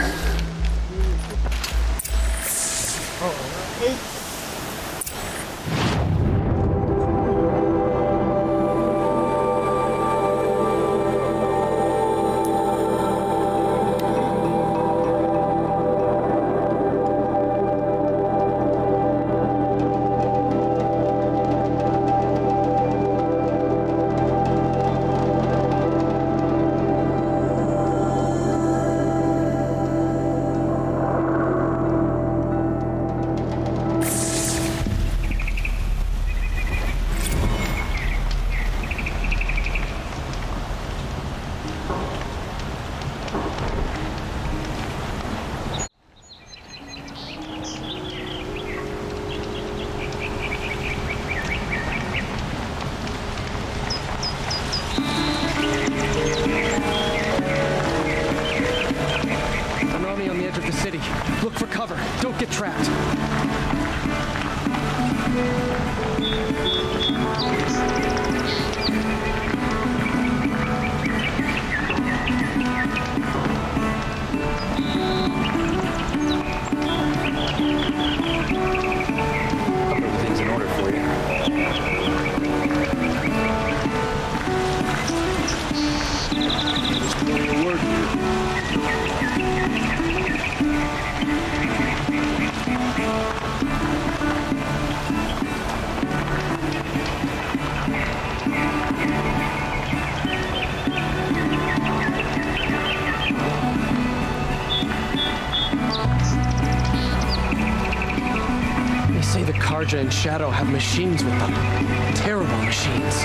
G: say the Karja and Shadow have machines with them. Terrible machines.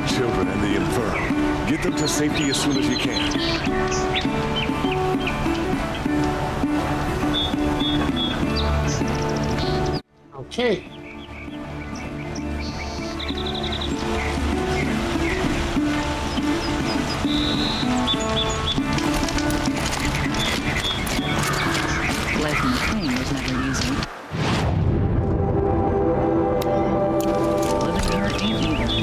C: Children and the infirm. Get them to safety as soon as you can.
A: Okay.
B: Life in the plane was never easy. Living here ain't either.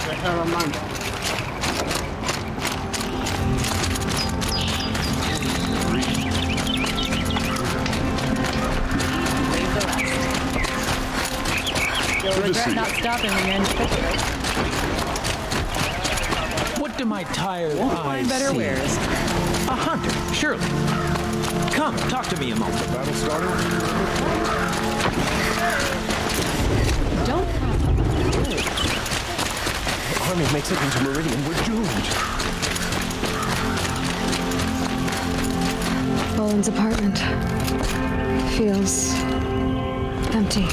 A: The hell am I doing?
M: You'll regret not stopping when you're in the thick of it.
T: What do my tired
M: Won't
T: eyes
M: find better
T: see?
M: wares.
T: A hunter, surely. Come, talk to me a moment.
C: Battle started?
M: Don't have
S: The army makes it into Meridian. We're doomed.
I: Boland's apartment feels empty.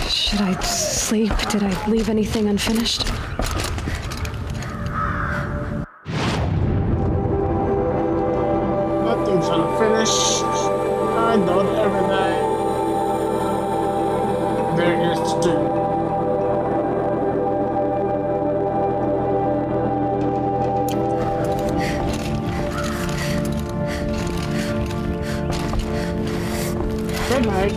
I: Should I sleep? Did I leave anything unfinished?
A: Nothing's unfinished. I don't ever die. There is to do. Good night.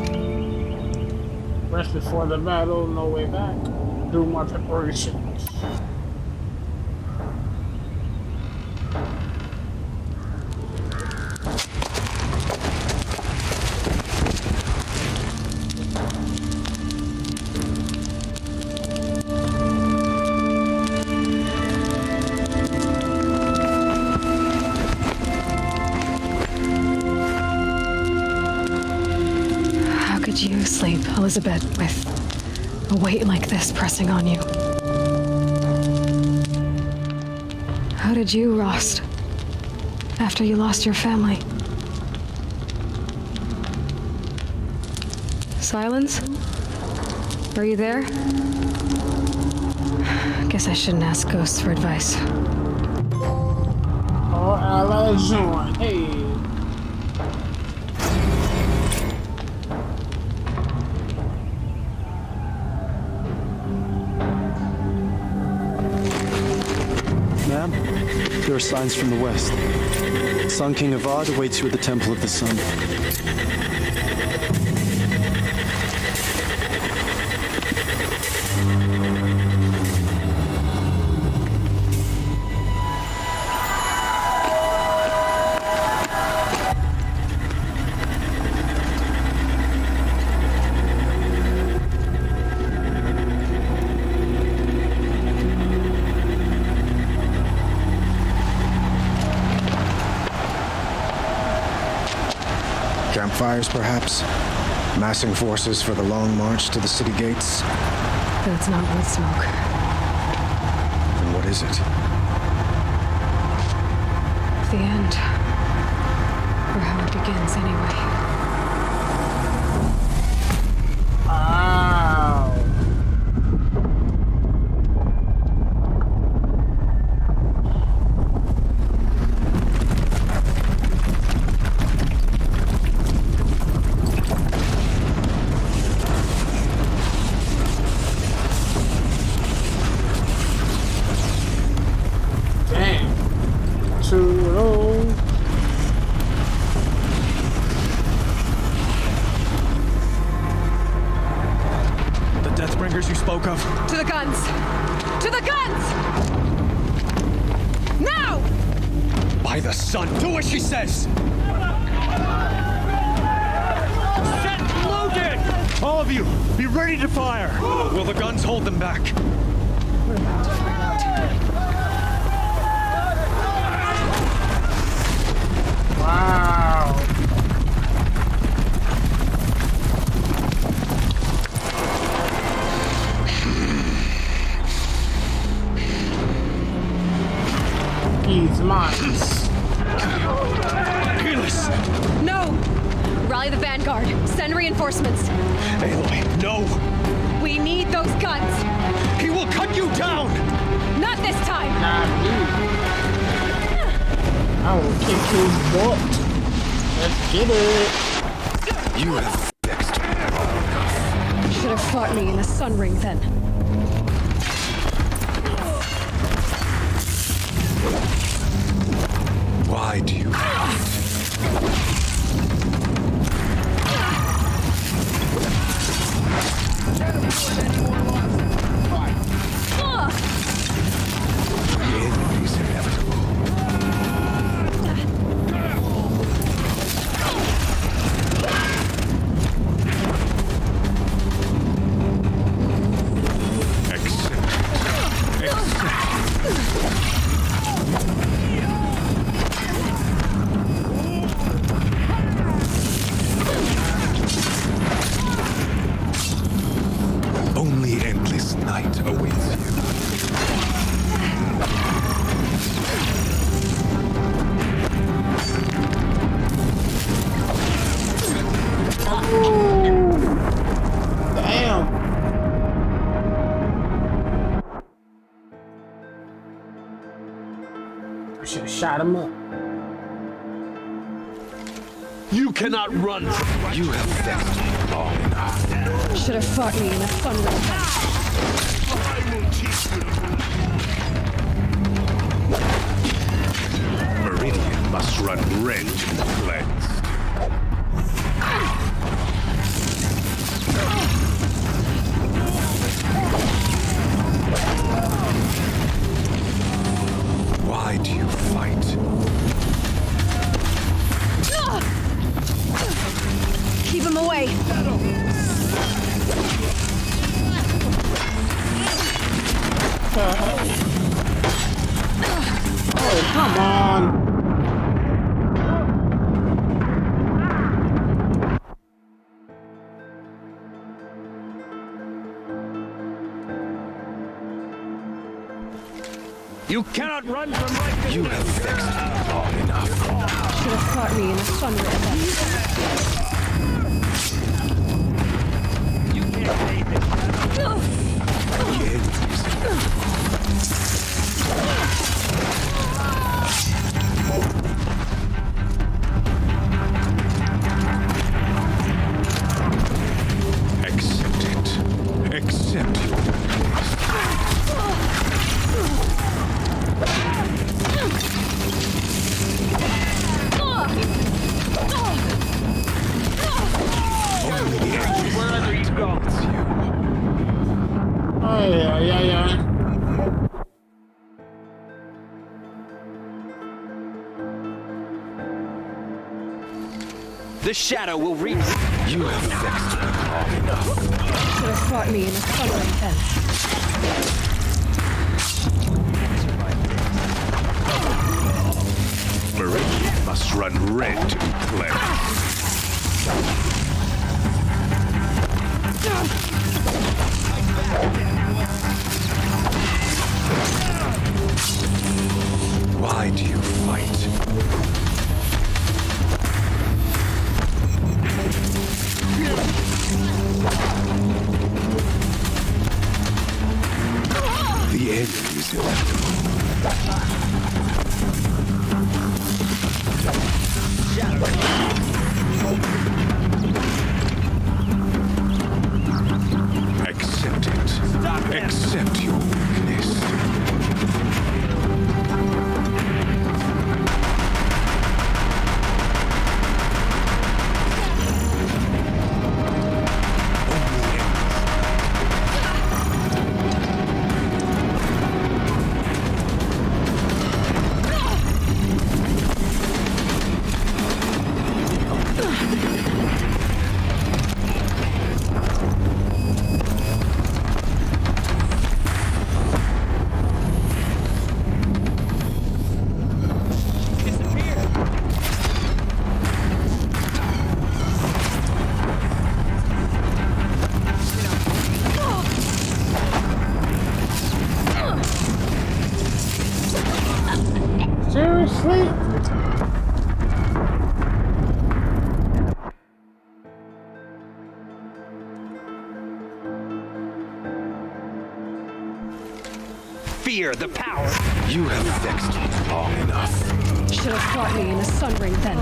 A: Rest before the battle, no way back. Do my preparations.
I: How could you sleep, Elizabeth, with a weight like this pressing on you? How did you, Rost, after you lost your family? Silence? Are you there? Guess I shouldn't ask ghosts for advice.
A: All allies join. Hey.
N: Ma'am, there are signs from the west. Sun King Avad awaits you at the Temple of the Sun.
S: Campfires, perhaps? Massing forces for the long march to the city gates?
I: But it's not wood smoke.
S: is it?
I: The end. Or how it begins, anyway.
A: Wow. Damn. Too low.
S: Deathbringers you spoke of?
I: To the guns! To the guns! Now!
S: By the sun, do as she says!
C: Set loaded!
S: All of you, be ready to fire! Will the guns hold them back?
I: We're about to find out.
A: Wow. He's mine.
S: Keyless!
I: No! Rally the vanguard. Send reinforcements.
S: Aloy, no!
I: We need those guns.
S: He will cut you down!
I: Not this time!
A: Not me. I will kick his butt. Let's get it.
S: You have fixed me.
I: Should have fought me in the sun ring then.
S: Why do you The end is inevitable. Only endless night awaits you.
A: Damn. I should have shot him up.
C: You cannot run from
S: You have vexed me long enough.
I: Should have fought me in the sun ring then.
C: I will teach you. Meridian must run red to be cleansed.
S: Why do you fight?
I: Keep him away.
A: Oh, come on.
C: You cannot run from life.
S: You have vexed me long enough.
I: Should have fought me in the sun ring then.
C: You can't save it.
S: The end is inevitable. Accept it. Accept your release. Only the endless night awaits you.
A: Oh, yeah.
H: The shadow will reach.
S: You have vexed me long enough.
I: Should have fought me in the sun ring then.
C: Meridian must run red to be cleansed. The end is inevitable. Accept it. Accept your weakness.
A: Seriously?
C: Fear the power. You have vexed me long enough.
I: Should have fought me in a sun ring then.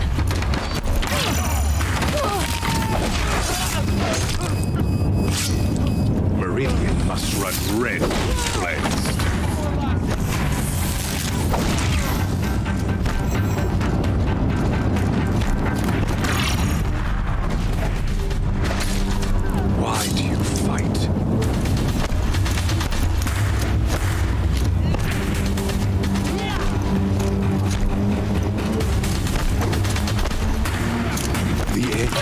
C: Meridian must run red when cleansed. Why do you fight? The end.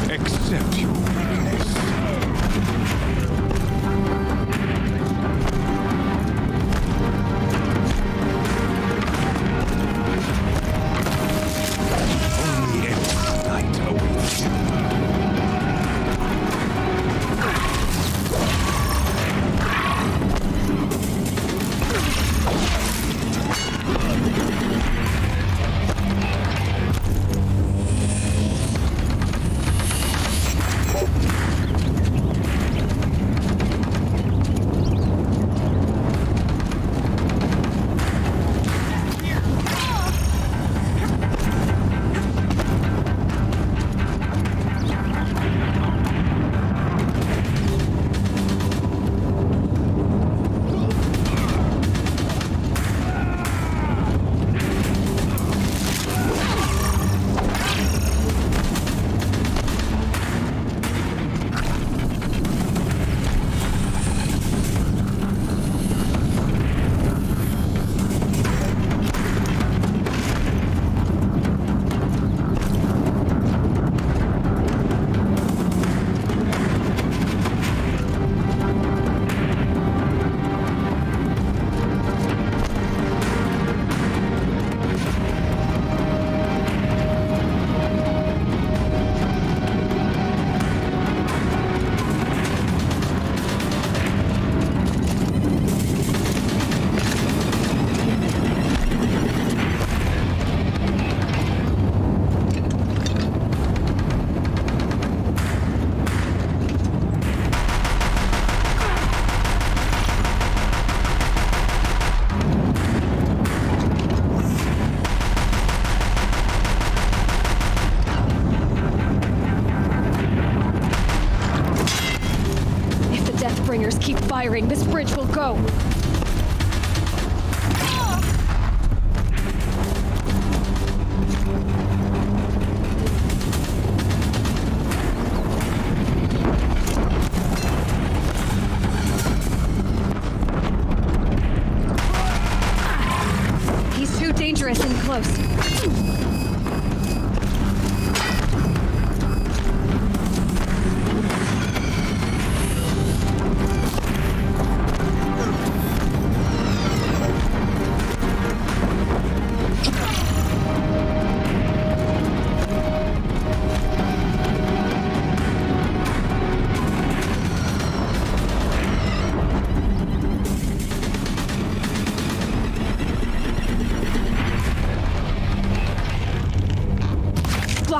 C: Accept your weakness. Only endless night awaits you.
I: Deathbringers keep firing, this bridge will go. He's too dangerous and close.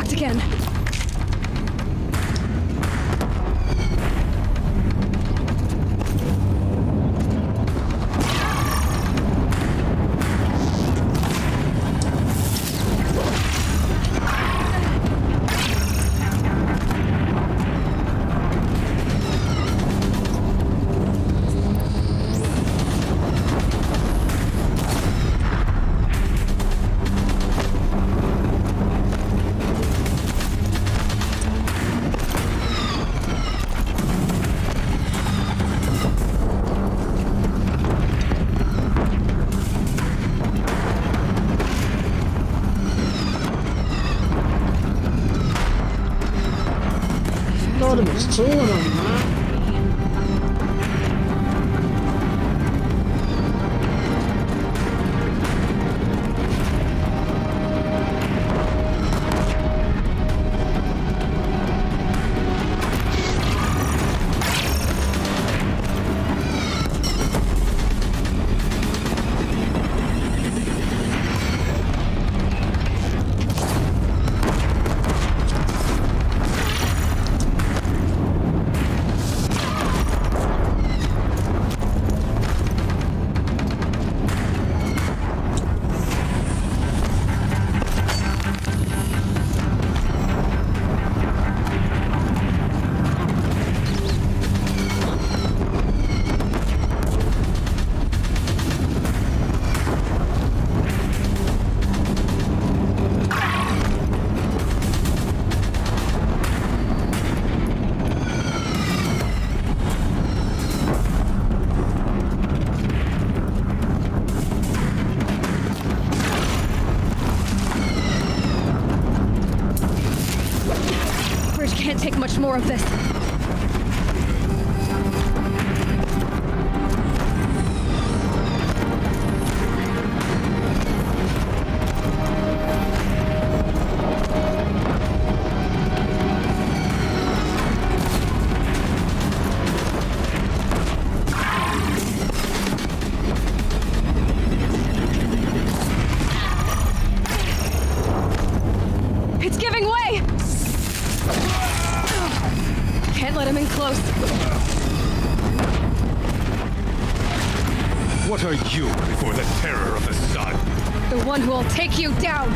I: locked again.
A: Thought it was two of them, man.
I: Can't take much more of this. It's giving way! Can't let him in close.
C: What are you before the terror of the sun?
I: The one who will take you down!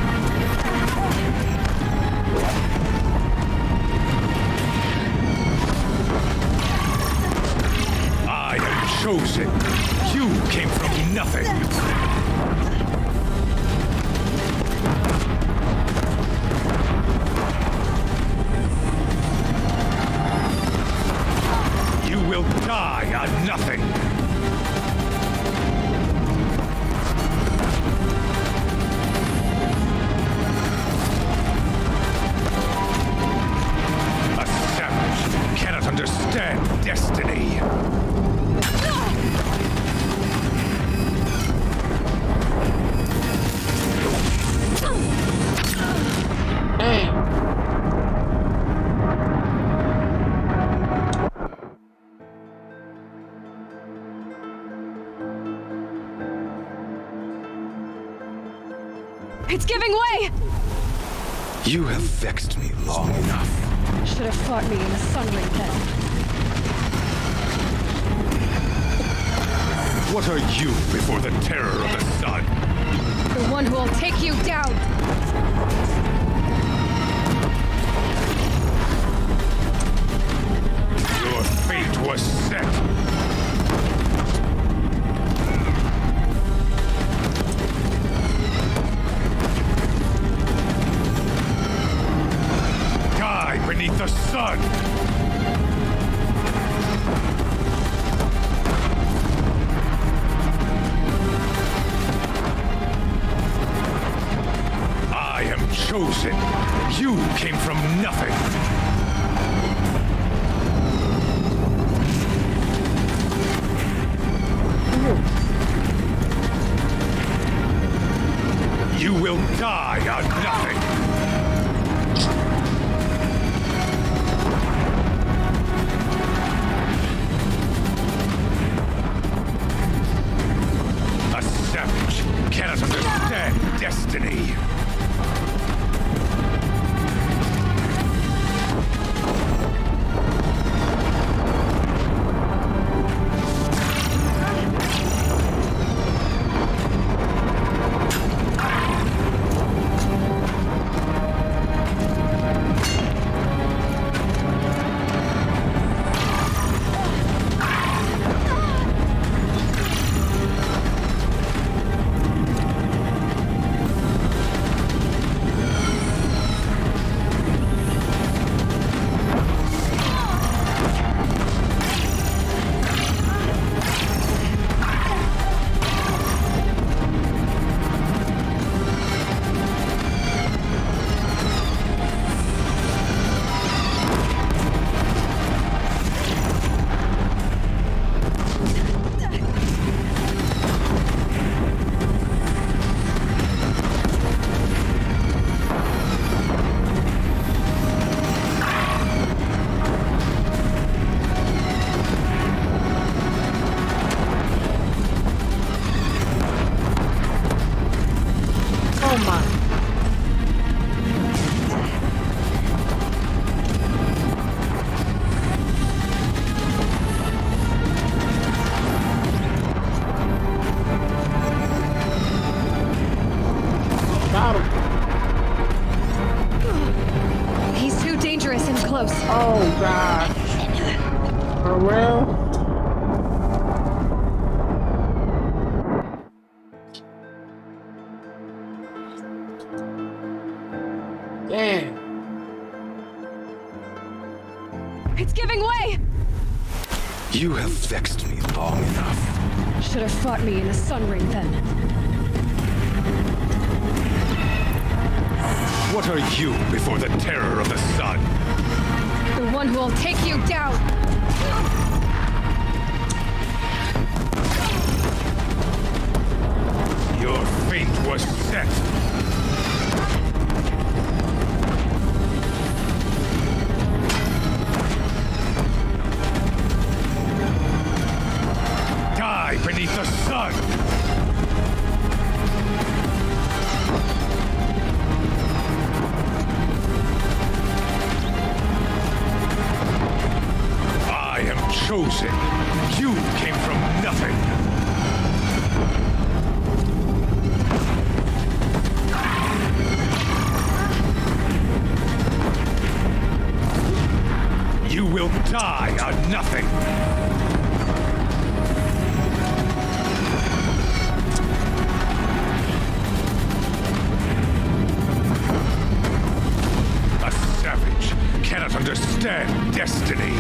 C: I am chosen. You came from nothing. Will die on nothing. A savage cannot understand destiny.
I: It's giving way!
C: You have vexed me long enough.
I: Should have fought me in the sunring then.
C: What are you before the terror of the sun?
I: The one who will take you down!
C: Your fate was set. Beneath the sun! I am chosen. You came from nothing. You will die on nothing. Cannot understand destiny.
A: am I? Got him.
I: He's too dangerous and close.
A: Oh, God. For real? Damn.
I: It's giving way!
C: You have vexed me long enough.
I: Should have fought me in the sun ring then.
C: What are you before the terror of the sun?
I: The one who will take you down!
C: Your fate was set. Die beneath the sun! I am chosen. You came from nothing. You will die a nothing. A savage cannot understand destiny.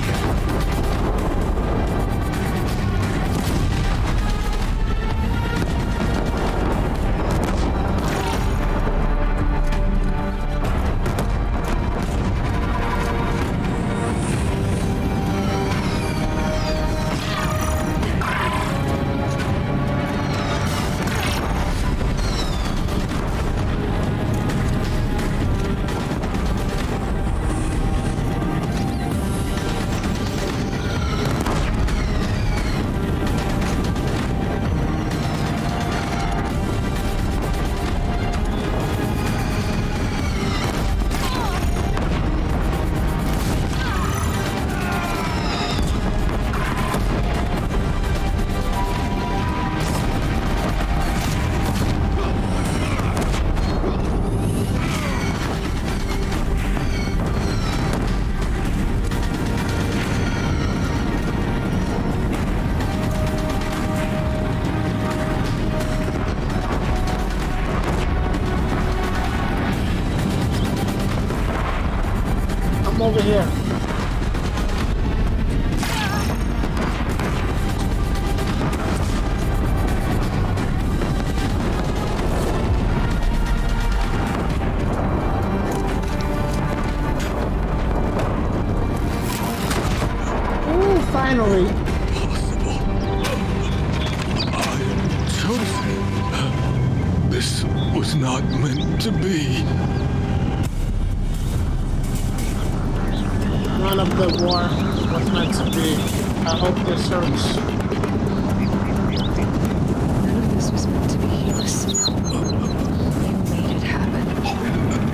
A: I'm over here. Ooh, finally.
C: Chosen. This was not meant to be.
A: None of the war was meant to be. I hope this hurts.
I: None of this was meant to be. Listen. You made it happen.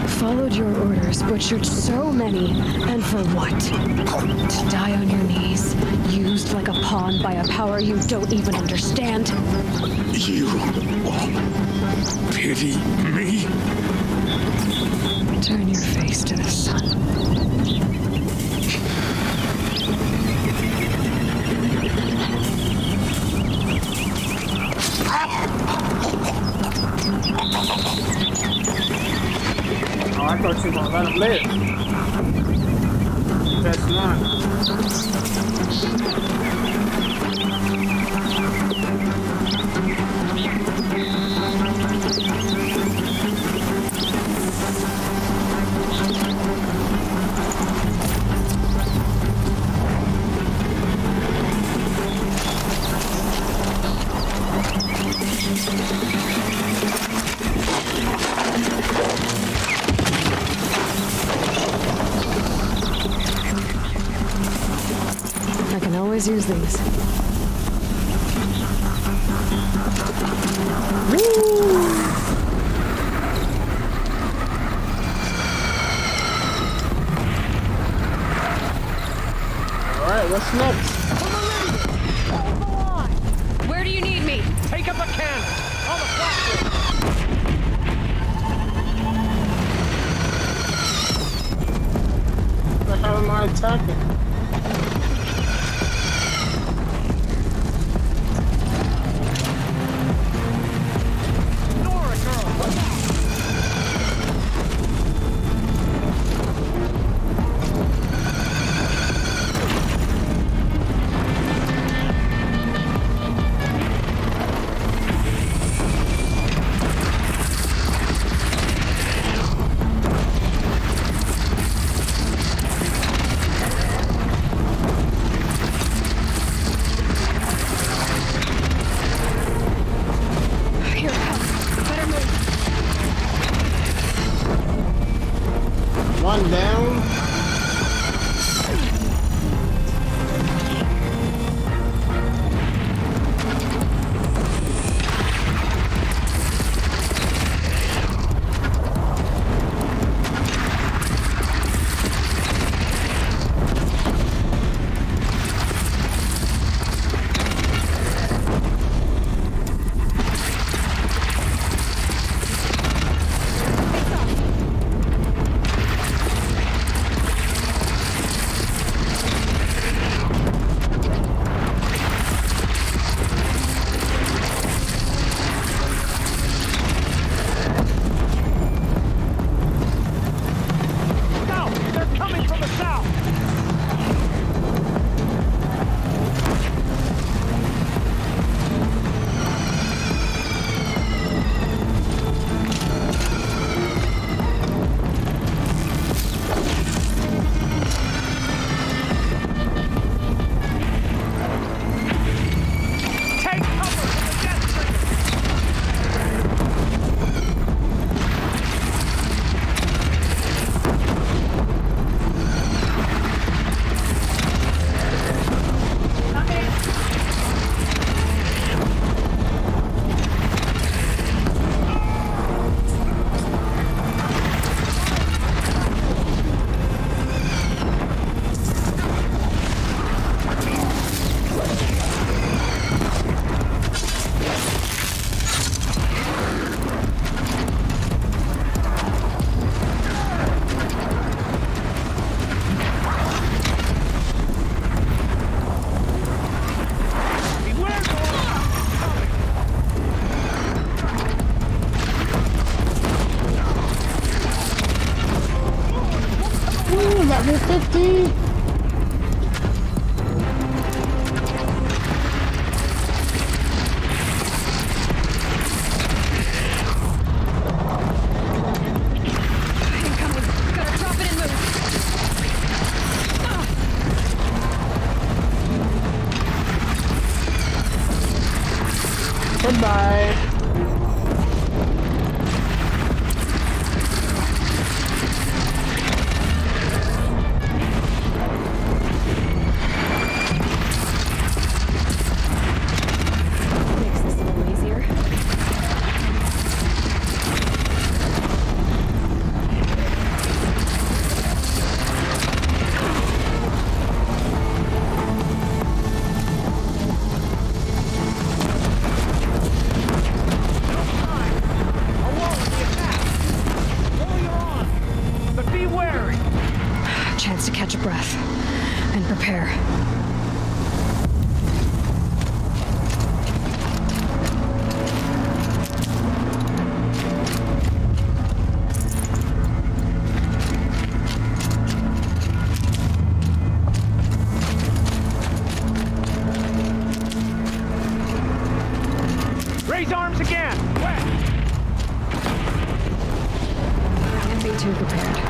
I: Followed your orders, butchered so many, and for what? To die on your knees, used like a pawn by a power you don't even understand?
C: You pity me?
I: Turn your face to the sun.
A: Oh, I thought you were gonna let him live. That's not.
I: I can always use these.
A: What's next?
I: Where do you need me?
G: Take up a cannon on the platform.
A: What the hell am I attacking? One down. Level 50. Goodbye.
I: Chance to catch a breath and prepare.
G: Raise arms again! West!
I: Can't be too prepared.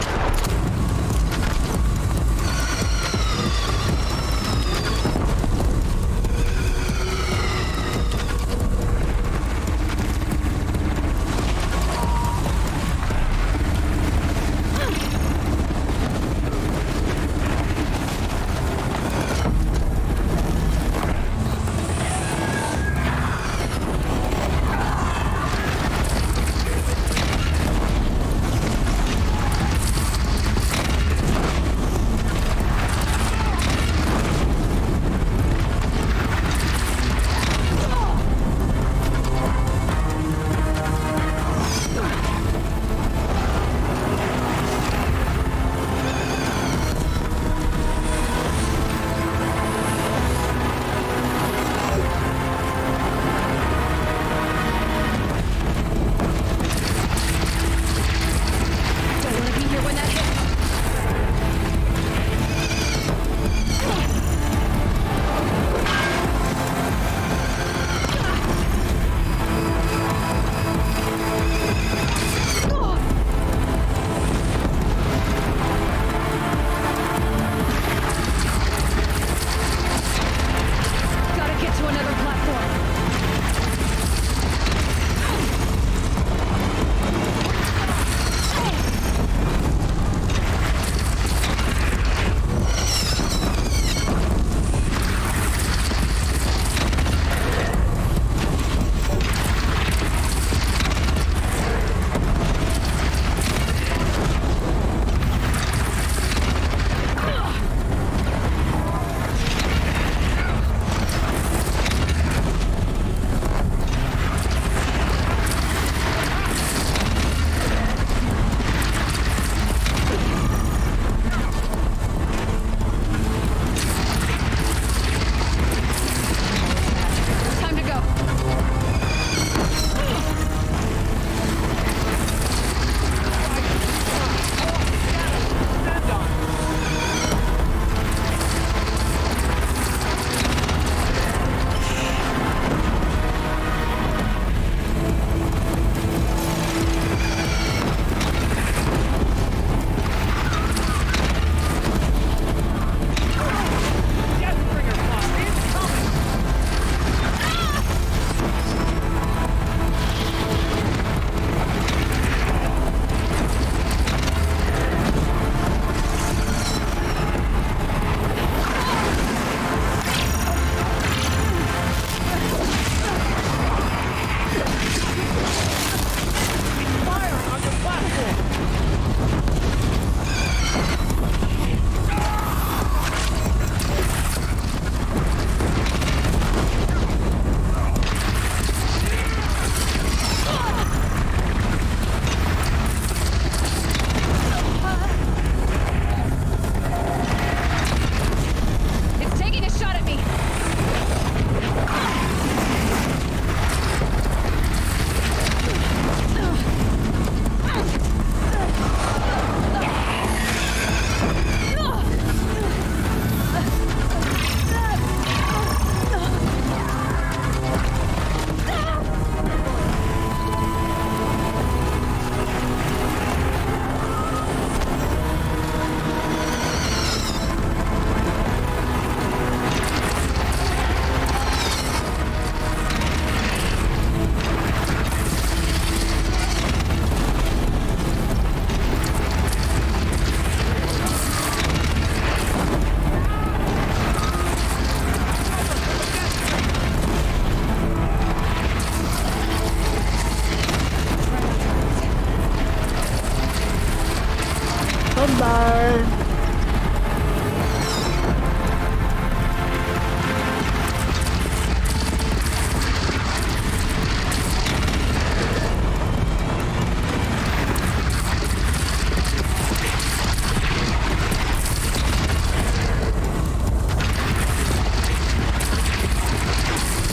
A: Bye.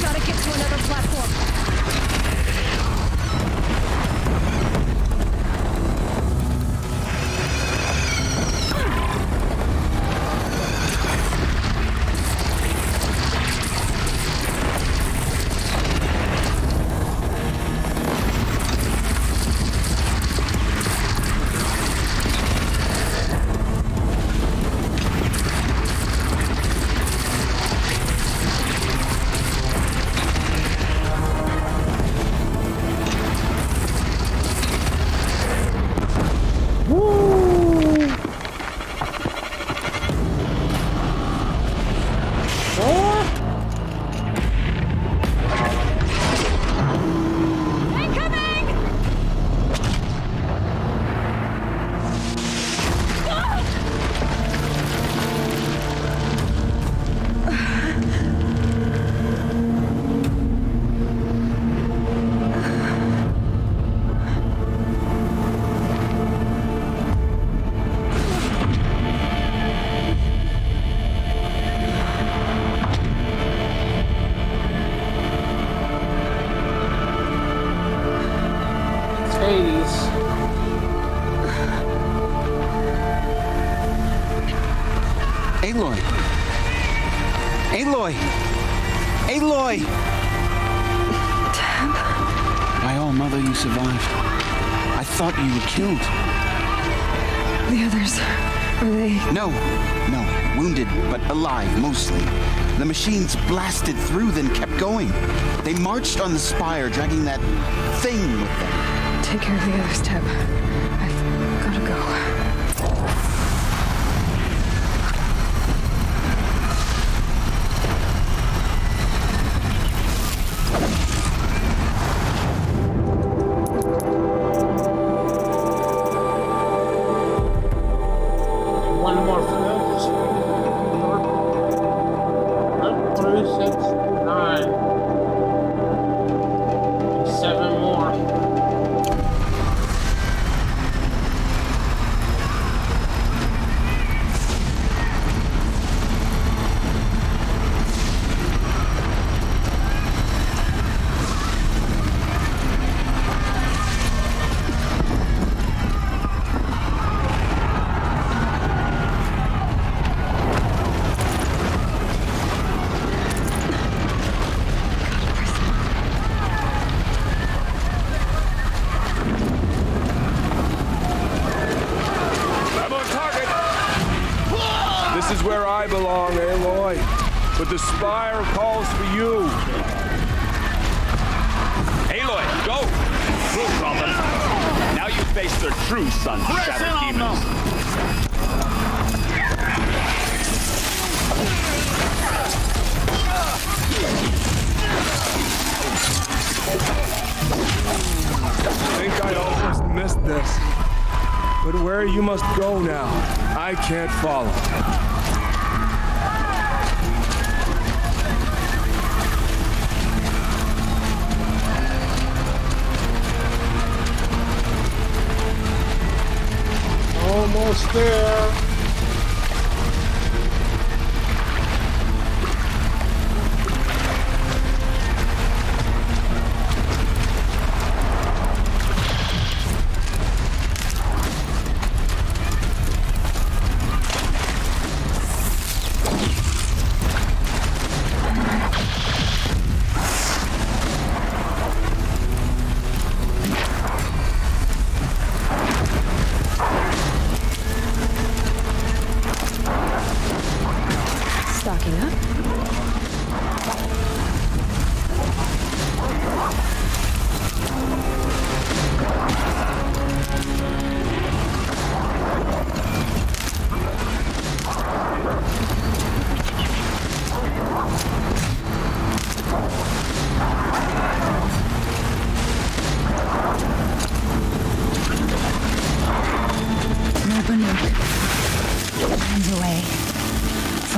B: Gotta get to another platform.
W: Aloy! Aloy! Aloy!
I: Tab?
W: By all, Mother, you survived. I thought you were killed.
I: The others, are they?
W: No. Wounded, but alive, mostly. The machines blasted through, then kept going. They marched on the spire, dragging that thing with them.
I: Take care of the others, Tab. I've gotta go.
A: One more for this. 3, 6, 9. And 7 more.
C: I'm on target! This is where I belong, Aloy. But the Spire calls for you.
P: Aloy, go! Through, Goblin. Now you face their true sons, Shadow Demons.
C: I think I almost missed this. But where you must go now, I can't follow.
A: Almost there.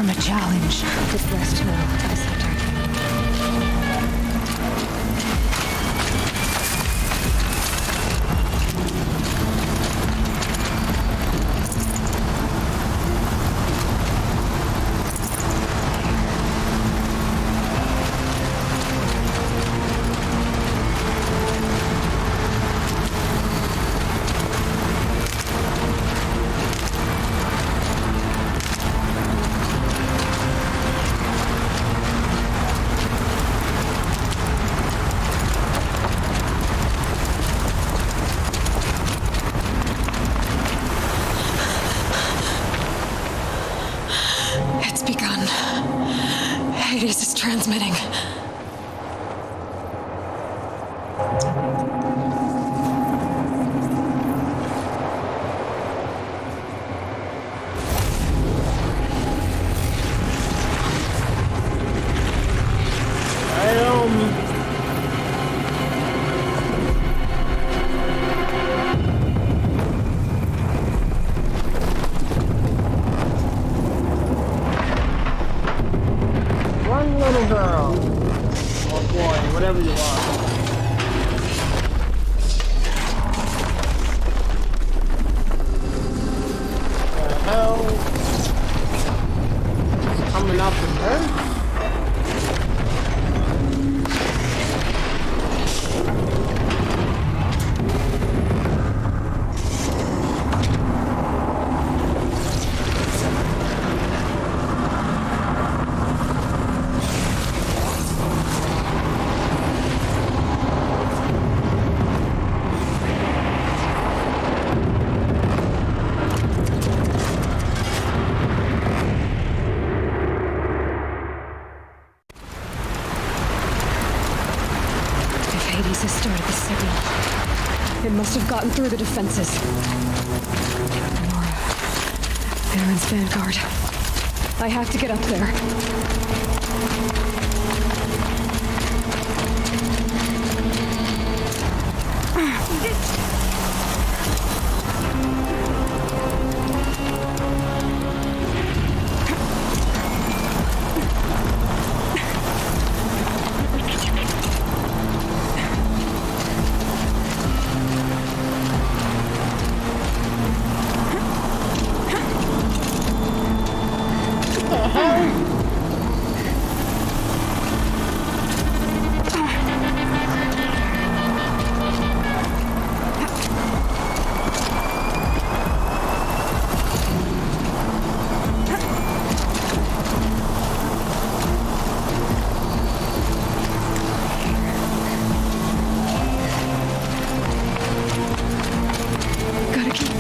V: from a challenge.
I: Just rest now, Visitor. It's begun. Hades is transmitting.
A: One little girl. Or boy, whatever you are. The hell? It's coming out the dirt?
I: Hades has started the signal. It must have gotten through the defenses. Nora. Aaron's vanguard. I have to get up there.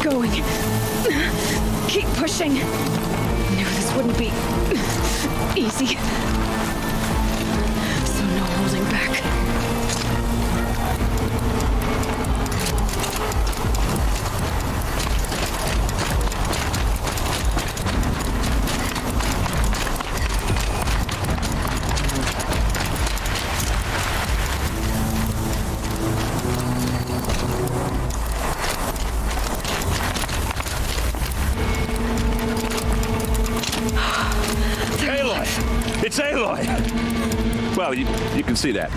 I: Going. Keep pushing. Knew this wouldn't be easy. So no holding back.
C: It's Aloy! Well, you can see that.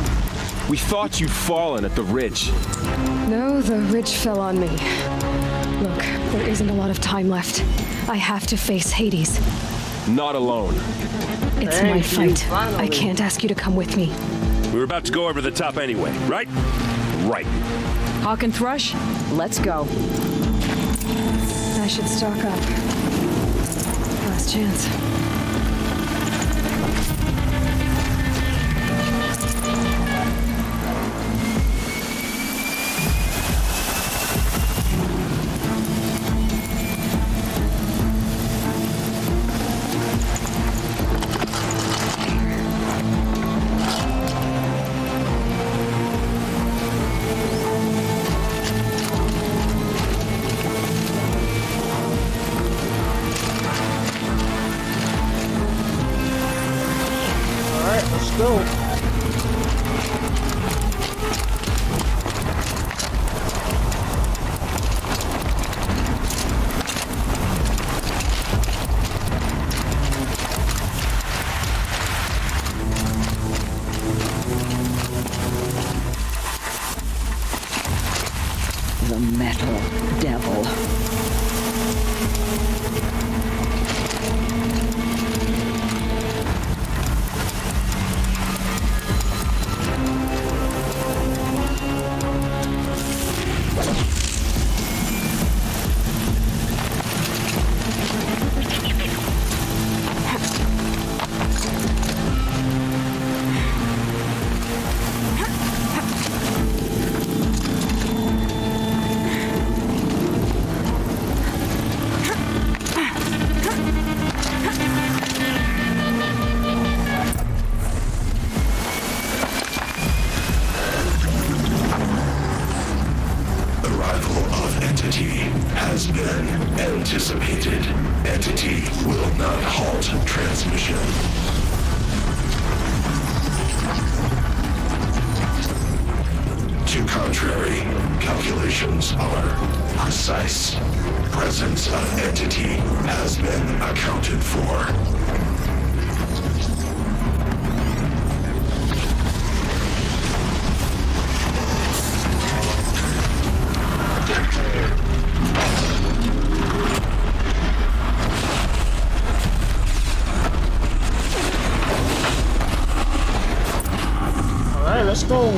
E: We thought you'd fallen at the ridge.
I: No, the ridge fell on me. Look, there isn't a lot of time left. I have to face Hades.
E: Not alone.
I: It's my fight. I can't ask you to come with me.
C: We were about to go over the top anyway, right? Right.
B: Hawk and Thrush, let's go.
I: I should stock up. Last chance.
A: Let's go.
K: anticipated, Entity will not halt transmission. To contrary, calculations are precise. Presence of Entity has been accounted for.
A: Alright, let's go.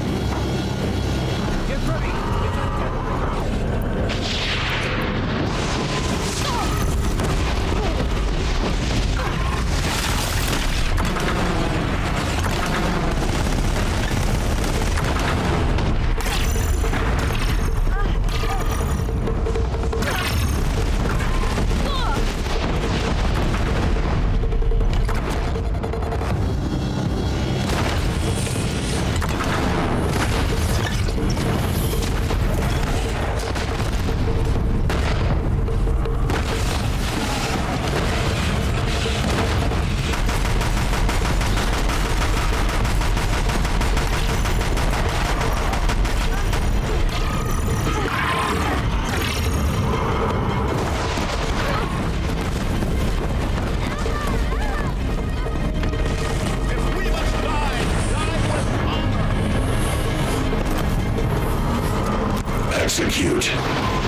K: Execute.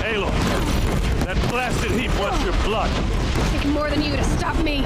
P: Aloy, that blasted heap wants your blood.
I: Take more than you to stop me.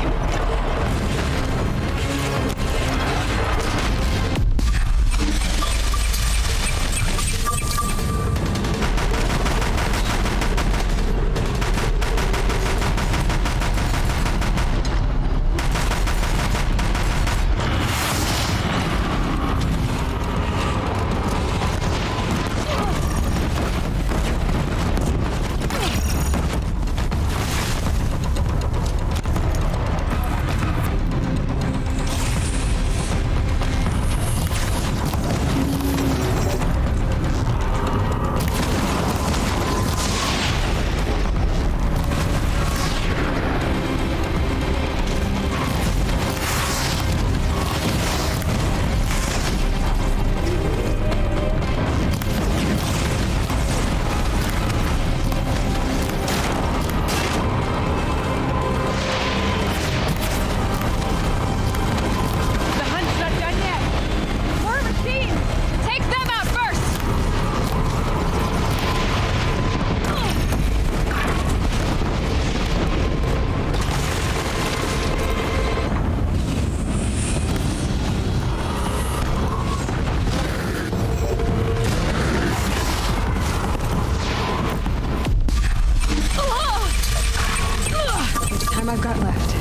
I: I've got left.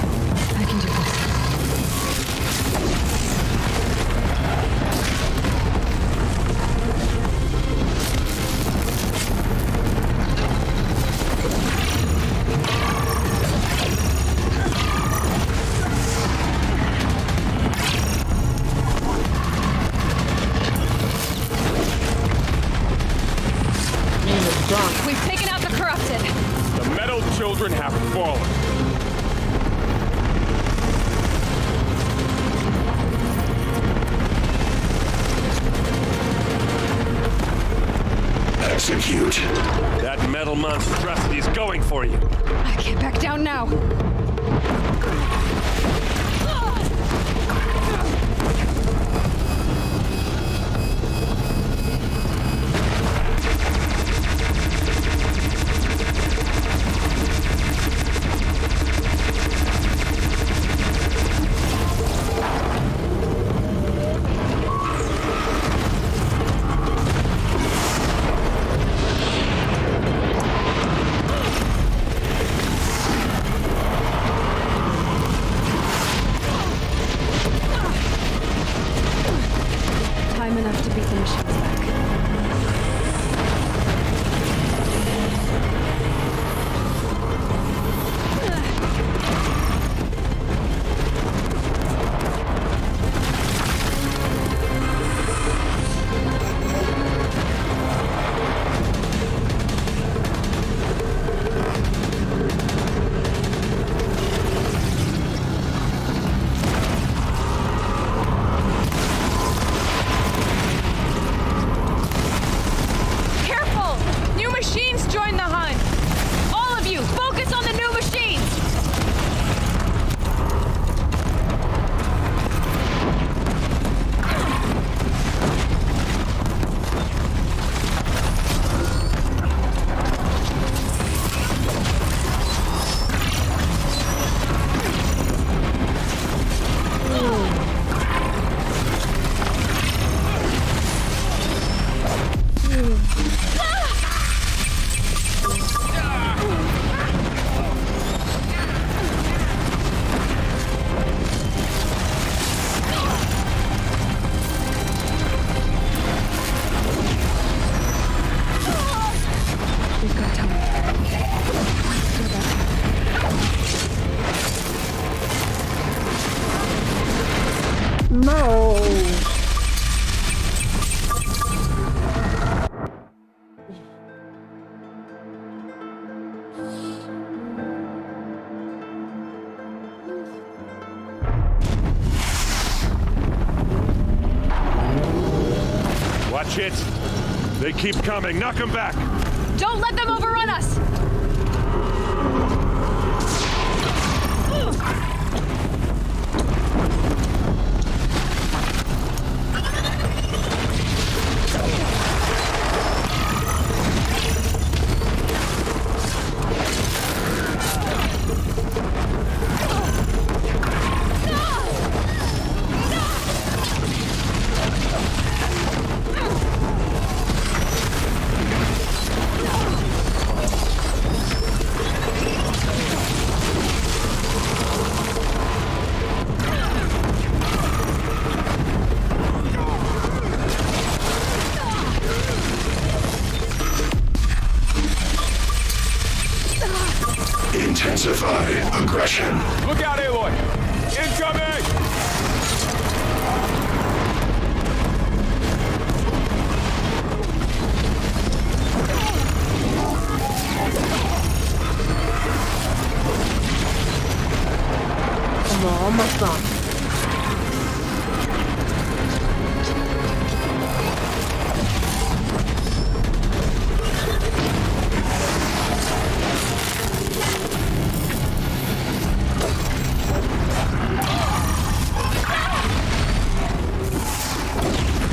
I: I can do this. We've taken out the corrupted.
P: The Metal Children have fallen.
K: Execute.
P: That metal monstrosity is going for you.
I: I can't back down now.
C: Watch it. They keep coming. Knock them back.
I: Don't let them overrun us!
K: Intensify aggression.
C: Look out, Aloy! Incoming!
A: Come on, almost done.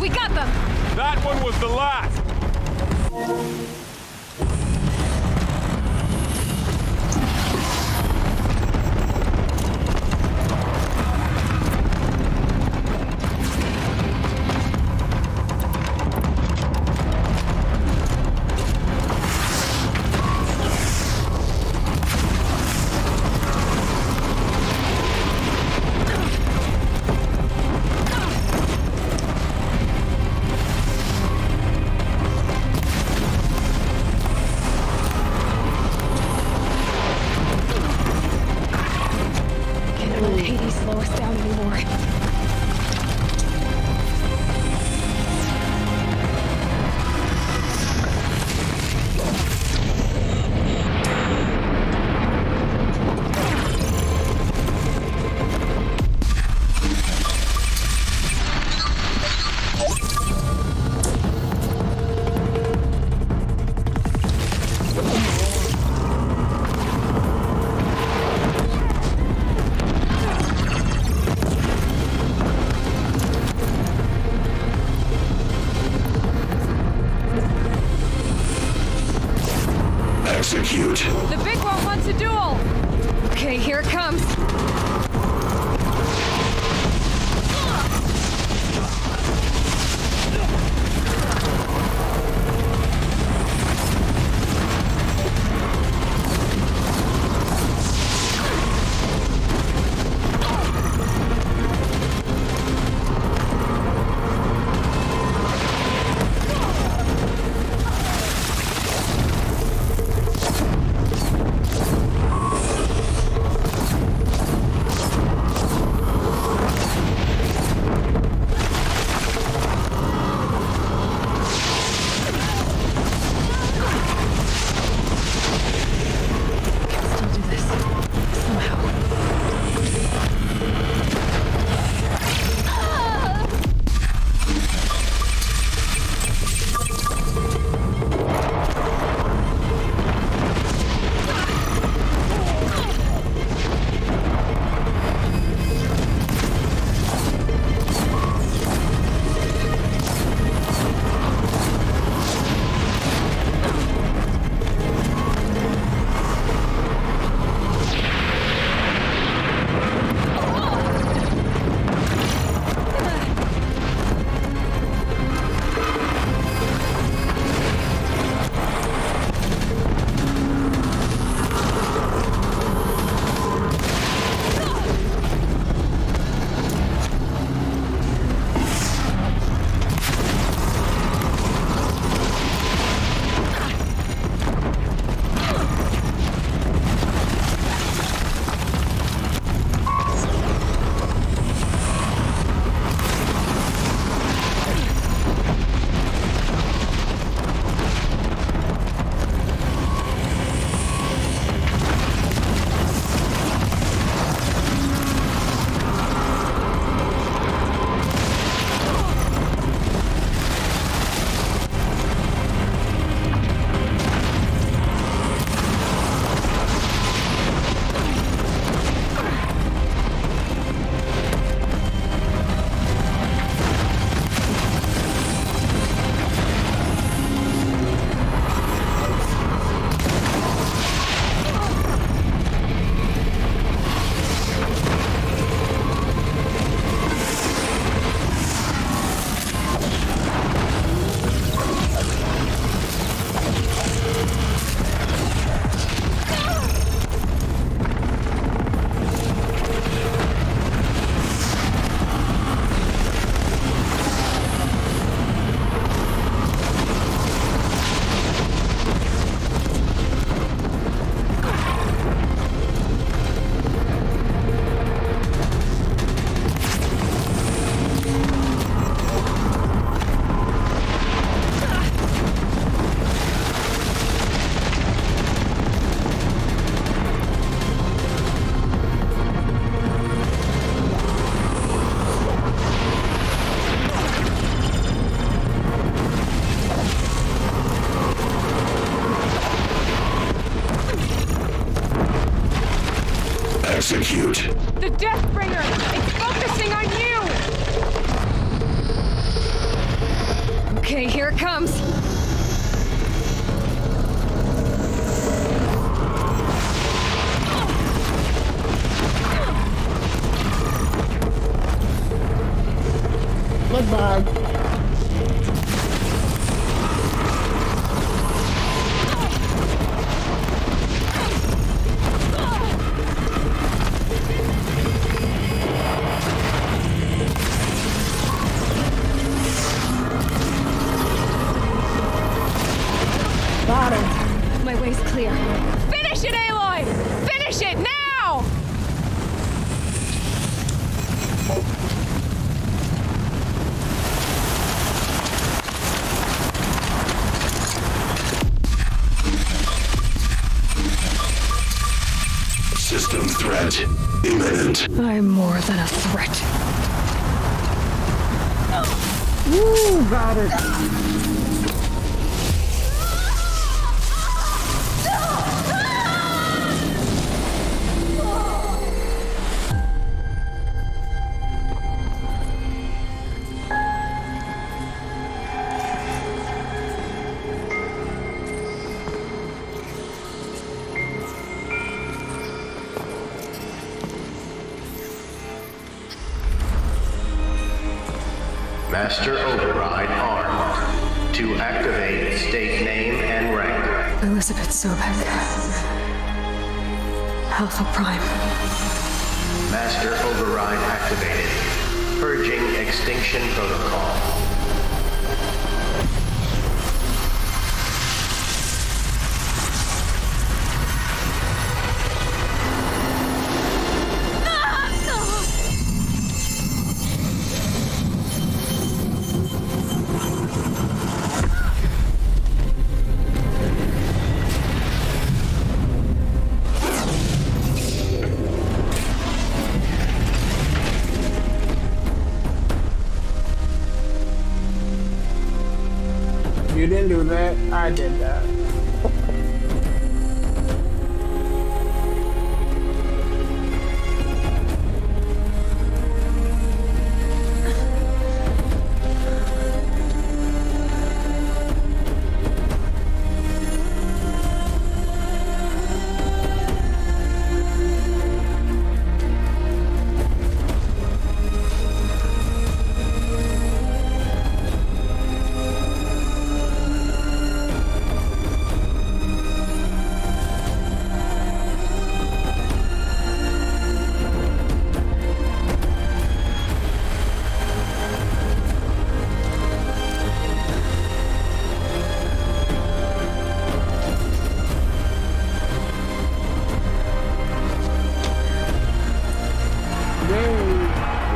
I: We got them!
C: That one was the last!
I: Can't let Hades slow us down anymore.
K: Execute.
I: The big one wants a duel! Okay, here it comes.
K: Execute.
F: The Deathbringer! It's focusing on you!
I: Okay, here it comes.
A: Goodbye. Got it.
I: My way's clear.
F: Finish it, Aloy! Finish it now!
K: System threat imminent.
I: I'm more than a threat.
A: Woo, got it.
Q: Master Override armed. To activate, state name and rank.
I: Elizabeth Sobek. Alpha Prime.
Q: Master Override activated. Purging extinction protocol.
A: You didn't do that. I did that.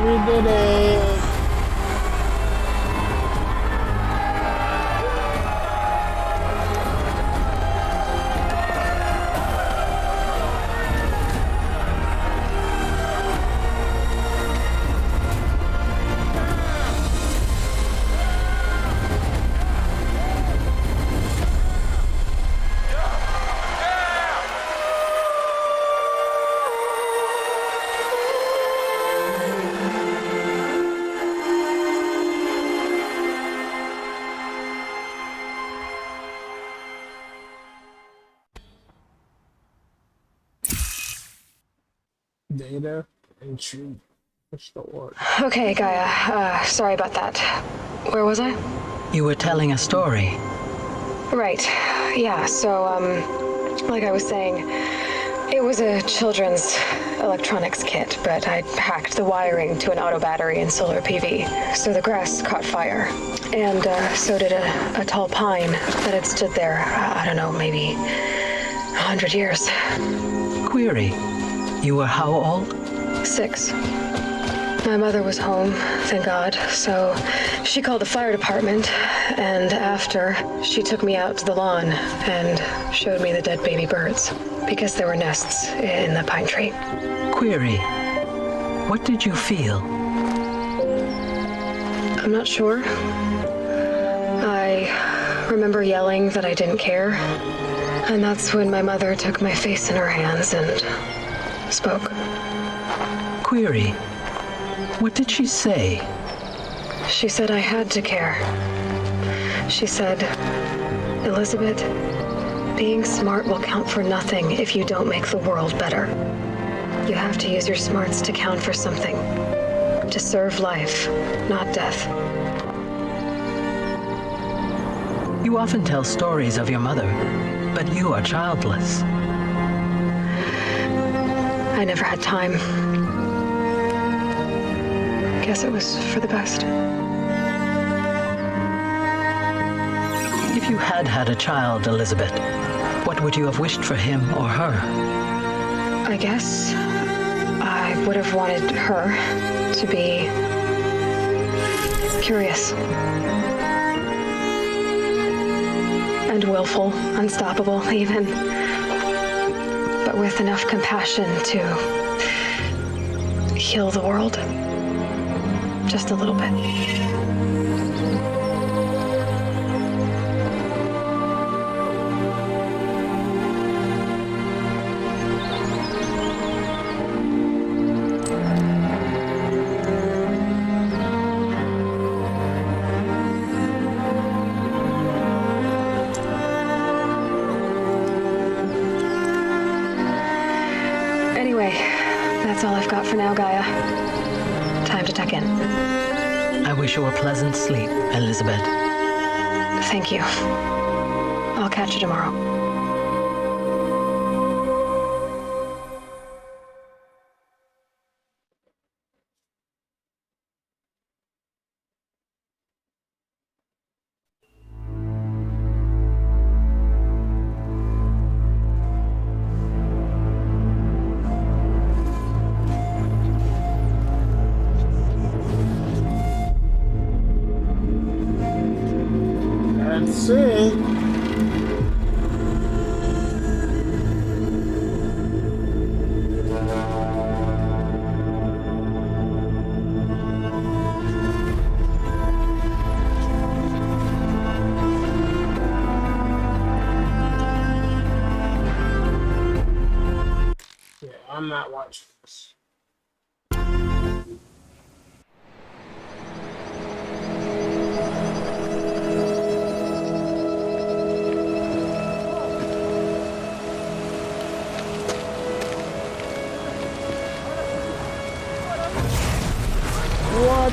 A: We did it. Data entry. What's the word?
I: Okay, Gaia. Sorry about that. Where was I?
T: You were telling a story.
I: Right. Yeah, so, like I was saying, it was a children's electronics kit, but I'd hacked the wiring to an auto battery and solar PV. So the grass caught fire. And so did a tall pine that had stood there, I don't know, maybe 100 years.
T: Query. You were how old?
I: 6. My mother was home, thank God, so she called the fire department, and after, she took me out to the lawn and showed me the dead baby birds, because there were nests in the pine tree.
T: Query. What did you feel?
I: I'm not sure. I remember yelling that I didn't care, and that's when my mother took my face in her hands and
L: spoke.
T: Query. What did she say?
L: She said I had to care. She said, Elizabeth, being smart will count for nothing if you don't make the world better. You have to use your smarts to count for something. To serve life, not death.
T: You often tell stories of your mother, but you are childless.
L: I never had time. Guess it was for the best.
T: If you had had a child, Elizabeth, what would you have wished for him or her?
L: I guess I would have wanted her to be curious. And willful, unstoppable even. But with enough compassion to heal the world. Just a little bit. Anyway, that's all I've got for now, Gaia. Time to tuck in.
T: I wish you a pleasant sleep, Elizabeth.
L: Thank you. I'll catch you tomorrow.
A: That's it. Yeah, I'm not watching this. What?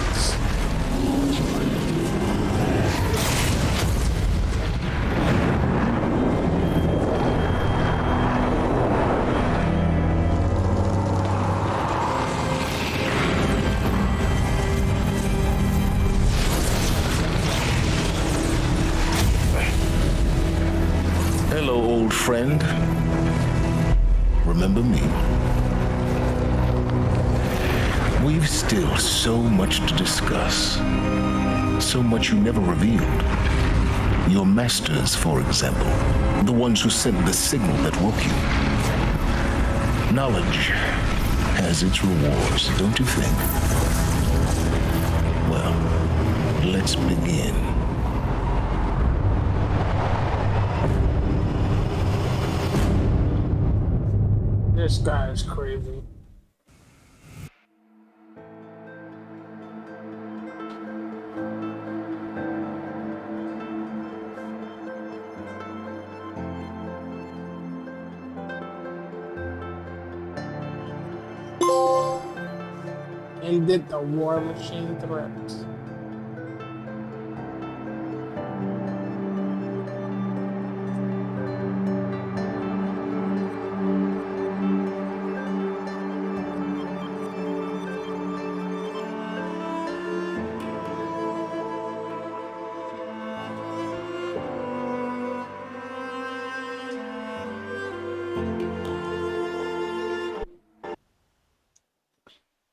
K: Hello, old friend. Remember me? We've still so much to discuss. So much you never revealed. Your masters, for example. The ones who sent the signal that woke you. Knowledge has its rewards, don't you think? Well, let's begin.
A: This guy is crazy. Ended the war machine threats.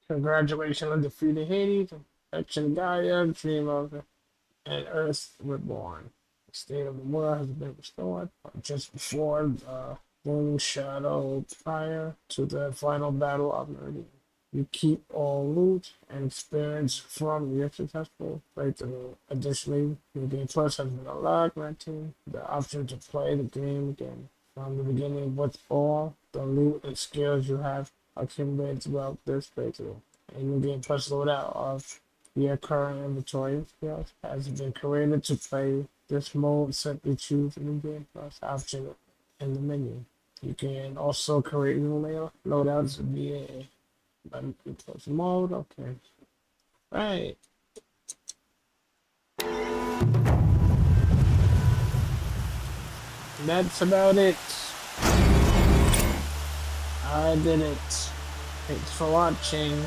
A: Congratulations on defeating Hades, Action Gaia, Dream of and Earth Reborn. The state of the world has been restored. Just before the Moon Shadow prior to the final battle of Meridian. You keep all loot and experience from your successful playthrough. Additionally, New Game Plus has been allowed, granting the option to play the game again from the beginning with all the loot and skills you have accumulates about this playthrough. And you can press loadout of your current inventory has been created to play this mode. Simply choose the new game plus option in the menu. You can also create new loadouts via plus mode. Okay. Right. That's about it. I did it. Thanks for watching.